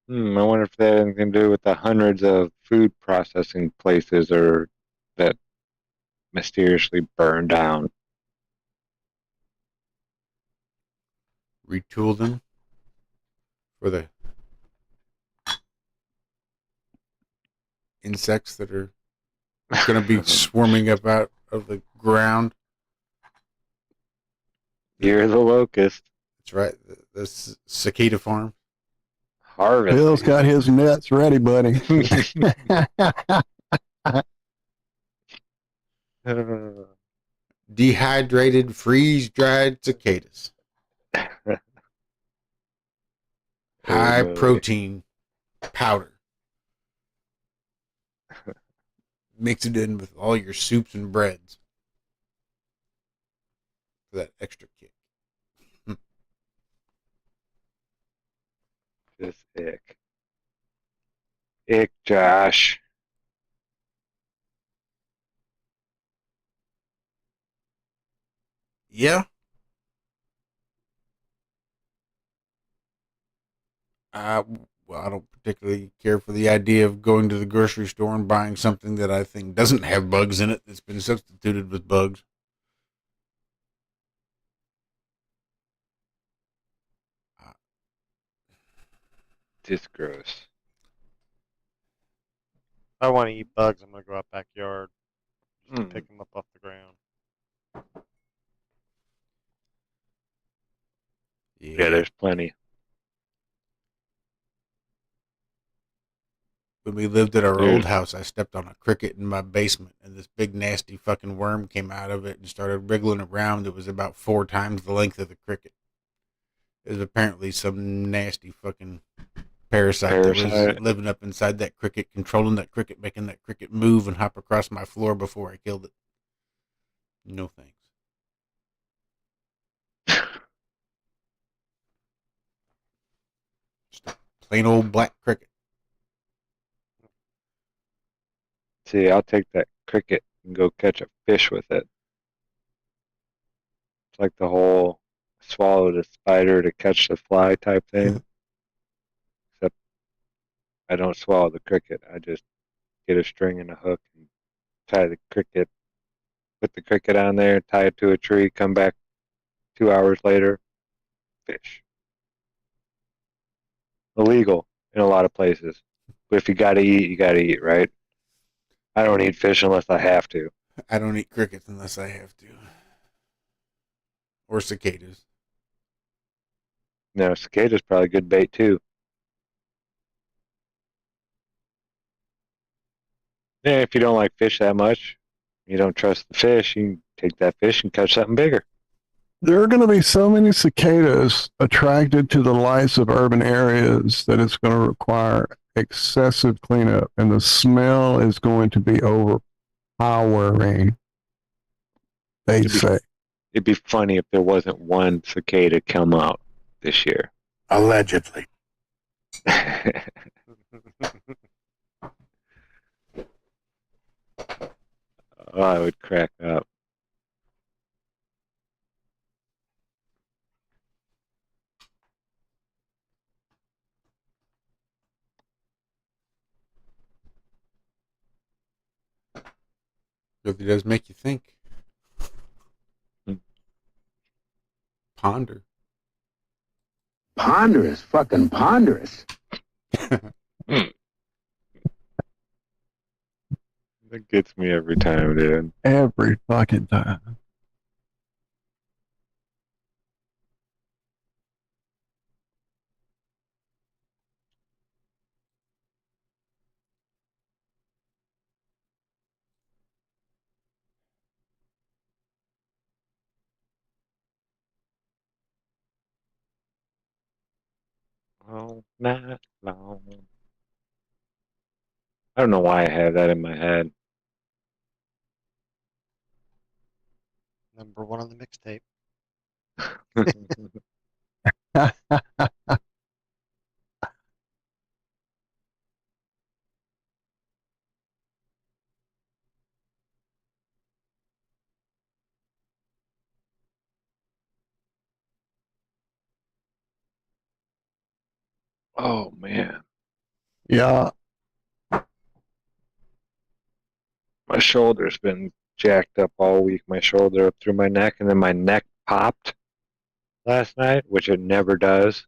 I wonder if that had anything to do with the hundreds of food processing places or that mysteriously burned down. Retool them for the insects that are going to be swarming up out of the ground. You're the locust. That's right. The cicada farm. Harvest. Bill's got his nets ready, buddy. Dehydrated, freeze-dried cicadas. High moly. protein powder. Mix it in with all your soups and breads for that extra kick. Just ick. Ick, Josh. Yeah. Well, I don't particularly care for the idea of going to the grocery store and buying something that I think doesn't have bugs in it that's been substituted with bugs. Just gross. If I want to eat bugs, I'm gonna go out backyard, just Mm. pick them up off the ground. Yeah, there's plenty. When we lived at our There's- old house, I stepped on a cricket in my basement, and this big nasty fucking worm came out of it and started wriggling around. It was about 4 times the length of the cricket. It was apparently some nasty fucking parasite that was living up inside that cricket, controlling that cricket, making that cricket move and hop across my floor before I killed it. No thanks. Just a plain old black cricket. See, I'll take that cricket and go catch a fish with it. It's like the whole swallow the spider to catch the fly type thing. Except I don't swallow the cricket. I just get a string and a hook and tie the cricket, put the cricket on there, tie it to a tree, come back 2 hours later, fish. Illegal in a lot of places. But if you gotta eat, you gotta eat, right? I don't eat fish unless I have to. I don't eat crickets unless I have to. Or cicadas. No, cicada's probably good bait too. Yeah, if you don't like fish that much, you don't trust the fish, you can take that fish and catch something bigger. There are going to be so many cicadas attracted to the lights of urban areas that it's going to require excessive cleanup, and the smell is going to be overpowering, they say. It'd be funny if there wasn't one cicada come out this year. Allegedly. Oh, I would crack up. Really does make you think. Ponder. Ponderous, fucking ponderous. That gets me every time, dude. Every fucking time. All night long. I don't know why I have that in my head. Number 1 on the mixtape. Oh, man. Yeah. My shoulder's been jacked up all week. My shoulder up through my neck, and then my neck popped last night, which it never does.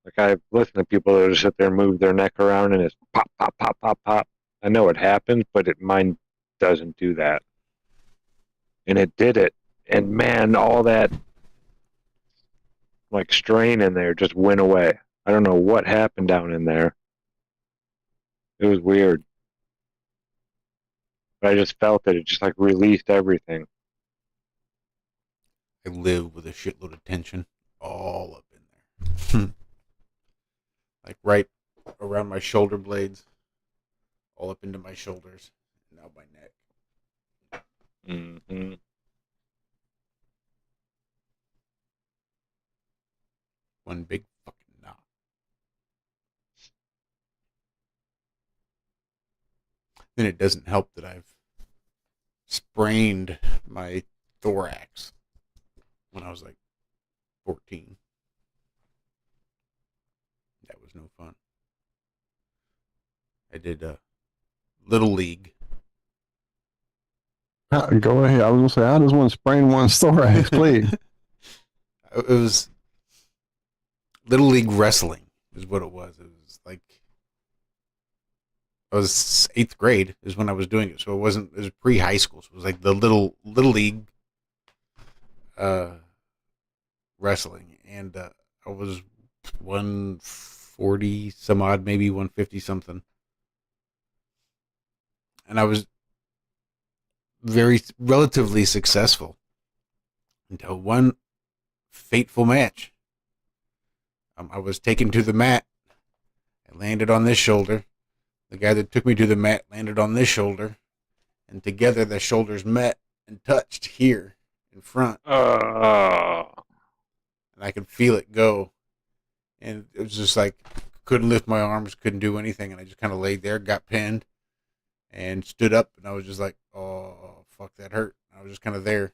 Like, I listen to people that just sit there and move their neck around, and it's pop, pop, pop, pop, pop. I know it happens, but mine doesn't do that. And it did it. And, man, all that, like, strain in there just went away. I don't know what happened down in there. It was weird. But I just felt that it just, like, released everything. I live with a shitload of tension all up in there. Like right around my shoulder blades, all up into my shoulders, and out my neck. Mm-hmm. One big fucking knot. Then it doesn't help that I've sprained my thorax when I was like 14. That was no fun. I did Little League. Go ahead. I was going to say, I just want to sprain one's thorax, please. It was Little League Wrestling is what it was. It was like, I was 8th grade is when I was doing it. So it was pre-high school. So it was like the Little League wrestling. And I was 140 some odd, maybe 150 something. And I was relatively successful until one fateful match. I was taken to the mat. I landed on this shoulder. The guy that took me to the mat landed on this shoulder. And together the shoulders met and touched here in front. And I could feel it go. And it was just like, couldn't lift my arms, couldn't do anything. And I just kind of laid there, got pinned, and stood up. And I was just like, oh, fuck, that hurt. I was just kind of there.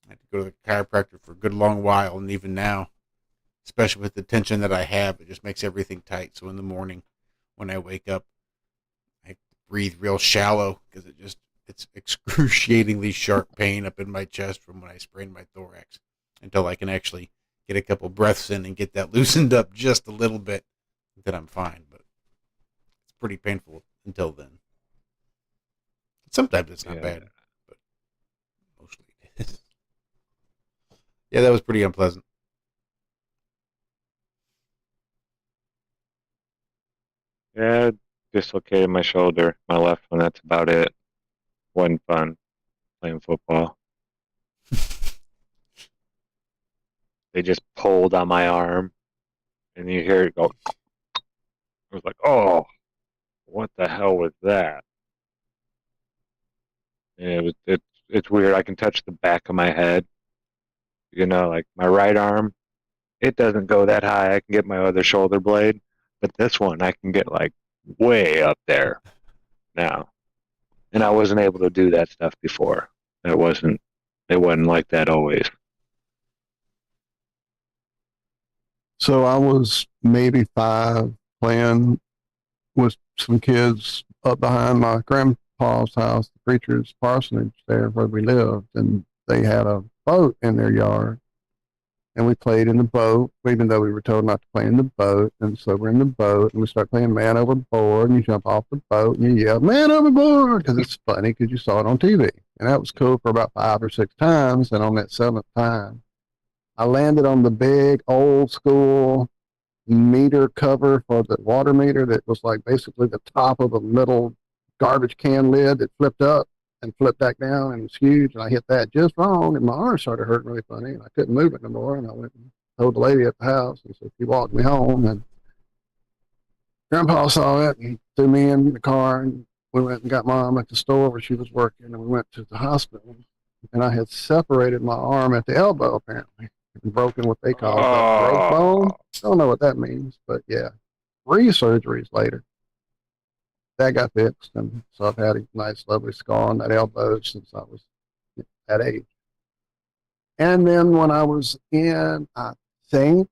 I had to go to the chiropractor for a good long while. And even now, especially with the tension that I have, it just makes everything tight. So in the morning, when I wake up, I breathe real shallow because it's excruciatingly sharp pain up in my chest from when I sprained my thorax until I can actually get a couple breaths in and get that loosened up just a little bit. Then I'm fine, but it's pretty painful until then. Sometimes it's not bad, but mostly it is. Yeah, that was pretty unpleasant. Yeah, dislocated my shoulder, my left one. That's about it. Wasn't fun playing football. They just pulled on my arm, and you hear it go. I was like, "Oh, what the hell was that?" And it's weird. I can touch the back of my head. You know, like my right arm, it doesn't go that high. I can get my other shoulder blade, but this one I can get like way up there now. And I wasn't able to do that stuff before. It wasn't like that always. So I was maybe 5 playing with some kids up behind my grandpa's house, the preacher's parsonage there where we lived, and they had a boat in their yard. And we played in the boat, even though we were told not to play in the boat. And so we're in the boat, and we start playing man overboard, and you jump off the boat, and you yell, man overboard, because it's funny, because you saw it on TV. And that was cool for about 5 or 6 times, and on that 7th time, I landed on the big, old school meter cover for the water meter that was like basically the top of a metal garbage can lid that flipped up and flipped back down, and it was huge, and I hit that just wrong, and my arm started hurting really funny, and I couldn't move it no more, and I went and told the lady at the house, and so she walked me home, and Grandpa saw it, and he threw me in the car, and we went and got Mom at the store where she was working, and we went to the hospital, and I had separated my arm at the elbow, apparently, and broken what they call the growth bone. Don't know what that means, but yeah, 3 surgeries later. That got fixed, and so I've had a nice, lovely scar on that elbow since I was that age. And then when I was in, I think,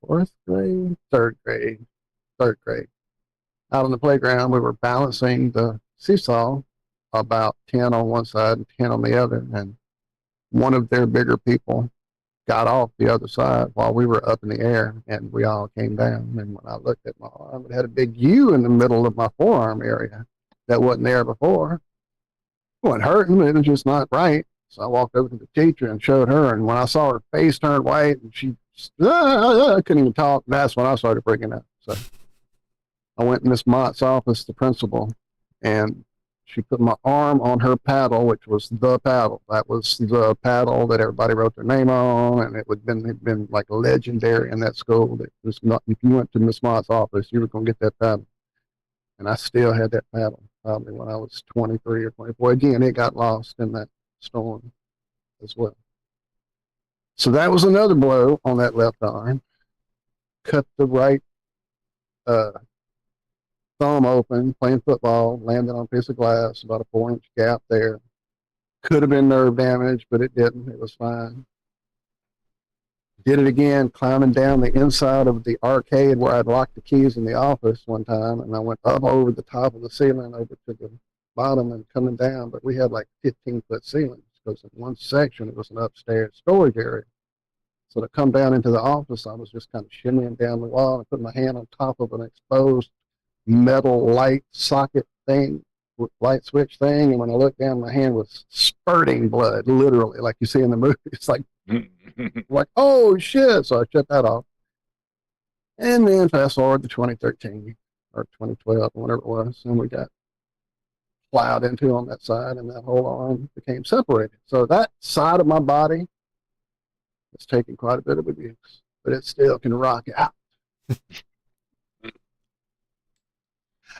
4th grade, 3rd grade, out on the playground, we were balancing the seesaw, about 10 on one side and 10 on the other, and one of their bigger people got off the other side while we were up in the air, and we all came down. And when I looked at my arm, it had a big U in the middle of my forearm area that wasn't there before. It wasn't hurting, it was just not right. So I walked over to the teacher and showed her, and when I saw her face turn white and she couldn't even talk, that's when I started freaking out. So I went to Miss Mott's office, the principal, and She put my arm on her paddle, which was the paddle. That was the paddle that everybody wrote their name on, and it had been like legendary in that school. That was not, if you went to Miss Mott's office, you were going to get that paddle. And I still had that paddle probably when I was 23 or 24. Again, it got lost in that storm as well. So that was another blow on that left arm. Cut the right thumb open playing football, landed on a piece of glass, about a 4-inch gap there. Could have been nerve damage, but it didn't. It was fine. Did it again, climbing down the inside of the arcade where I'd locked the keys in the office one time, and I went up over the top of the ceiling over to the bottom and coming down, but we had like 15-foot ceilings because in one section it was an upstairs storage area. So to come down into the office, I was just kind of shimmying down the wall and putting my hand on top of an exposed metal light socket thing, light switch thing, and when I looked down, my hand was spurting blood, literally, like you see in the movie. It's like, like, oh shit! So I shut that off, and then fast forward to 2013 or 2012, whatever it was, and we got plowed into on that side, and that whole arm became separated. So that side of my body is taking quite a bit of abuse, but it still can rock out.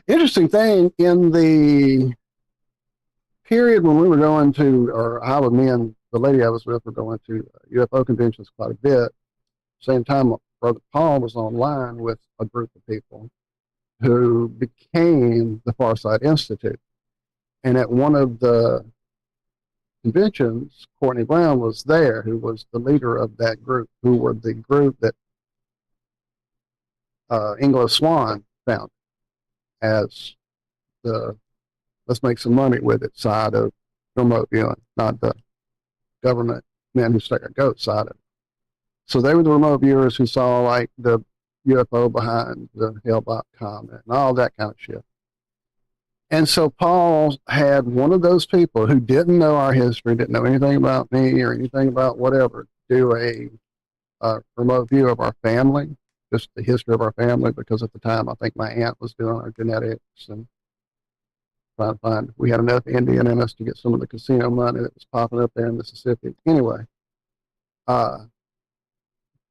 Interesting thing, in the period when we were going to, or I was, me and the lady I was with were going to UFO conventions quite a bit. Same time, Brother Paul was online with a group of people who became the Farsight Institute. And at one of the conventions, Courtney Brown was there, who was the leader of that group, who were the group that Inglo Swan found as the let's make some money with it side of remote viewing, not the government men who stare at goats side of it. So they were the remote viewers who saw like the UFO behind the Hellbot comet and all that kind of shit. And so Paul had one of those people who didn't know our history, didn't know anything about me or anything about whatever, do a remote view of our family, just the history of our family, because at the time I think my aunt was doing our genetics and trying to find, we had enough Indian in us to get some of the casino money that was popping up there in Mississippi. Anyway,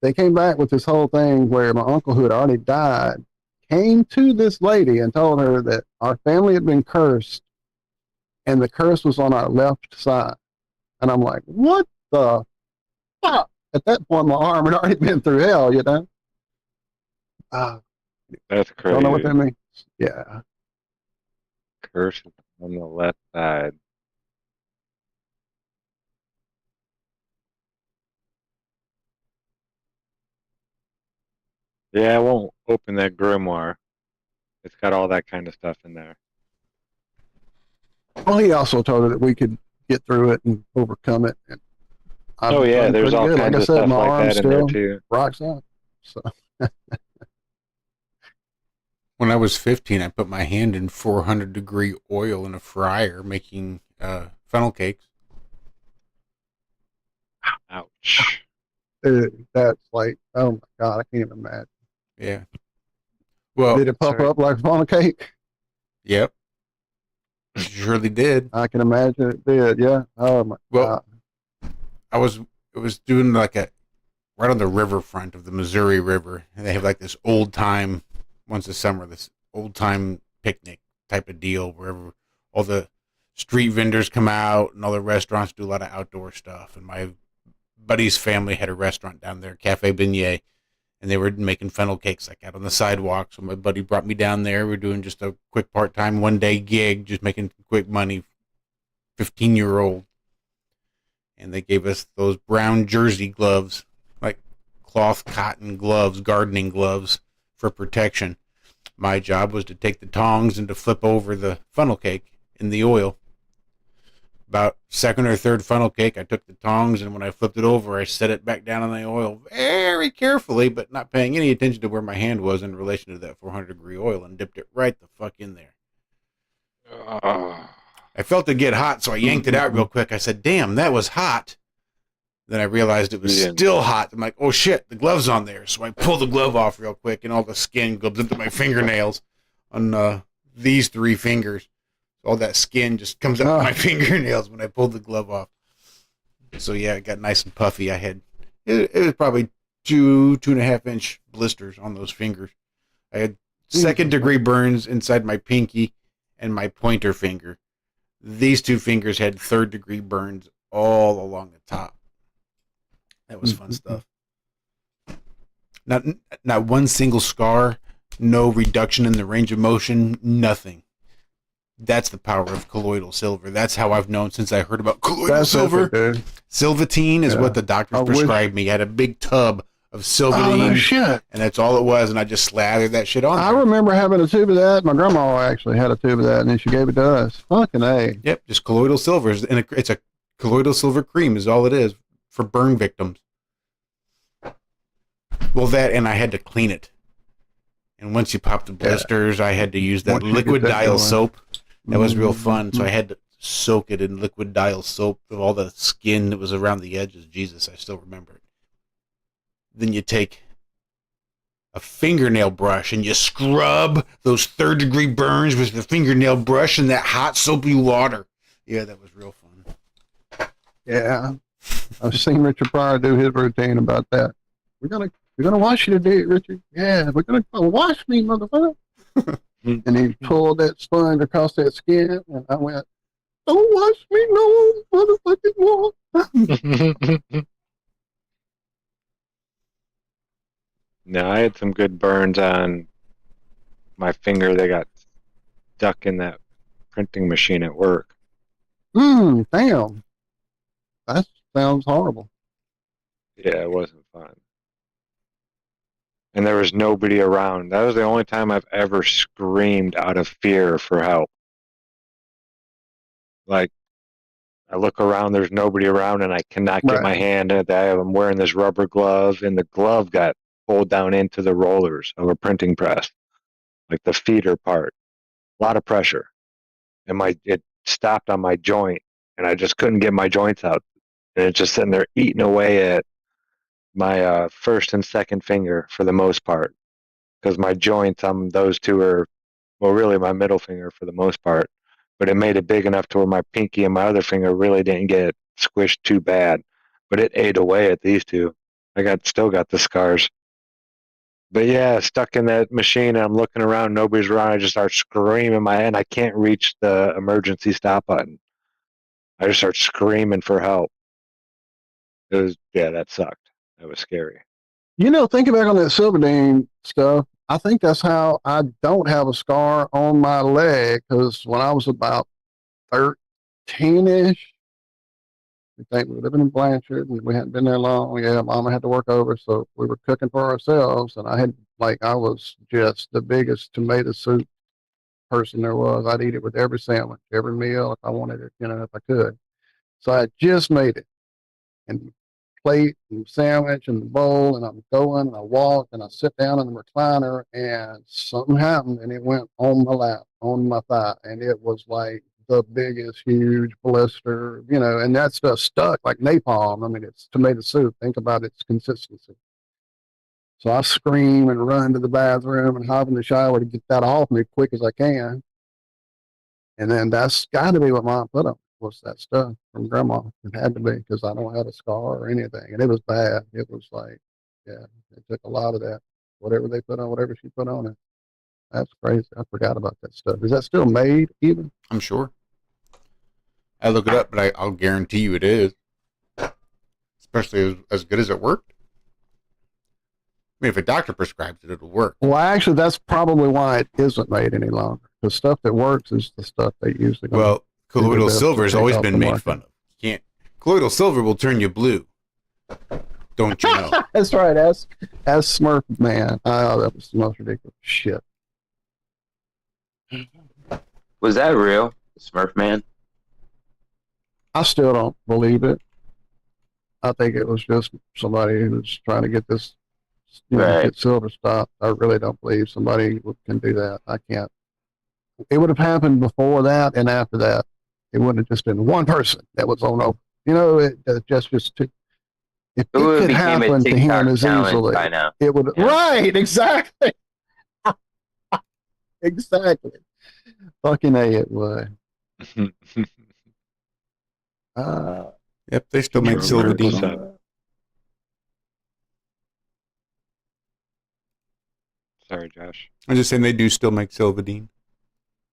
they came back with this whole thing where my uncle, who had already died, came to this lady and told her that our family had been cursed and the curse was on our left side. And I'm like, what the fuck? At that point, my arm had already been through hell, you know? That's crazy. Don't know what that means. Yeah. Curse on the left side. Yeah, I won't open that grimoire. It's got all that kind of stuff in there. Well, he also told her that we could get through it and overcome it. And oh yeah, there's all good. kinds Like of stuff my like arm that in there still too. rocks out. So. When I was 15, I put my hand in 400-degree oil in a fryer making funnel cakes. Ouch. Dude, that's like, oh my God, I can't even imagine. Yeah. Well, did it puff up like a funnel cake? Yep. It surely did. I can imagine it did, yeah. Oh my God. I was doing like right on the riverfront of the Missouri River, and they have like this old time, once a summer, this old time picnic type of deal where all the street vendors come out and all the restaurants do a lot of outdoor stuff. And my buddy's family had a restaurant down there, Cafe Beignet, and they were making funnel cakes like out on the sidewalk. So my buddy brought me down there. We're doing just a quick part-time one-day gig, just making quick money, 15-year-old. And they gave us those brown jersey gloves, like cloth cotton gloves, gardening gloves for protection. My job was to take the tongs and to flip over the funnel cake in the oil. About second or third funnel cake, I took the tongs, and when I flipped it over, I set it back down in the oil very carefully, but not paying any attention to where my hand was in relation to that 400-degree oil, and dipped it right the fuck in there. I felt it get hot, so I yanked it out real quick. I said, damn, that was hot. Then I realized it was still hot. I'm like, oh shit, the glove's on there. So I pulled the glove off real quick, and all the skin goes into my fingernails on these 3 fingers. all that skin just comes up my fingernails when I pulled the glove off. So yeah, it got nice and puffy. I had it was probably 2.5 inch blisters on those fingers. I had 2nd degree burns inside my pinky and my pointer finger. These 2 fingers had 3rd degree burns all along the top. That was fun stuff. Not one single scar, no reduction in the range of motion, nothing. That's the power of colloidal silver. That's how I've known since I heard about colloidal silver. Silvatine is what the doctors prescribed me. I had a big tub of Silvatine. Oh, no shit. And that's all it was, and I just slathered that shit on. I remember having a tube of that. My grandma actually had a tube of that, and then she gave it to us. Fucking A. Yep, just colloidal silver. And it's a colloidal silver cream is all it is for burn victims. Well, that, and I had to clean it. And once you pop the blisters, I had to use that liquid dial soap. That was real fun. So I had to soak it in liquid dial soap of all the skin that was around the edges. Jesus, I still remember it. Then you take a fingernail brush and you scrub those 3rd degree burns with the fingernail brush and that hot soapy water. Yeah, that was real fun. Yeah. I've seen Richard Pryor do his routine about that. We're gonna wash you today, Richard. Yeah, we're gonna wash me, motherfucker. And he pulled that sponge across that skin, and I went, "Don't wash me, no motherfucking more." No, I had some good burns on my finger. They got stuck in that printing machine at work. Damn. That sounds horrible. Yeah, it wasn't fun. And there was nobody around. That was the only time I've ever screamed out of fear for help. Like, I look around, there's nobody around, and I cannot get my hand in it. I'm wearing this rubber glove, and the glove got pulled down into the rollers of a printing press, like the feeder part. A lot of pressure. And it stopped on my joint, and I just couldn't get my joints out. And it's just sitting there eating away at my 1st and 2nd finger for the most part, because my joints, those 2 are, well, really my middle finger for the most part, but it made it big enough to where my pinky and my other finger really didn't get squished too bad, but it ate away at these 2. Still got the scars. But yeah, stuck in that machine, and I'm looking around, nobody's around. I just start screaming my head. I can't reach the emergency stop button. I just start screaming for help. That sucked. That was scary. Thinking back on that Silverdane stuff, I think that's how I don't have a scar on my leg, because when I was about 13-ish, we think we were living in Blanchard, and we hadn't been there long. Yeah, Mama had to work over, so we were cooking for ourselves, and I was just the biggest tomato soup person there was. I'd eat it with every sandwich, every meal, if I wanted it, if I could. So I just made it. And plate and sandwich and the bowl, and I'm going, and I walk, and I sit down in the recliner, and something happened, and it went on my lap, on my thigh, and it was like the biggest, huge blister, and that stuff stuck like napalm. I mean, it's tomato soup. Think about its consistency. So I scream and run to the bathroom and hop in the shower to get that off me quick as I can. And then that's got to be what Mom put on. Was that stuff from Grandma. It had to be, because I don't have a scar or anything. And it was bad. It was like, yeah, it took a lot of that. Whatever they put on, whatever she put on it. That's crazy. I forgot about that stuff. Is that still made even? I'm sure. I look it up, but I'll guarantee you it is. Especially as good as it worked. I mean, if a doctor prescribes it, it'll work. Well, actually, that's probably why it isn't made any longer. The stuff that works is the stuff they usually. Well, colloidal silver has always been made fun of. You can't. Colloidal silver will turn you blue. Don't you know? That's right. As Smurf Man. Oh, that was the most ridiculous shit. Was that real, Smurf Man? I still don't believe it. I think it was just somebody who was trying to get this, get silver stopped. I really don't believe somebody can do that. I can't. It would have happened before that and after that. It wouldn't have just been one person that was on over. It just too. If it could happen to him as easily, it would. Yeah. Right? Exactly. Exactly. Fucking A, it would. Yep, they still make Drummer Silvadine. Sub. Sorry, Josh. I'm just saying they do still make Silvadine.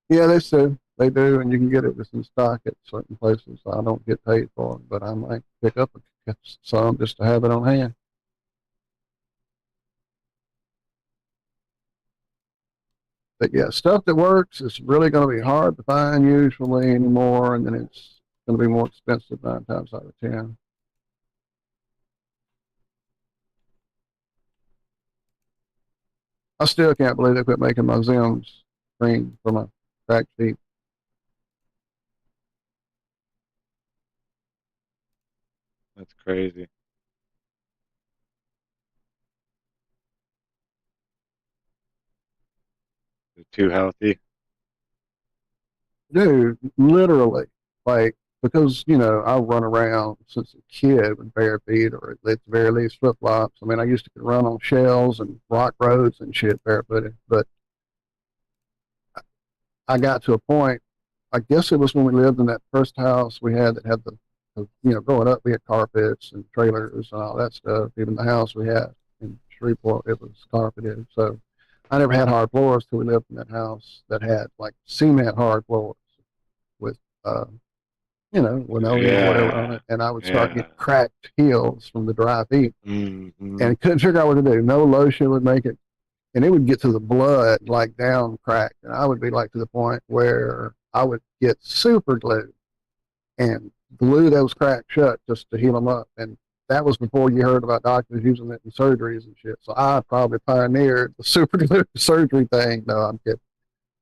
Yeah, they do. They do, and you can get it with some stock at certain places. I don't get paid for them, but I might pick up some just to have it on hand. But yeah, stuff that works is really going to be hard to find usually anymore, and then it's going to be more expensive 9 times out of 10. I still can't believe they quit making my Zims screen for my cracked feet. That's crazy. They're too healthy. Dude, literally, like, because, I run around since a kid with bare feet or at the very least flip flops. I mean, I used to run on shells and rock roads and shit barefooted, but I got to a point, I guess it was when we lived in that first house we had that had growing up, we had carpets and trailers and all that stuff. Even the house we had in Shreveport, it was carpeted. So I never had hard floors till we lived in that house that had like cement hard floors with, linoleum or whatever on it. And I would start getting cracked heels from the dry feet and couldn't figure out what to do. No lotion would make it. And it would get to the blood, like down cracked. And I would be like to the point where I would get super glue and glue those cracks shut just to heal them up. And that was before you heard about doctors using it in surgeries and shit. So I probably pioneered the super glue surgery thing. No, I'm kidding.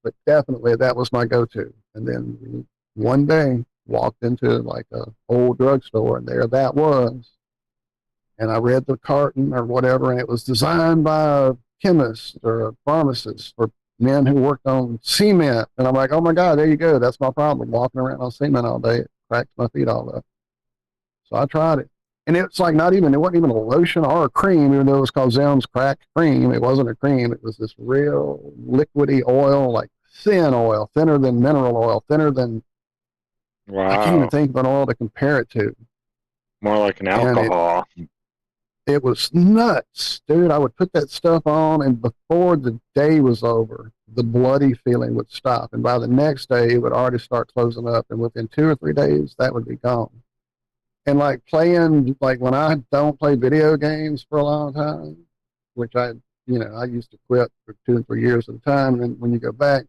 But definitely that was my go-to. And then one day walked into like a old drugstore and there that was. And I read the carton or whatever, and it was designed by a chemist or a pharmacist for men who worked on cement. And I'm like, oh my God, there you go. That's my problem. Walking around on cement all day, it cracks my feet all up. So I tried it. And it wasn't even a lotion or a cream, even though it was called Zim's Crack Cream. It wasn't a cream. It was this real liquidy oil, like thin oil, thinner than mineral oil, thinner than, I can't even think of an oil to compare it to. More like an alcohol. It was nuts, dude. I would put that stuff on, and before the day was over, the bloody feeling would stop. And by the next day, it would already start closing up. And within 2 or 3 days, that would be gone. And like when I don't play video games for a long time, which I used to quit for 2 and 3 years at a time. And then when you go back,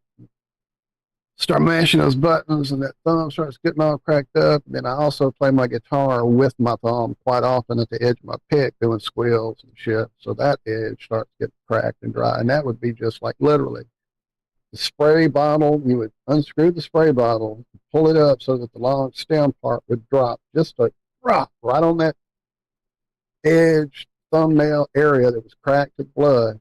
start mashing those buttons and that thumb starts getting all cracked up. And then I also play my guitar with my thumb quite often at the edge of my pick doing squeals and shit. So that edge starts getting cracked and dry. And that would be just like literally the spray bottle. You would unscrew the spray bottle, pull it up so that the long stem part would drop just a drop right on that edge thumbnail area that was cracked with blood.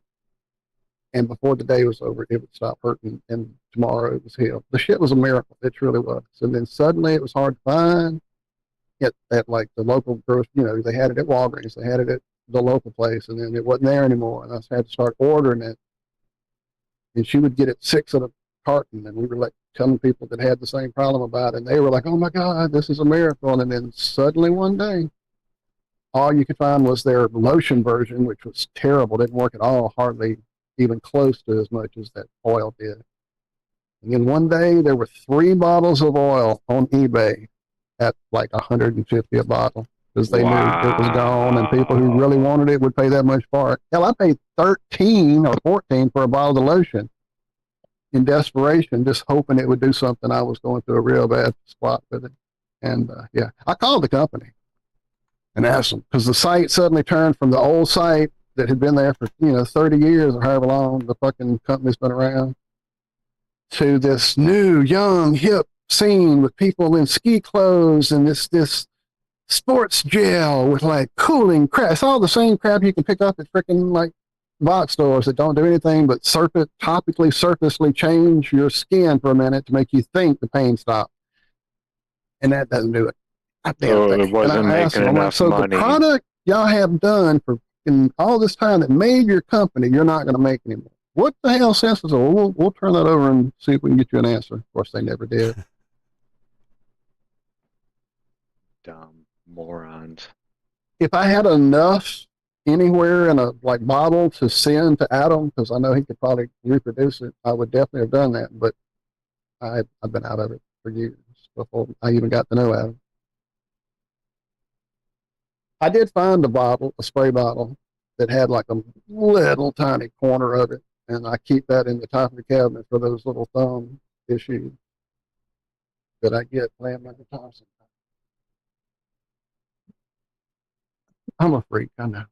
And before the day was over, it would stop hurting, and tomorrow it was healed. The shit was a miracle. It truly was. And then suddenly it was hard to find it at like the local grocery. They had it at Walgreens. They had it at the local place, and then it wasn't there anymore. And I had to start ordering it. And she would get it 6 at a carton, and we were like telling people that had the same problem about it. And they were like, "Oh my God, this is a miracle!" And then suddenly one day, all you could find was their lotion version, which was terrible. Didn't work at all. Hardly even close to as much as that oil did. And then one day there were 3 bottles of oil on eBay at like $150 a bottle because they knew it was gone, and people who really wanted it would pay that much for it. Hell, I paid 13 or 14 for a bottle of lotion in desperation, just hoping it would do something. I was going through a real bad spot with it. And I called the company and asked them because the site suddenly turned from the old site that had been there for 30 years or however long the fucking company's been around to this new, young, hip scene with people in ski clothes and this sports gel with like cooling crap. It's all the same crap you can pick up at freaking like box stores that don't do anything but topically, surfacely change your skin for a minute to make you think the pain stops. And that doesn't do it. It wasn't making enough money. The product y'all have done for all this time that made your company, you're not going to make anymore. What the hell sense is it? We'll turn that over and see if we can get you an answer. Of course, they never did. dumb morons. If I had enough anywhere in a like bottle to send to Adam, because I know he could probably reproduce it, I would definitely have done that. But I've been out of it for years before I even got to know Adam. I did find a spray bottle that had like a little tiny corner of it, and I keep that in the top of the cabinet for those little thumb issues that I get playing my guitar sometimes. I'm a freak, I know.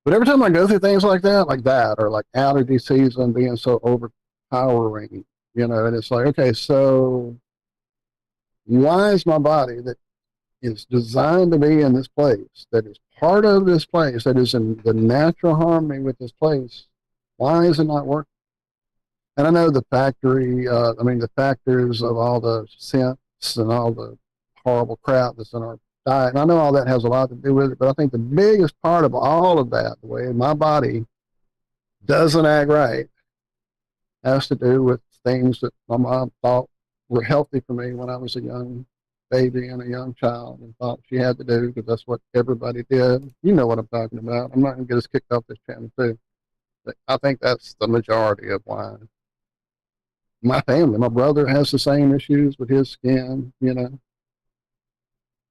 But every time I go through things like that, or like allergy season being so overpowering, and it's like, okay, so why is my body that is designed to be in this place, that is part of this place, that is in the natural harmony with this place, why is it not working? And I know the the factors of all the scents and all the horrible crap that's in our diet, and I know all that has a lot to do with it, but I think the biggest part of all of that, the way my body doesn't act right, has to do with things that my mom thought were healthy for me when I was a young baby and a young child, and thought she had to do because that's what everybody did. You know what I'm talking about. I'm not going to get us kicked off this channel too. But I think that's the majority of why my family, my brother has the same issues with his skin.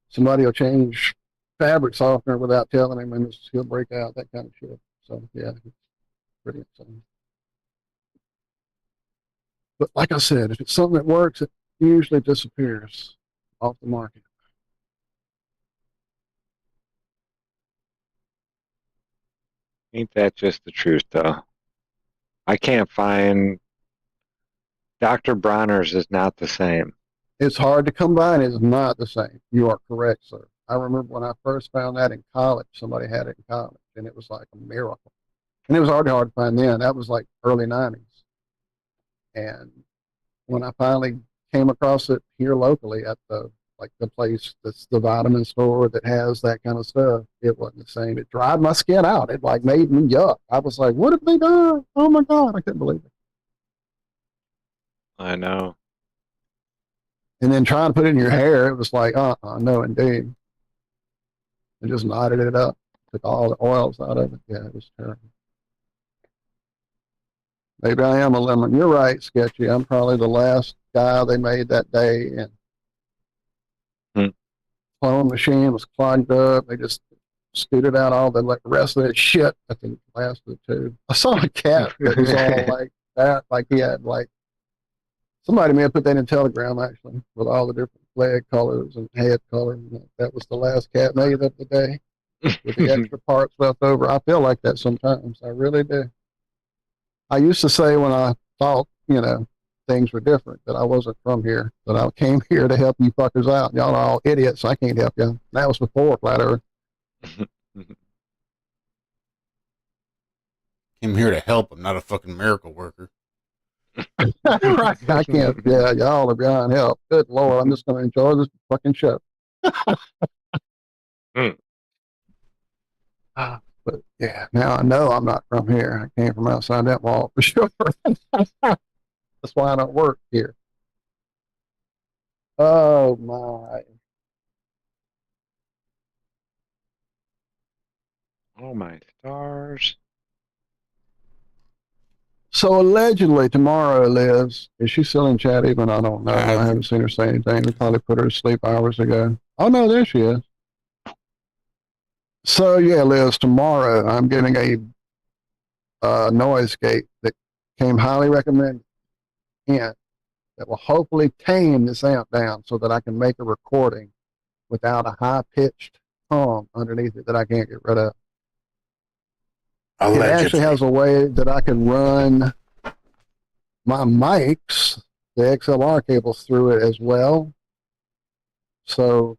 Somebody will change fabric softener without telling him, and he'll break out, that kind of shit. So yeah, it's pretty insane. But like I said, if it's something that works, it usually disappears off the market. Ain't that just the truth, though? I can't find Dr. Bronner's is not the same. It's hard to come by, and it's not the same. You are correct, sir. I remember when I first found that in college, somebody had it in college, and it was like a miracle. And it was already hard to find then. That was like early 90s. And when I finally came across it here locally at the place that's the vitamin store that has that kind of stuff, it wasn't the same. It dried my skin out. It like made me yuck. I was like, what have they done? Oh my God, I couldn't believe it. I know. And then trying to put it in your hair, it was like, no, indeed. And just knotted it up, took all the oils out of it. Yeah, it was terrible. Maybe I am a lemon. You're right, Sketchy. I'm probably the last guy they made that day, and clone machine was clogged up. They just scooted out all the rest of that shit. I think the last of the two. I saw a cat that was all like that, like he had like somebody may have put that in Telegram actually, with all the different flag colors and head colors. That was the last cat made of the day with the extra parts left over. I feel like that sometimes. I really do. I used to say when I thought, things were different, that I wasn't from here, that I came here to help you fuckers out. Y'all are all idiots. I can't help you. That was before Flat Earth. Came here to help. I'm not a fucking miracle worker. Right. I can't. Yeah, y'all are beyond help. Good Lord. I'm just going to enjoy this fucking show. But yeah, now I know I'm not from here. I came from outside that wall for sure. That's why I don't work here. Oh my. Oh my stars. So allegedly tomorrow, Liz, is she still in chat even? I don't know. I haven't seen her say anything. We probably put her to sleep hours ago. Oh no, there she is. So yeah, Liz, tomorrow I'm getting a noise gate that came highly recommended in that will hopefully tame this amp down so that I can make a recording without a high-pitched hum underneath it that I can't get rid of. Allegedly. It actually has a way that I can run my mics, the XLR cables through it as well. So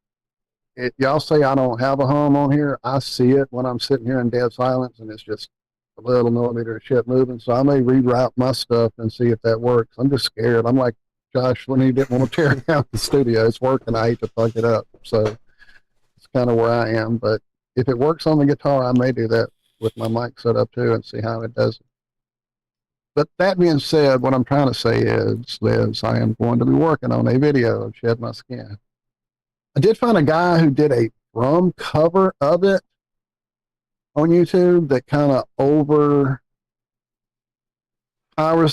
y'all say I don't have a hum on here. I see it when I'm sitting here in dead silence, and it's just a little millimeter of shit moving. So I may reroute my stuff and see if that works. I'm just scared. I'm like Josh when he didn't want to tear down the studio. It's working. I hate to fuck it up. So it's kind of where I am. But if it works on the guitar, I may do that with my mic set up too and see how it does it. But that being said, what I'm trying to say is, Liz, I am going to be working on a video of Shed My Skin. I did find a guy who did a drum cover of it on YouTube that kind of overpowers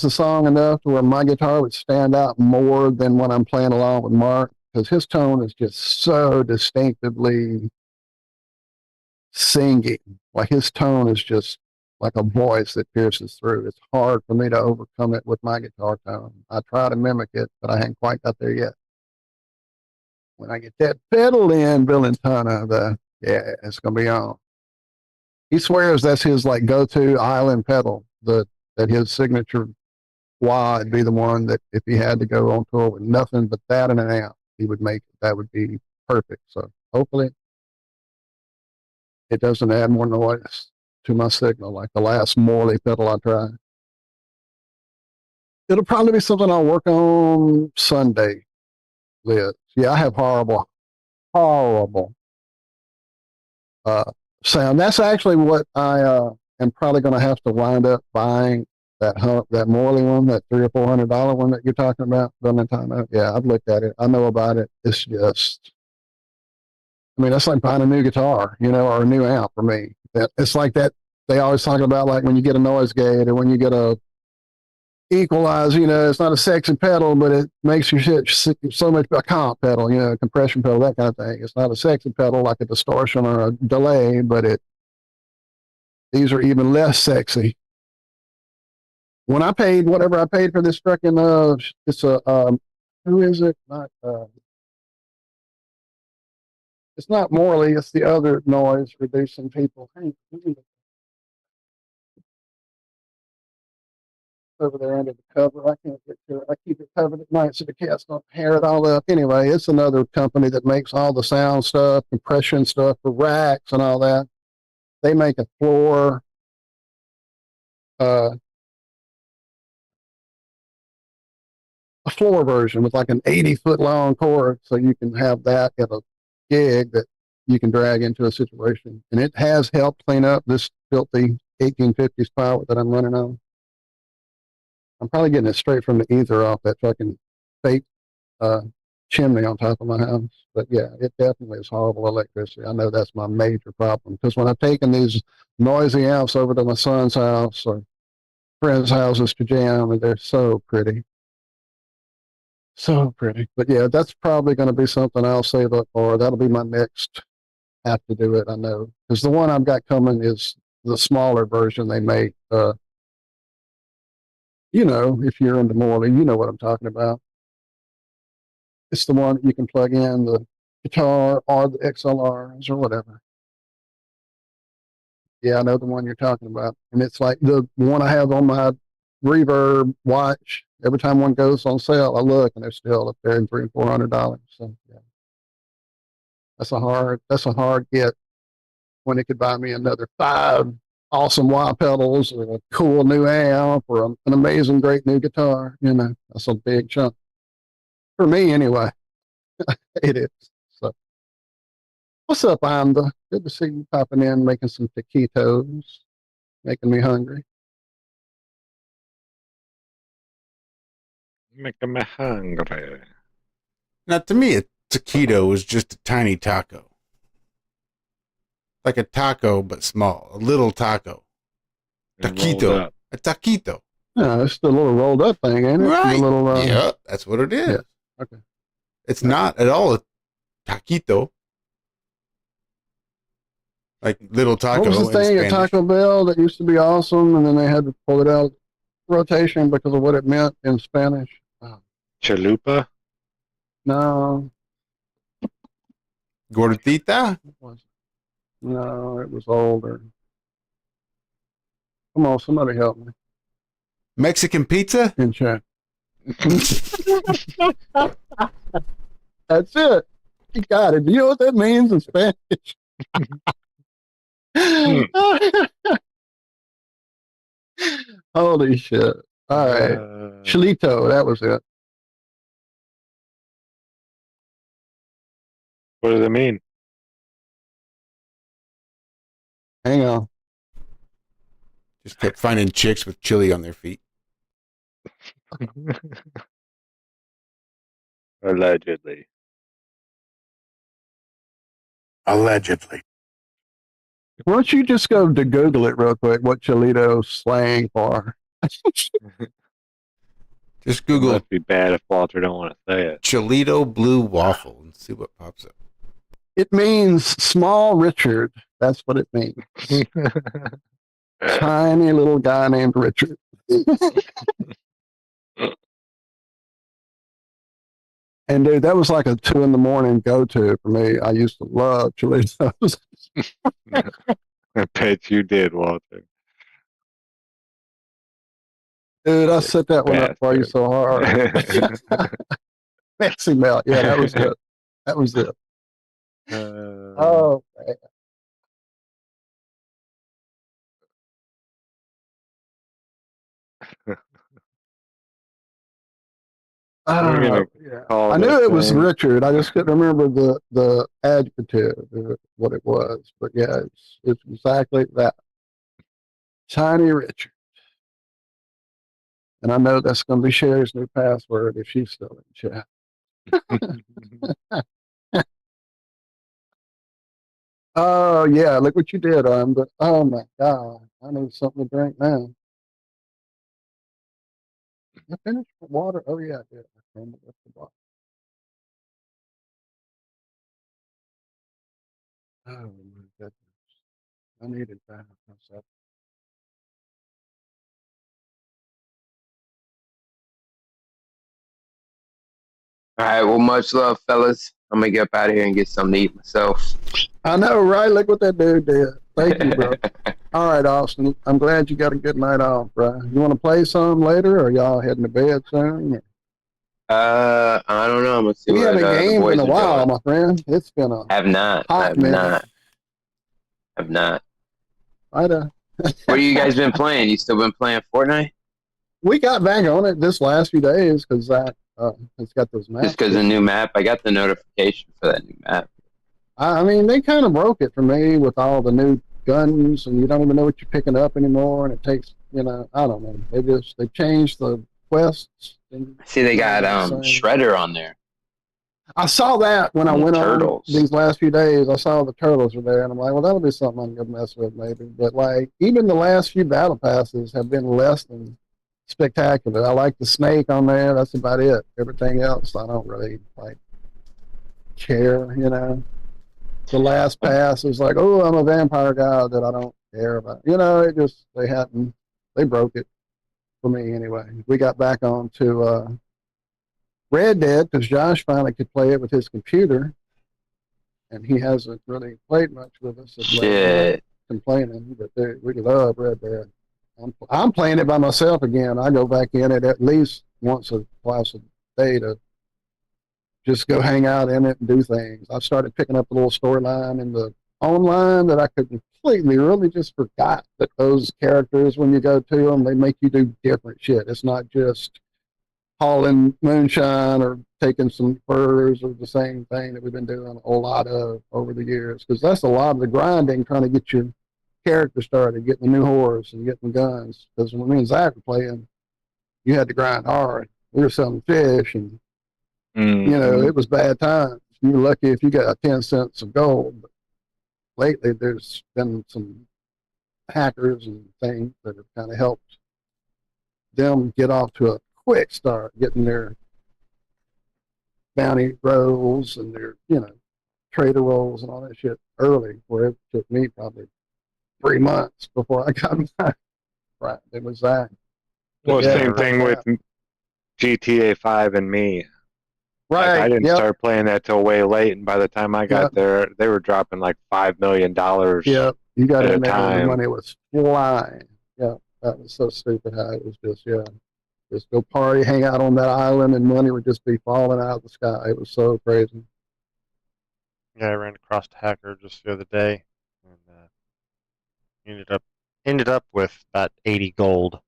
the song enough to where my guitar would stand out more than when I'm playing along with Mark, because his tone is just so distinctively singing. Like his tone is just like a voice that pierces through. It's hard for me to overcome it with my guitar tone. I try to mimic it, but I haven't quite got there yet. When I get that pedal in, Bill and Tana, it's gonna be on. He swears that's his like go-to island pedal. That his signature wah would be the one that if he had to go on tour with nothing but that and an amp, he would make it. That would be perfect. So hopefully it doesn't add more noise to my signal like the last Morley pedal I tried. It'll probably be something I'll work on Sunday, Liz. Yeah, I have horrible sound. That's actually what I am probably going to have to wind up buying, that Morley one, that $300 or $400 one that you're talking about. Yeah, I've looked at it. I know about it. It's just, I mean, that's like buying a new guitar, or a new amp for me. It's like that. They always talk about like when you get a noise gate or when you get a equalizer, it's not a sexy pedal, but it makes your shit so much, a comp pedal, a compression pedal, that kind of thing. It's not a sexy pedal like a distortion or a delay, but these are even less sexy. When I paid whatever I paid for this freaking, it's who is it? It's not Morley, it's the other noise reducing people. Over there under the cover. I can't get to it. I keep it covered at night so the cats don't hair it all up. Anyway, it's another company that makes all the sound stuff, compression stuff for racks and all that. They make a floor version with like an 80-foot long cord, so you can have that at a gig that you can drag into a situation. And it has helped clean up this filthy 1850s power that I'm running on. I'm probably getting it straight from the ether off that fucking fake chimney on top of my house. But yeah, it definitely is horrible electricity. I know that's my major problem, because when I've taken these noisy amps over to my son's house or friends' houses to jam, and they're so pretty. So pretty. But yeah, that's probably going to be something I'll save up for. That'll be my next have to do it, I know. Because the one I've got coming is the smaller version they make. If you're into Morley, you know what I'm talking about. It's the one that you can plug in the guitar or the XLRs or whatever. Yeah, I know the one you're talking about. And it's like the one I have on my Reverb watch. Every time one goes on sale, I look and they're still up there in $300 and $400. So yeah, that's a hard get when it could buy me another 5 awesome wah pedals or a cool new amp or an amazing, great new guitar. That's a big chunk for me anyway. It is. So, what's up, Amanda? Good to see you popping in, making some taquitos, making me hungry. Making me hungry. Now, to me, a taquito is just a tiny taco. Like a taco, but small. A little taco. Taquito. A taquito. Yeah, it's the little rolled up thing, ain't it? Right. The little, yeah, that's what it is. Yeah. Okay. It's not at all a taquito. Like little taco. What was the thing at Taco Bell that used to be awesome, and then they had to pull it out of rotation because of what it meant in Spanish? Chalupa? No. Gordita? No, it was older. Come on, somebody help me. Mexican pizza? In chat. That's it. You got it. Do you know what that means in Spanish? Holy shit. All right. Chilito, that was it. What does it mean? Hang on. Just kept finding chicks with chili on their feet. Allegedly. Allegedly. Why don't you just go to Google it real quick? What Cholito's slang for? Just It Google must be bad if Walter don't want to say it. Cholito blue waffle and see what pops up. It means small Richard. That's what it means. Tiny little guy named Richard. And dude, that was like a 2 a.m. go-to for me. I used to love Cholitos. I bet you did, Walter. Dude, I set that one up for you so hard. Mixing melt. Yeah, that was it. That was it. Oh, man. Yeah. I knew it was Richard. I just couldn't remember the adjective, what it was. But yeah, it's exactly that. Tiny Richard. And I know that's going to be Sherry's new password if she's still in chat. Oh, yeah, look what you did, but oh my God, I need something to drink now. I finished with water. Oh, yeah, I did. I found it at the bottom. Oh, my goodness. I needed that myself. All right. Well, much love, fellas. I'm gonna get up out of here and get something to eat myself. I know, right? Look what that dude did. Thank you, bro. All right, Austin. I'm glad you got a good night off, bro. You want to play some later, or y'all heading to bed soon? I don't know. I'm gonna see We what haven't the gamed boys in a are while, doing. my friend. It's been a Have not. hot Have minute. not. Have not. What have you guys been playing? You still been playing Fortnite? We got back on it this last few days because Zack it's got those maps. Just because the new map, I got the notification for that new map. I mean, they kind of broke it for me with all the new guns, and you don't even know what you're picking up anymore, and it takes, I don't know. They changed the quests. See, they got Shredder on there. I saw that when I went turtles. on these last few days. I saw the turtles were there, and I'm like, well, that'll be something I can go mess with maybe. But like, even the last few battle passes have been less than spectacular. I like the snake on there. That's about it. Everything else, I don't really care. The last pass was like, oh, I'm a vampire guy that I don't care about. It just they broke it for me anyway. We got back on to Red Dead because Josh finally could play it with his computer, and he hasn't really played much with us. Shit. Complaining, but we love Red Dead. I'm playing it by myself again. I go back in it at least once or twice a day to just go hang out in it and do things. I've started picking up a little storyline in the online that I could completely really just forgot that those characters, when you go to them, they make you do different shit. It's not just hauling moonshine or taking some furs or the same thing that we've been doing a whole lot of over the years, because that's a lot of the grinding, trying to get your character started, getting the new horse and getting guns. Because when me and Zack were playing, you had to grind hard. We were selling fish, and it was bad times. You were lucky if you got 10 cents of gold. But lately, there's been some hackers and things that have kind of helped them get off to a quick start, getting their bounty rolls and their trader rolls and all that shit early, where it took me probably 3 months before I got back. Right, it was that. Well, same thing with GTA 5 and me. Right, I didn't start playing that till way late, and by the time I got there, they were dropping like $5 million. Yep, you got at in there time. and the money was flying. Yeah, that was so stupid how it was just go party, hang out on that island, and money would just be falling out of the sky. It was so crazy. Yeah, I ran across a hacker just the other day, and ended up with about 80 gold.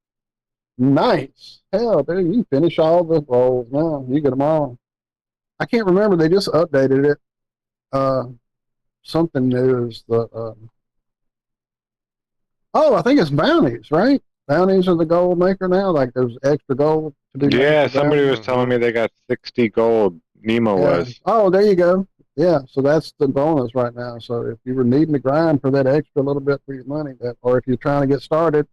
Nice. Hell, dude, you finish all the rolls now. You get them all. I can't remember. They just updated it. Something new is the. I think it's bounties, right? Bounties are the gold maker now. Like there's extra gold to do. Yeah, somebody was telling me they got 60 gold. Nemo was. Oh, there you go. Yeah, so that's the bonus right now. So if you were needing to grind for that extra little bit for your money, or if you're trying to get started,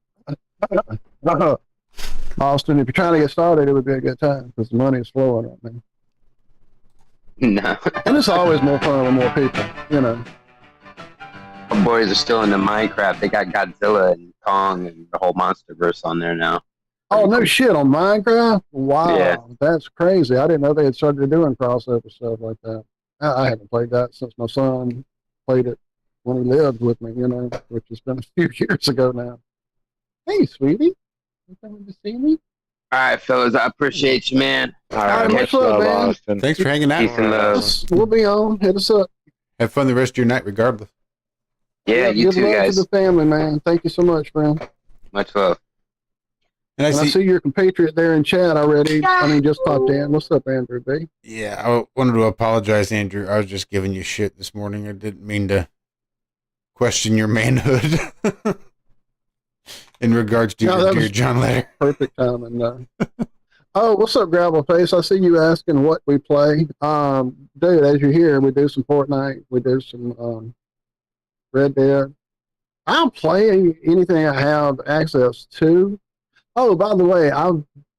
Austin, if you're trying to get started, it would be a good time because the money is flowing right now. No. And it's always more fun with more people, you know. My boys are still into Minecraft. They got Godzilla and Kong and the whole MonsterVerse on there now. Oh, no shit, on Minecraft? Wow, Yeah. that's crazy. I didn't know they had started doing crossover stuff like that. I haven't played that since my son played it when he lived with me, you know, which has been a few years ago now. Hey, sweetie. You coming to see me? All right, fellas. I appreciate you, man. All right, much love, man. Austin. Thanks for hanging out. Peace and love. We'll be on. Hit us up. Have fun the rest of your night, regardless. Yeah, you good too, love guys. to the family, man. Thank you so much, friend. Much love. And I see your compatriot there in chat already. I mean, just popped in. What's up, Andrew B? Yeah, I wanted to apologize, Andrew. I was just giving you shit this morning. I didn't mean to question your manhood in regards to your John letter. Perfect timing. Oh, what's up, Gravel Face? I see you asking what we play. Dude, as you hear, we do some Fortnite. We do some Red Dead. I'll play anything I have access to. Oh, by the way, I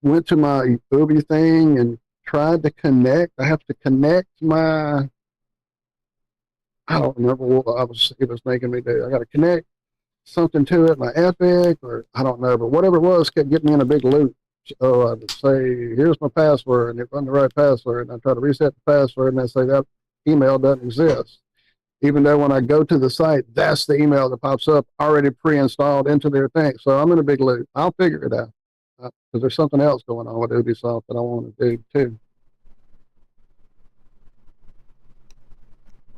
went to my Ubi thing and tried to connect. I have to connect my, I don't remember what it was making me do. I got to connect something to it, my Epic, or I don't know, but whatever it was kept getting me in a big loop. So I would say, here's my password, and it wasn't the right password. And I try to reset the password, and they say that email doesn't exist. Even though when I go to the site, that's the email that pops up already pre-installed into their thing. So I'm in a big loop. I'll figure it out because there's something else going on with Ubisoft that I want to do too.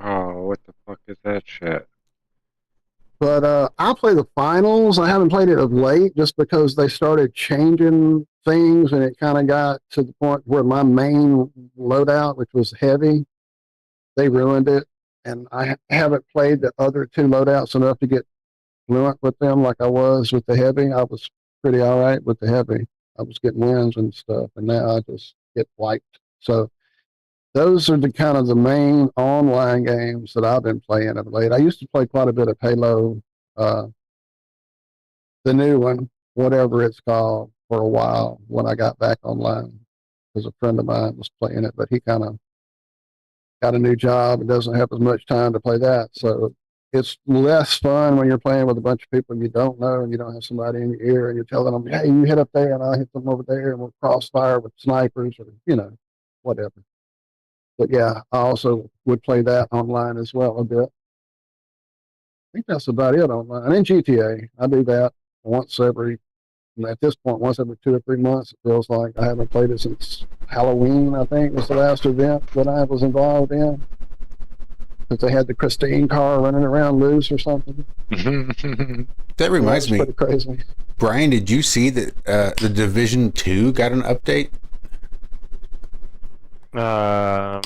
Oh, what the fuck is that shit? But I'll play the finals. I haven't played it of late just because they started changing things and it kind of got to the point where my main loadout, which was heavy, they ruined it. And I haven't played the other two loadouts enough to get fluent with them like I was with the heavy. I was pretty all right with the heavy. I was getting wins and stuff, and now I just get wiped. So those are the kind of the main online games that I've been playing of late. I used to play quite a bit of Halo, the new one, whatever it's called, for a while when I got back online because a friend of mine was playing it, but he kind of got a new job and doesn't have as much time to play that. So it's less fun when you're playing with a bunch of people you don't know and you don't have somebody in your ear and you're telling them, hey, you hit up there and I'll hit them over there and we'll crossfire with snipers or, you know, whatever. But yeah, I also would play that online as well a bit. I think that's about it online. And GTA, I do that once every 2 or 3 months. It feels like I haven't played it since Halloween, I think, was the last event that I was involved in. Because they had the Christine car running around loose or something. That reminds me, pretty crazy. Brian, did you see that the Division 2 got an update? No,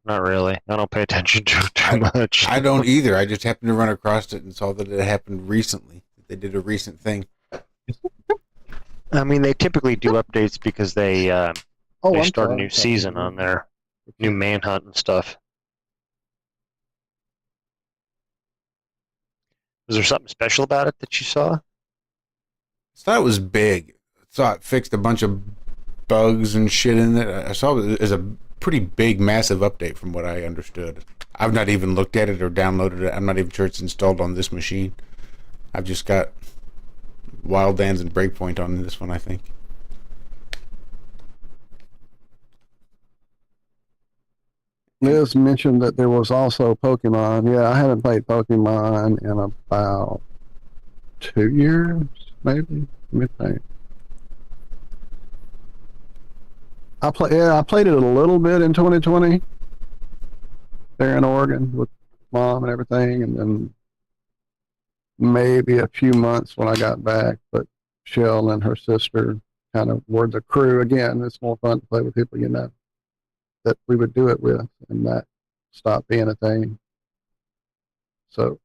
not really. I don't pay attention to it too much. I don't either. I just happened to run across it and saw that it happened recently. They did a recent thing. I mean, they typically do updates because they start a new season on their new manhunt and stuff. Was there something special about it that you saw? I thought it was big. I saw it fixed a bunch of bugs and shit in it. I saw it as a pretty big, massive update from what I understood. I've not even looked at it or downloaded it. I'm not even sure it's installed on this machine. I've just got Wildlands and Breakpoint on this one, I think. Liz mentioned that there was also Pokemon. Yeah, I haven't played Pokemon in about 2 years, maybe. Let me think. I played it a little bit in 2020 there in Oregon with Mom and everything, and then maybe a few months when I got back. But Shell and her sister kind of were the crew again. It's more fun to play with people you know that we would do it with, and that stopped being a thing. So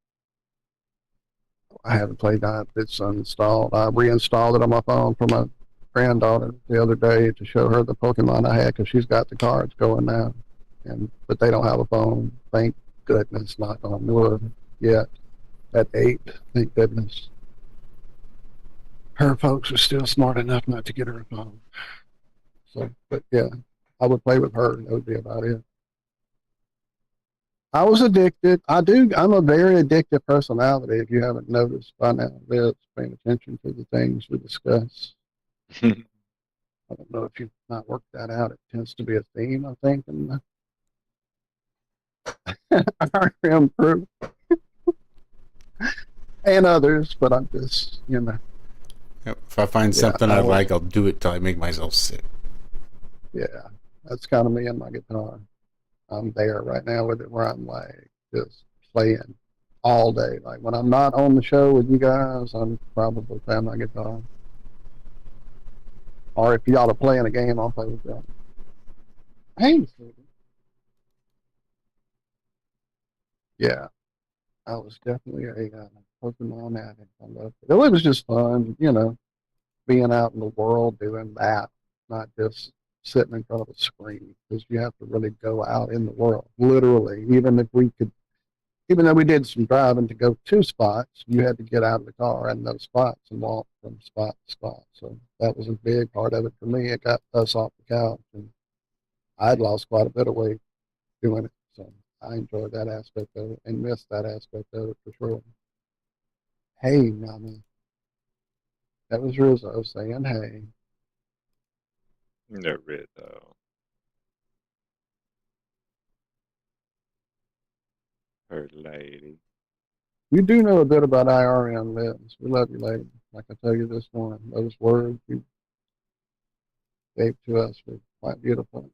I haven't played that. It's uninstalled. I reinstalled it on my phone for my granddaughter the other day to show her the Pokemon I had because she's got the cards going now. but they don't have a phone. Thank goodness, knock on wood, yet. At 8, thank goodness. Her folks are still smart enough not to get her a phone. So, but yeah, I would play with her. That would be about it. I was addicted. I'm a very addictive personality. If you haven't noticed by now, Liz, paying attention to the things we discuss. I don't know if you've not worked that out. It tends to be a theme, I think, in the RM crew and others. But I'm just, If I find something I like, I'll do it till I make myself sick. Yeah, that's kind of me and my guitar. I'm there right now with it where I'm like just playing all day. Like when I'm not on the show with you guys, I'm probably playing my guitar. Or if y'all are playing a game, I'll play with y'all. Hey, yeah, I was definitely a Pokemon addict. I loved it. It was just fun, being out in the world doing that, not just sitting in front of a screen, because you have to really go out in the world, literally. Even though we did some driving to go to spots, you had to get out of the car in those spots and walk from spot to spot. So that was a big part of it for me. It got us off the couch, and I'd lost quite a bit of weight doing it. So I enjoyed that aspect of it and missed that aspect of it for sure. Hey, Mama. That was Rizzo saying, hey. The Rizzo. Her lady. You do know a bit about IRM, Liz. We love you, lady. Like I tell you this morning, those words you gave to us were quite beautiful.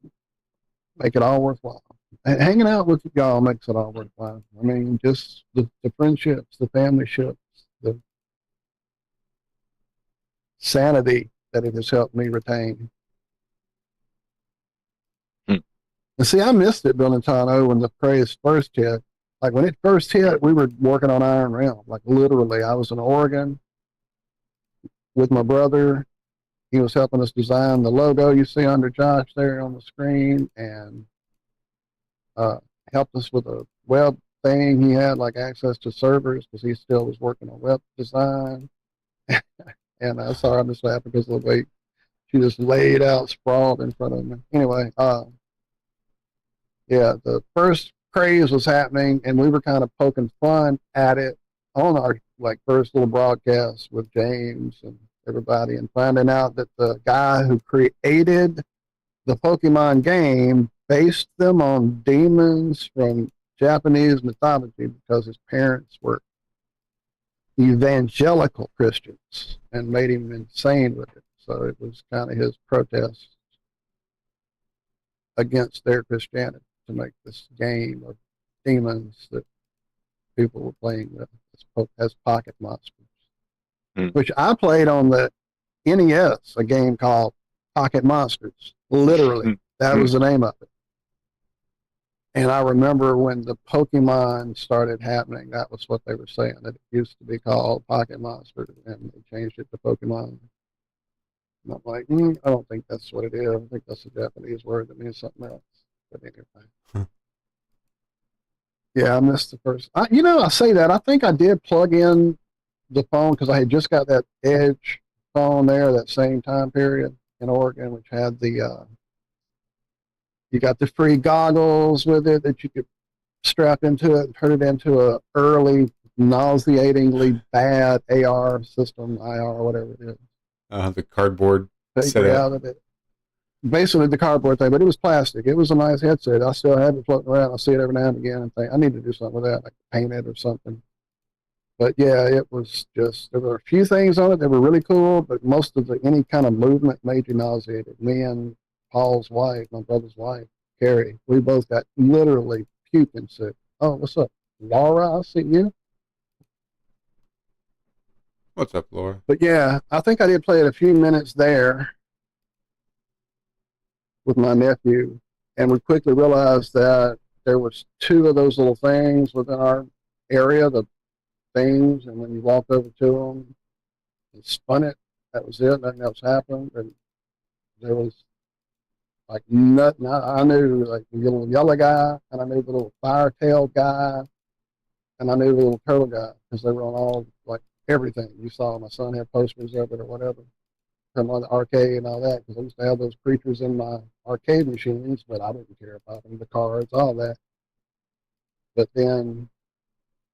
Make it all worthwhile. And hanging out with y'all makes it all worthwhile. I mean, just the friendships, the family ships, the sanity that it has helped me retain. And see, I missed it, Bill and Tano, when the craze first hit. Like when it first hit, we were working on Iron Realm. Like literally, I was in Oregon with my brother. He was helping us design the logo you see under Josh there on the screen, and helped us with a web thing. He had like access to servers because he still was working on web design. And I saw her just laughing because of the way she just laid out sprawled in front of me. Anyway, yeah, the first craze was happening, and we were kind of poking fun at it on our like first little broadcast with James and everybody, and finding out that the guy who created the Pokemon game based them on demons from Japanese mythology because his parents were evangelical Christians and made him insane with it. So it was kind of his protest against their Christianity to make this game of demons that people were playing with as pocket monsters, which I played on the NES, a game called Pocket Monsters. Literally, that was the name of it. And I remember when the Pokemon started happening, that was what they were saying, that it used to be called Pocket Monster, and they changed it to Pokemon. And I'm like, I don't think that's what it is. I think that's a Japanese word that means something else. But anyway. Yeah, I missed the first. I say that. I think I did plug in the phone because I had just got that Edge phone there that same time period in Oregon, which had the you got the free goggles with it that you could strap into it and turn it into a early nauseatingly bad AR system, IR, whatever it is. The cardboard setup. Basically the cardboard thing, but it was plastic. It was a nice headset. I still have it floating around. I see it every now and again and think I need to do something with that, like paint it or something. But yeah, it was just, there were a few things on it that were really cool, but most of any kind of movement made you nauseated. Me and Paul's wife, my brother's wife, Carrie, we both got literally puking sick. Oh, what's up, Laura? I see you. What's up, Laura? But yeah, I think I did play it a few minutes there with my nephew, and we quickly realized that there was 2 of those little things within our area, the things, and when you walked over to them and spun it, that was it. Nothing else happened, and there was like nothing. I knew like the little yellow guy, and I knew the little fire tail guy, and I knew the little turtle guy because they were on all like everything. You saw my son had posters of it or whatever from on the arcade and all that because I used to have those creatures in my arcade machines, but I didn't care about them, the cards, all that. But then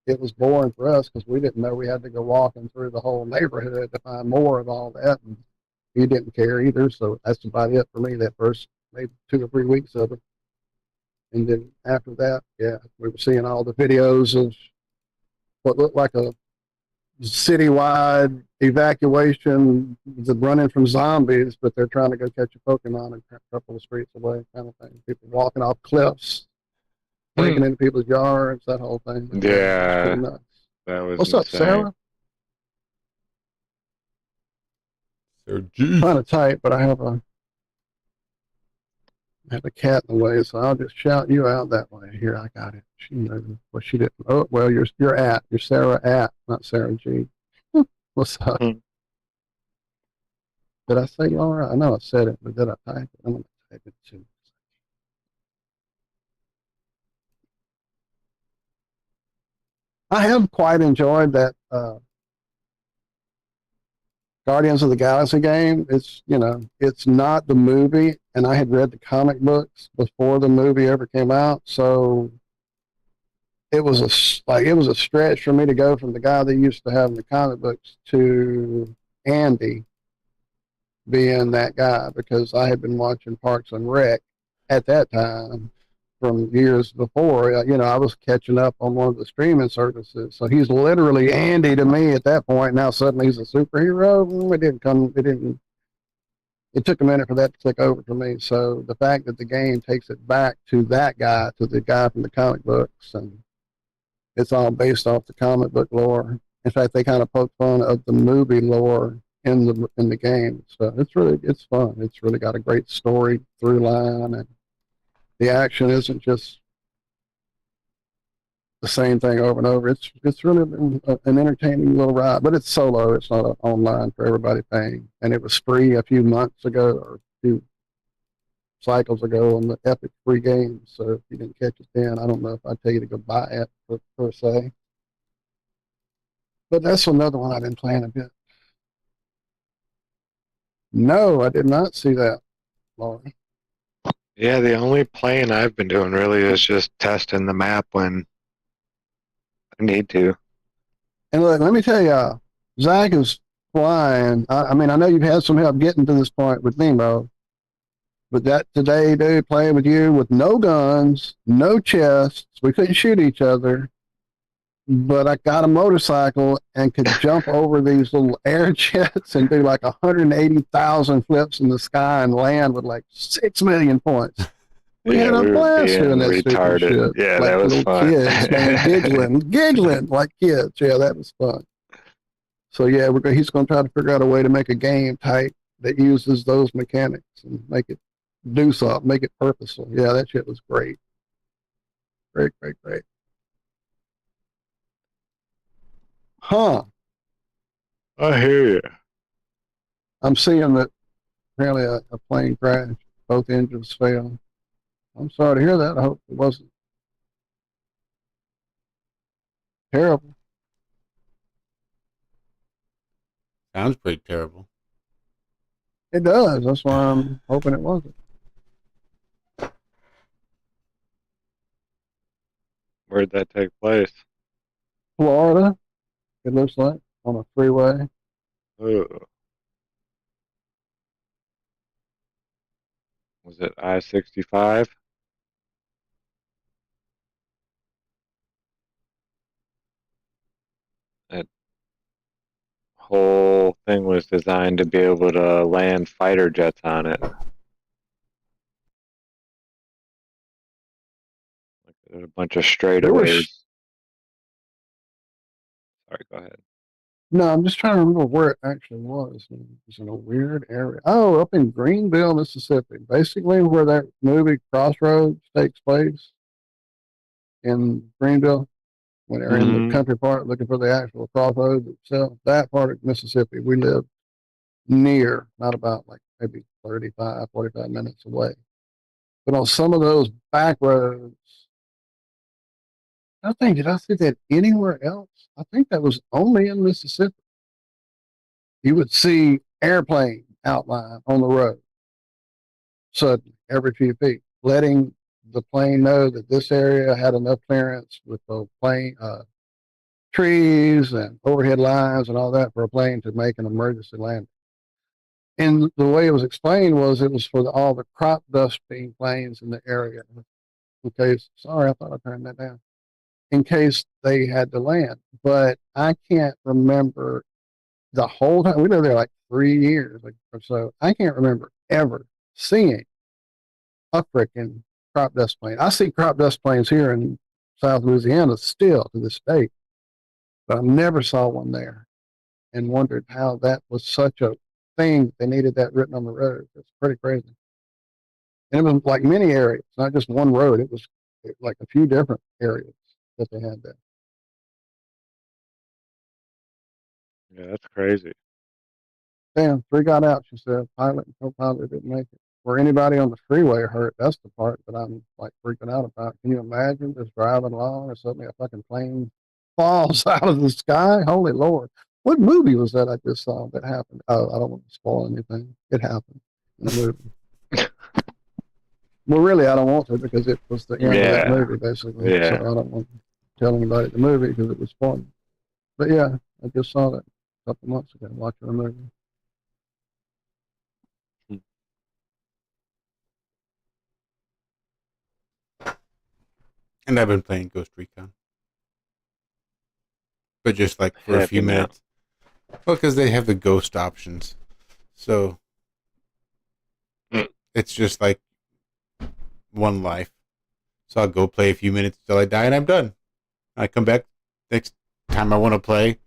it was boring for us because we didn't know we had to go walking through the whole neighborhood to find more of all that. And he didn't care either. So that's about it for me that first maybe 2 or 3 weeks of it. And then after that, yeah, we were seeing all the videos of what looked like a citywide evacuation, the running from zombies, but they're trying to go catch a Pokemon a couple of streets away, kind of thing. People walking off cliffs, breaking into people's yards, that whole thing. Yeah, pretty nuts. that was What's up, insane. Sarah? Sarah G. Kind of tight, but I have a cat in the way, so I'll just shout you out that way. Here, I got it. She knew. Well, she didn't. Oh, well, you're Sarah at, not Sarah G. What's up? Did I say Laura? I know I said it, but did I type it? I'm going to type it too. I have quite enjoyed that Guardians of the Galaxy game. It's, you know, it's not the movie, and I had read the comic books before the movie ever came out, so it was a stretch for me to go from the guy they used to have in the comic books to Andy being that guy, because I had been watching Parks and Rec at that time from years before. You know, I was catching up on one of the streaming services, so he's literally Andy to me at that point. Now suddenly he's a superhero. It took a minute for that to take over for me. So the fact that the game takes it back to that guy, to the guy from the comic books, and it's all based off the comic book lore. In fact, they kind of poke fun of the movie lore in the game. So it's fun. It's really got a great story through line, and the action isn't just the same thing over and over. It's really been an entertaining little ride, but it's solo. It's not online for everybody paying. And it was free a few months ago or a few cycles ago on the Epic free game. So if you didn't catch it then, I don't know if I'd tell you to go buy it per se. But that's another one I've been playing a bit. No, I did not see that, Laurie. Yeah, the only playing I've been doing really is just testing the map when I need to. And look, let me tell you, Zack is flying. I mean, I know you've had some help getting to this point with Nemo, but that today, dude, playing with you with no guns, no chests, we couldn't shoot each other, but I got a motorcycle and could jump over these little air jets and do like 180,000 flips in the sky and land with like 6 million points. We had a blast doing that stupid shit. Yeah, like that was little fun. kids, man, giggling like kids. Yeah, that was fun. So yeah, he's going to try to figure out a way to make a game type that uses those mechanics and make it do something, make it purposeful. Yeah, that shit was great. Great. Huh. I hear you. I'm seeing that apparently a plane crashed. Both engines failed. I'm sorry to hear that. I hope it wasn't terrible. Sounds pretty terrible. It does. That's why I'm hoping it wasn't. Where'd that take place? Florida, it looks like, on a freeway. Oh. Was it I-65? That whole thing was designed to be able to land fighter jets on it. Like a bunch of straightaways. Sorry, go ahead. No, I'm just trying to remember where it actually was. It was in a weird area. Oh, up in Greenville, Mississippi. Basically where that movie Crossroads takes place in Greenville. When they're in the country part looking for the actual crossroads itself. That part of Mississippi we live near, not about like maybe 35, 45 minutes away. But on some of those back roads, I think, did I see that anywhere else? I think that was only in Mississippi. You would see airplane outline on the road suddenly every few feet, letting the plane know that this area had enough clearance with the plane, trees and overhead lines and all that for a plane to make an emergency landing. And the way it was explained was it was for all the crop dusting planes in the area. In case, sorry, I thought I turned that down. In case they had to land. But I can't remember the whole time. We lived there like 3 years or so. I can't remember ever seeing a freaking crop dust plane. I see crop dust planes here in South Louisiana still to this day, but I never saw one there and wondered how that was such a thing. They needed that written on the road. It's pretty crazy. And it was like many areas, not just one road. It was like a few different areas that they had there. Yeah, that's crazy. Damn, 3 got out, she said. Pilot and co-pilot didn't make it. Or anybody on the freeway hurt. That's the part that I'm like freaking out about. Can you imagine just driving along and suddenly a fucking plane falls out of the sky? Holy Lord. What movie was that I just saw that happened? Oh, I don't want to spoil anything. It happened in the movie. Well, really, I don't want to because it was the end of that movie, basically. Yeah. So I don't want to tell anybody the movie because it was fun. But yeah, I just saw that a couple months ago watching the movie. And I've been playing Ghost Recon. But just like for a Have few you now? minutes. Well, because they have the ghost options. So it's just like one life. So I'll go play a few minutes till I die and I'm done. I come back next time I want to play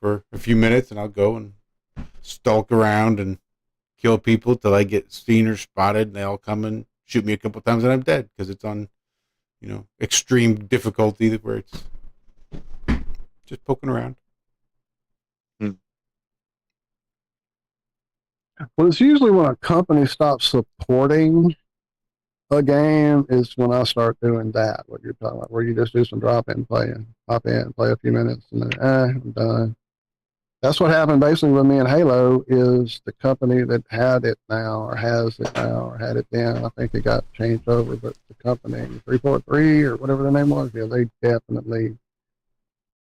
for a few minutes and I'll go and stalk around and kill people till I get seen or spotted and they all come and shoot me a couple times and I'm dead because it's on, extreme difficulty where it's just poking around. Well, it's usually when a company stops supporting a game is when I start doing that, what you're talking about, where you just do some drop-in playing, hop in, play a few minutes, and then, I'm done. That's what happened basically with me and Halo is the company that had it now or has it now or had it then. I think it got changed over, but the company, 343 or whatever the name was, yeah, they definitely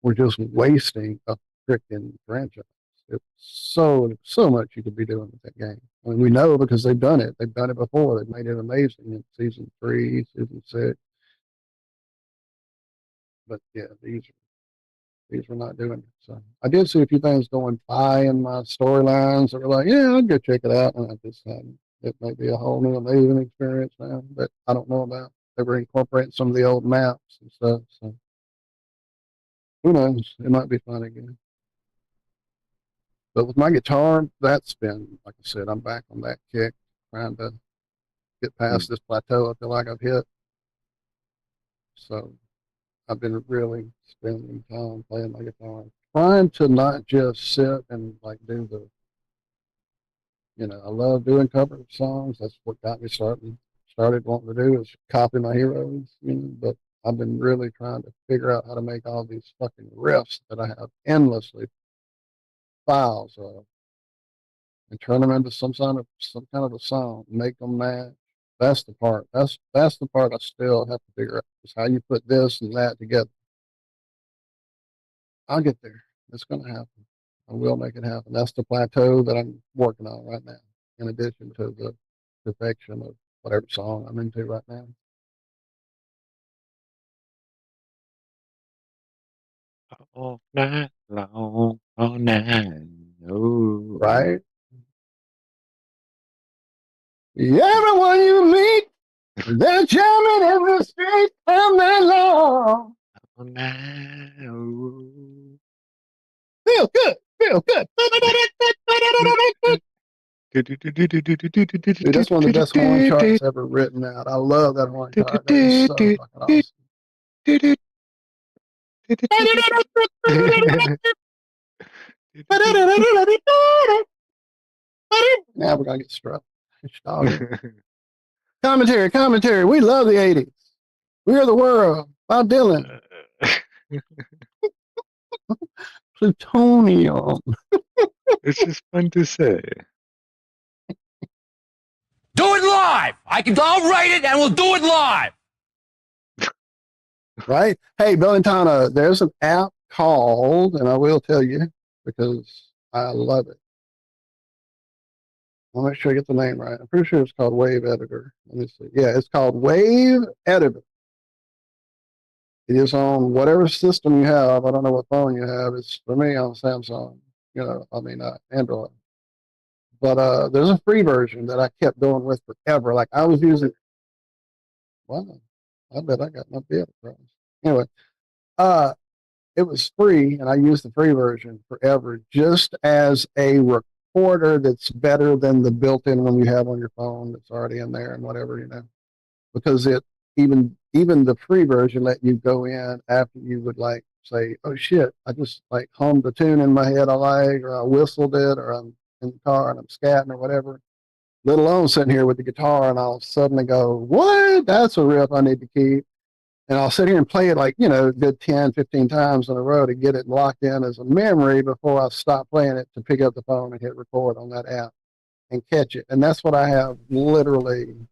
were just wasting a freaking franchise. It's so much you could be doing with that game. I mean, we know because they've done it. They've done it before. They've made it amazing in season 3, season 6. But yeah, these were not doing it. So I did see a few things going by in my storylines that were like, yeah, I'll go check it out. And I just hadn't. It may be a whole new amazing experience now that I don't know about. They were incorporating some of the old maps and stuff. So who knows? It might be fun again. But with my guitar, that's been, like I said, I'm back on that kick, trying to get past this plateau I feel like I've hit. So I've been really spending time playing my guitar, trying to not just sit and like do the, I love doing cover songs. That's what got me started wanting to do is copy my heroes, but I've been really trying to figure out how to make all these fucking riffs that I have endlessly files of and turn them into some kind of a song, make them match. That's the part. That's the part I still have to figure out is how you put this and that together. I'll get there. It's going to happen. I will make it happen. That's the plateau that I'm working on right now, in addition to the perfection of whatever song I'm into right now. All night long, all night. Oh. Right? Everyone you meet, they're jamming in the street all night long. All night. Oh. Feel good. Feel good. Dude, that's one of the best horn charts ever written out. I love that horn chart. That is so fucking awesome. Now we're gonna get struck. Commentary. We love the 80s. We are the world. Bob Dylan. Plutonium. It's just fun to say. Do it live. I'll write it and we'll do it live. Right? Hey, Bellantana, there's an app called, and I will tell you because I love it. I'll make sure I get the name right. I'm pretty sure it's called Wave Editor. Let me see. Yeah, it's called Wave Editor. It is on whatever system you have. I don't know what phone you have. It's for me on Samsung. Android. But there's a free version that I kept going with forever. Like I was using. Wow, I bet I got my bill price. Anyway, it was free, and I used the free version forever, just as a recorder that's better than the built-in one you have on your phone that's already in there and whatever, because it even the free version let you go in after you would like say, oh shit, I just like hummed a tune in my head I like, or I whistled it, or I'm in the car and I'm scatting or whatever, let alone sitting here with the guitar and I'll suddenly go, what? That's a riff I need to keep. And I'll sit here and play it like, good 10, 15 times in a row to get it locked in as a memory before I stop playing it to pick up the phone and hit record on that app and catch it. And that's what I have literally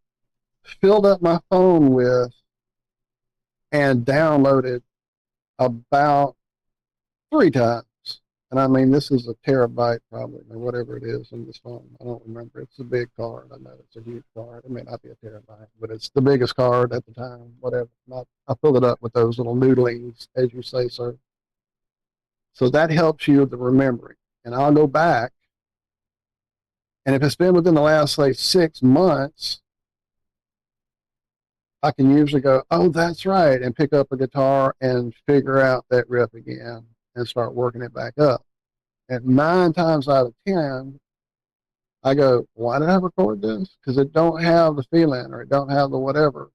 filled up my phone with and downloaded about 3 times. And I mean, this is a terabyte probably, or whatever it is in this phone. I don't remember. It's a big card. I know it's a huge card. It may not be a terabyte, but it's the biggest card at the time, whatever. I filled it up with those little noodlings, as you say, sir. So that helps you with the remembering. And I'll go back, and if it's been within the last, say, 6 months, I can usually go, oh, that's right, and pick up a guitar and figure out that riff again and start working it back up. And 9 times out of 10, I go, why did I record this? Because it don't have the feeling, or it don't have the whatever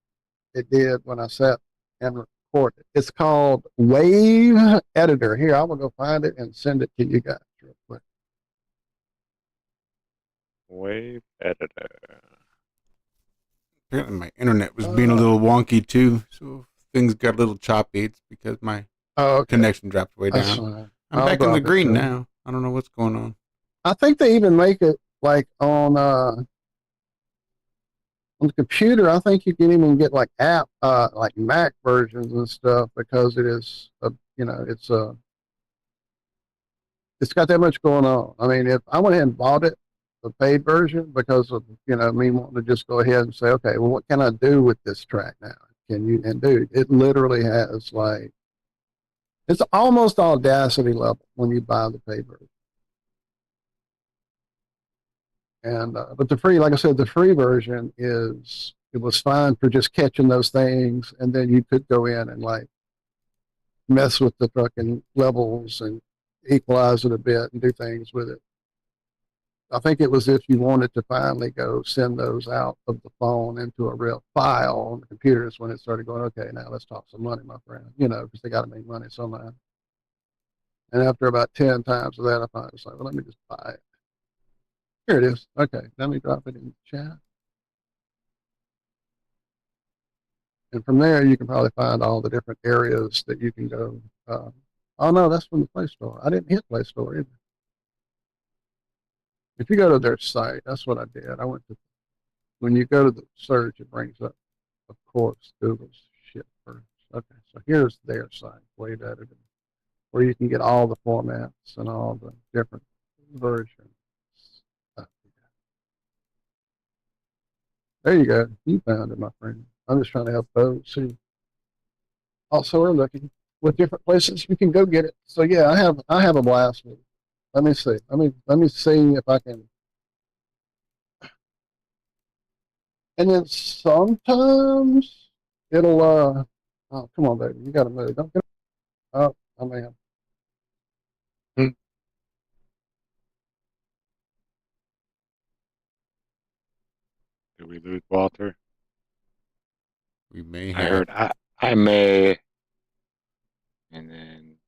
it did when I sat and recorded. It's called Wave Editor. Here, I'm going to go find it and send it to you guys real quick. Wave Editor. Apparently my internet was being a little wonky too, so things got a little choppy. It's because my connection dropped way down. I'm back in the green now. I don't know what's going on. I think they even make it like on the computer. I think you can even get like like Mac versions and stuff, because it is it's got that much going on. I mean, if I went ahead and bought it, the paid version, because of me wanting to just go ahead and say, okay, well, what can I do with this track now? And dude, it literally has like, it's almost Audacity level when you buy the paid version. And but the free, like I said, the free version it was fine for just catching those things, and then you could go in and like mess with the fucking levels and equalize it a bit and do things with it. I think it was if you wanted to finally go send those out of the phone into a real file on the computers when it started going, okay, now let's talk some money, my friend, because they got to make money somehow. And after about 10 times of that, I finally was like, well, let me just buy it. Here it is. Okay, let me drop it in the chat. And from there, you can probably find all the different areas that you can go. Oh, no, that's from the Play Store. I didn't hit Play Store either. If you go to their site, that's what I did. I went to, when you go to the search, it brings up, of course, Google's shit first. Okay, so here's their site, Wave Editor, where you can get all the formats and all the different versions. There you go. You found it, my friend. I'm just trying to help those who also are looking with different places you can go get it. So yeah, I have a blast with it. Let me see. Let me see if I can. And then sometimes it'll oh, come on, baby, you gotta move. Don't get. Oh, I may have. Did we lose Walter? We may I have. heard I may, and then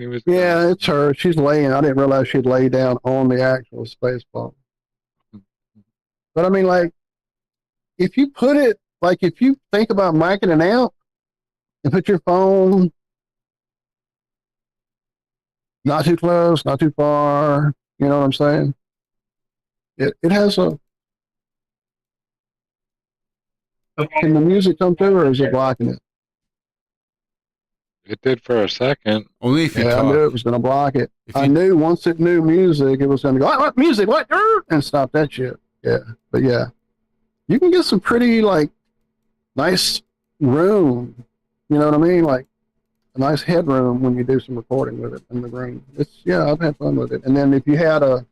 he was. Yeah, it's her. She's laying. I didn't realize she'd lay down on the actual space bar. But I mean, like, if you put it, like if you think about miking an amp and put your phone not too close, not too far, you know what I'm saying? It has a, can the music come through or is it blocking it? It did for a second. Only if you Yeah, I talk. knew it was going to block it. If I you- knew once it knew music, it was going to go, what music, what, and stop that shit. Yeah, but yeah, you can get some pretty, like, nice room, you know what I mean? Like, a nice headroom when you do some recording with it in the room. It's, yeah, I've had fun with it. And then if you had an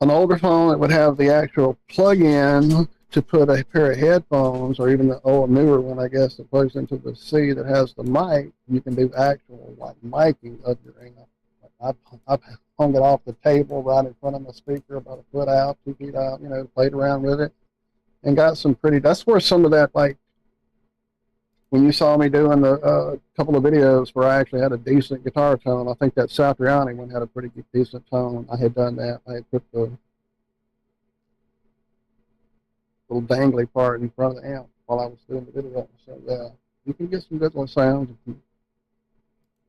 older phone that would have the actual plug-in to put a pair of headphones, or even the old newer one, I guess, that plugs into the C that has the mic, you can do actual like miking of your amp. Like I've hung it off the table right in front of my speaker, about a foot out, 2 feet out, you know, played around with it, and got some pretty. That's where some of that, like when you saw me doing the couple of videos where I actually had a decent guitar tone. I think that Satriani one had a pretty decent tone. I had done that. I had put the little dangly part in front of the amp while I was doing the video. So yeah, you can get some good little sounds if you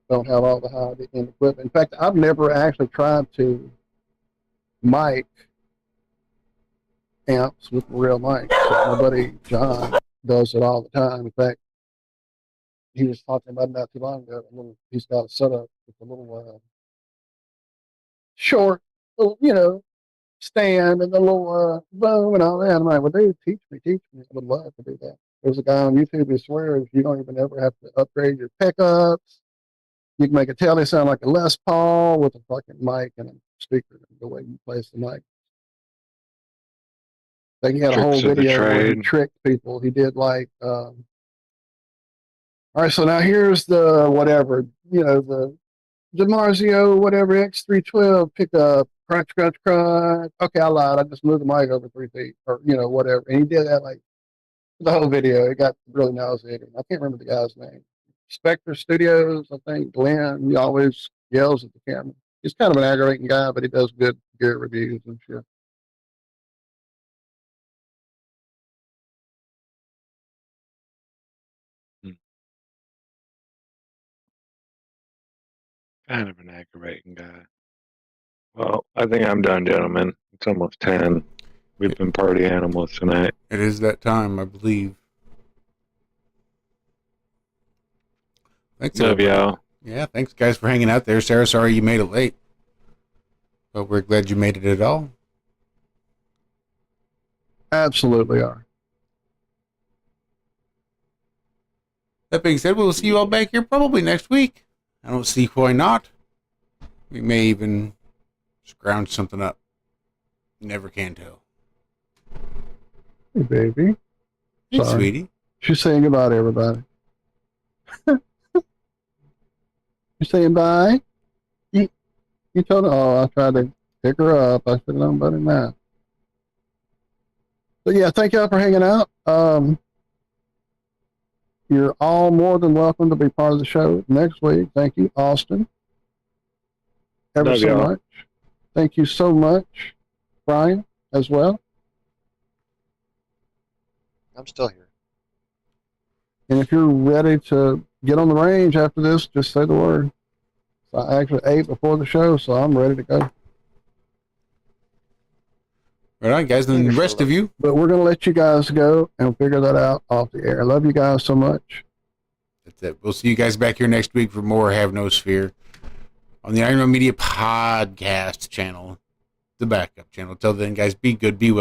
don't have all the high-end equipment. In fact, I've never actually tried to mic amps with a real mic. So my buddy John does it all the time. In fact, he was talking about it not too long ago. He's got a setup with a little short, little, you know, stand and the little boom and all that. I'm like, well, dude, teach me. I would love to do that. There's a guy on YouTube who swears you don't even ever have to upgrade your pickups. You can make a telly sound like a Les Paul with a fucking mic and a speaker, the way you place the mic. Like he had a whole Tricks of the video where he trade. tricked people. He did like, all right, so now here's the whatever, you know, the DiMarzio, whatever, X312 pickup, crunch. Okay, I lied. I just moved the mic over 3 feet, or, you know, whatever. And he did that like the whole video. It got really nauseating. I can't remember the guy's name. Spectre Studios, I think. Glenn, he always yells at the camera. He's kind of an aggravating guy, but he does good gear reviews and shit. Kind of an aggravating guy. Well, I think I'm done, gentlemen. It's almost 10. We've been party animals tonight. It is that time, I believe. Thanks, Love y'all. Yeah, thanks, guys, for hanging out there. Sarah, sorry you made it late. But we're glad you made it at all. Absolutely are. That being said, we'll see you all back here probably next week. I don't see why not. We may even scrounge something up. You never can tell. Hey, baby. Hey, Sorry. sweetie. She's saying goodbye to everybody. You saying bye? You told her, oh, I tried to pick her up. I should have known better than that. But yeah, thank y'all for hanging out. You're all more than welcome to be part of the show next week. Thank you, Austin. Ever Love so y'all. much. Thank you so much, Brian, as well. I'm still here. And if you're ready to get on the range after this, just say the word. So I actually ate before the show, so I'm ready to go. Right on, guys. And the rest of you. But we're going to let you guys go and figure that out off the air. I love you guys so much. That's it. We'll see you guys back here next week for more Have No Sphere on the Iron Media podcast channel, the backup channel. Till then, guys, be good, be well.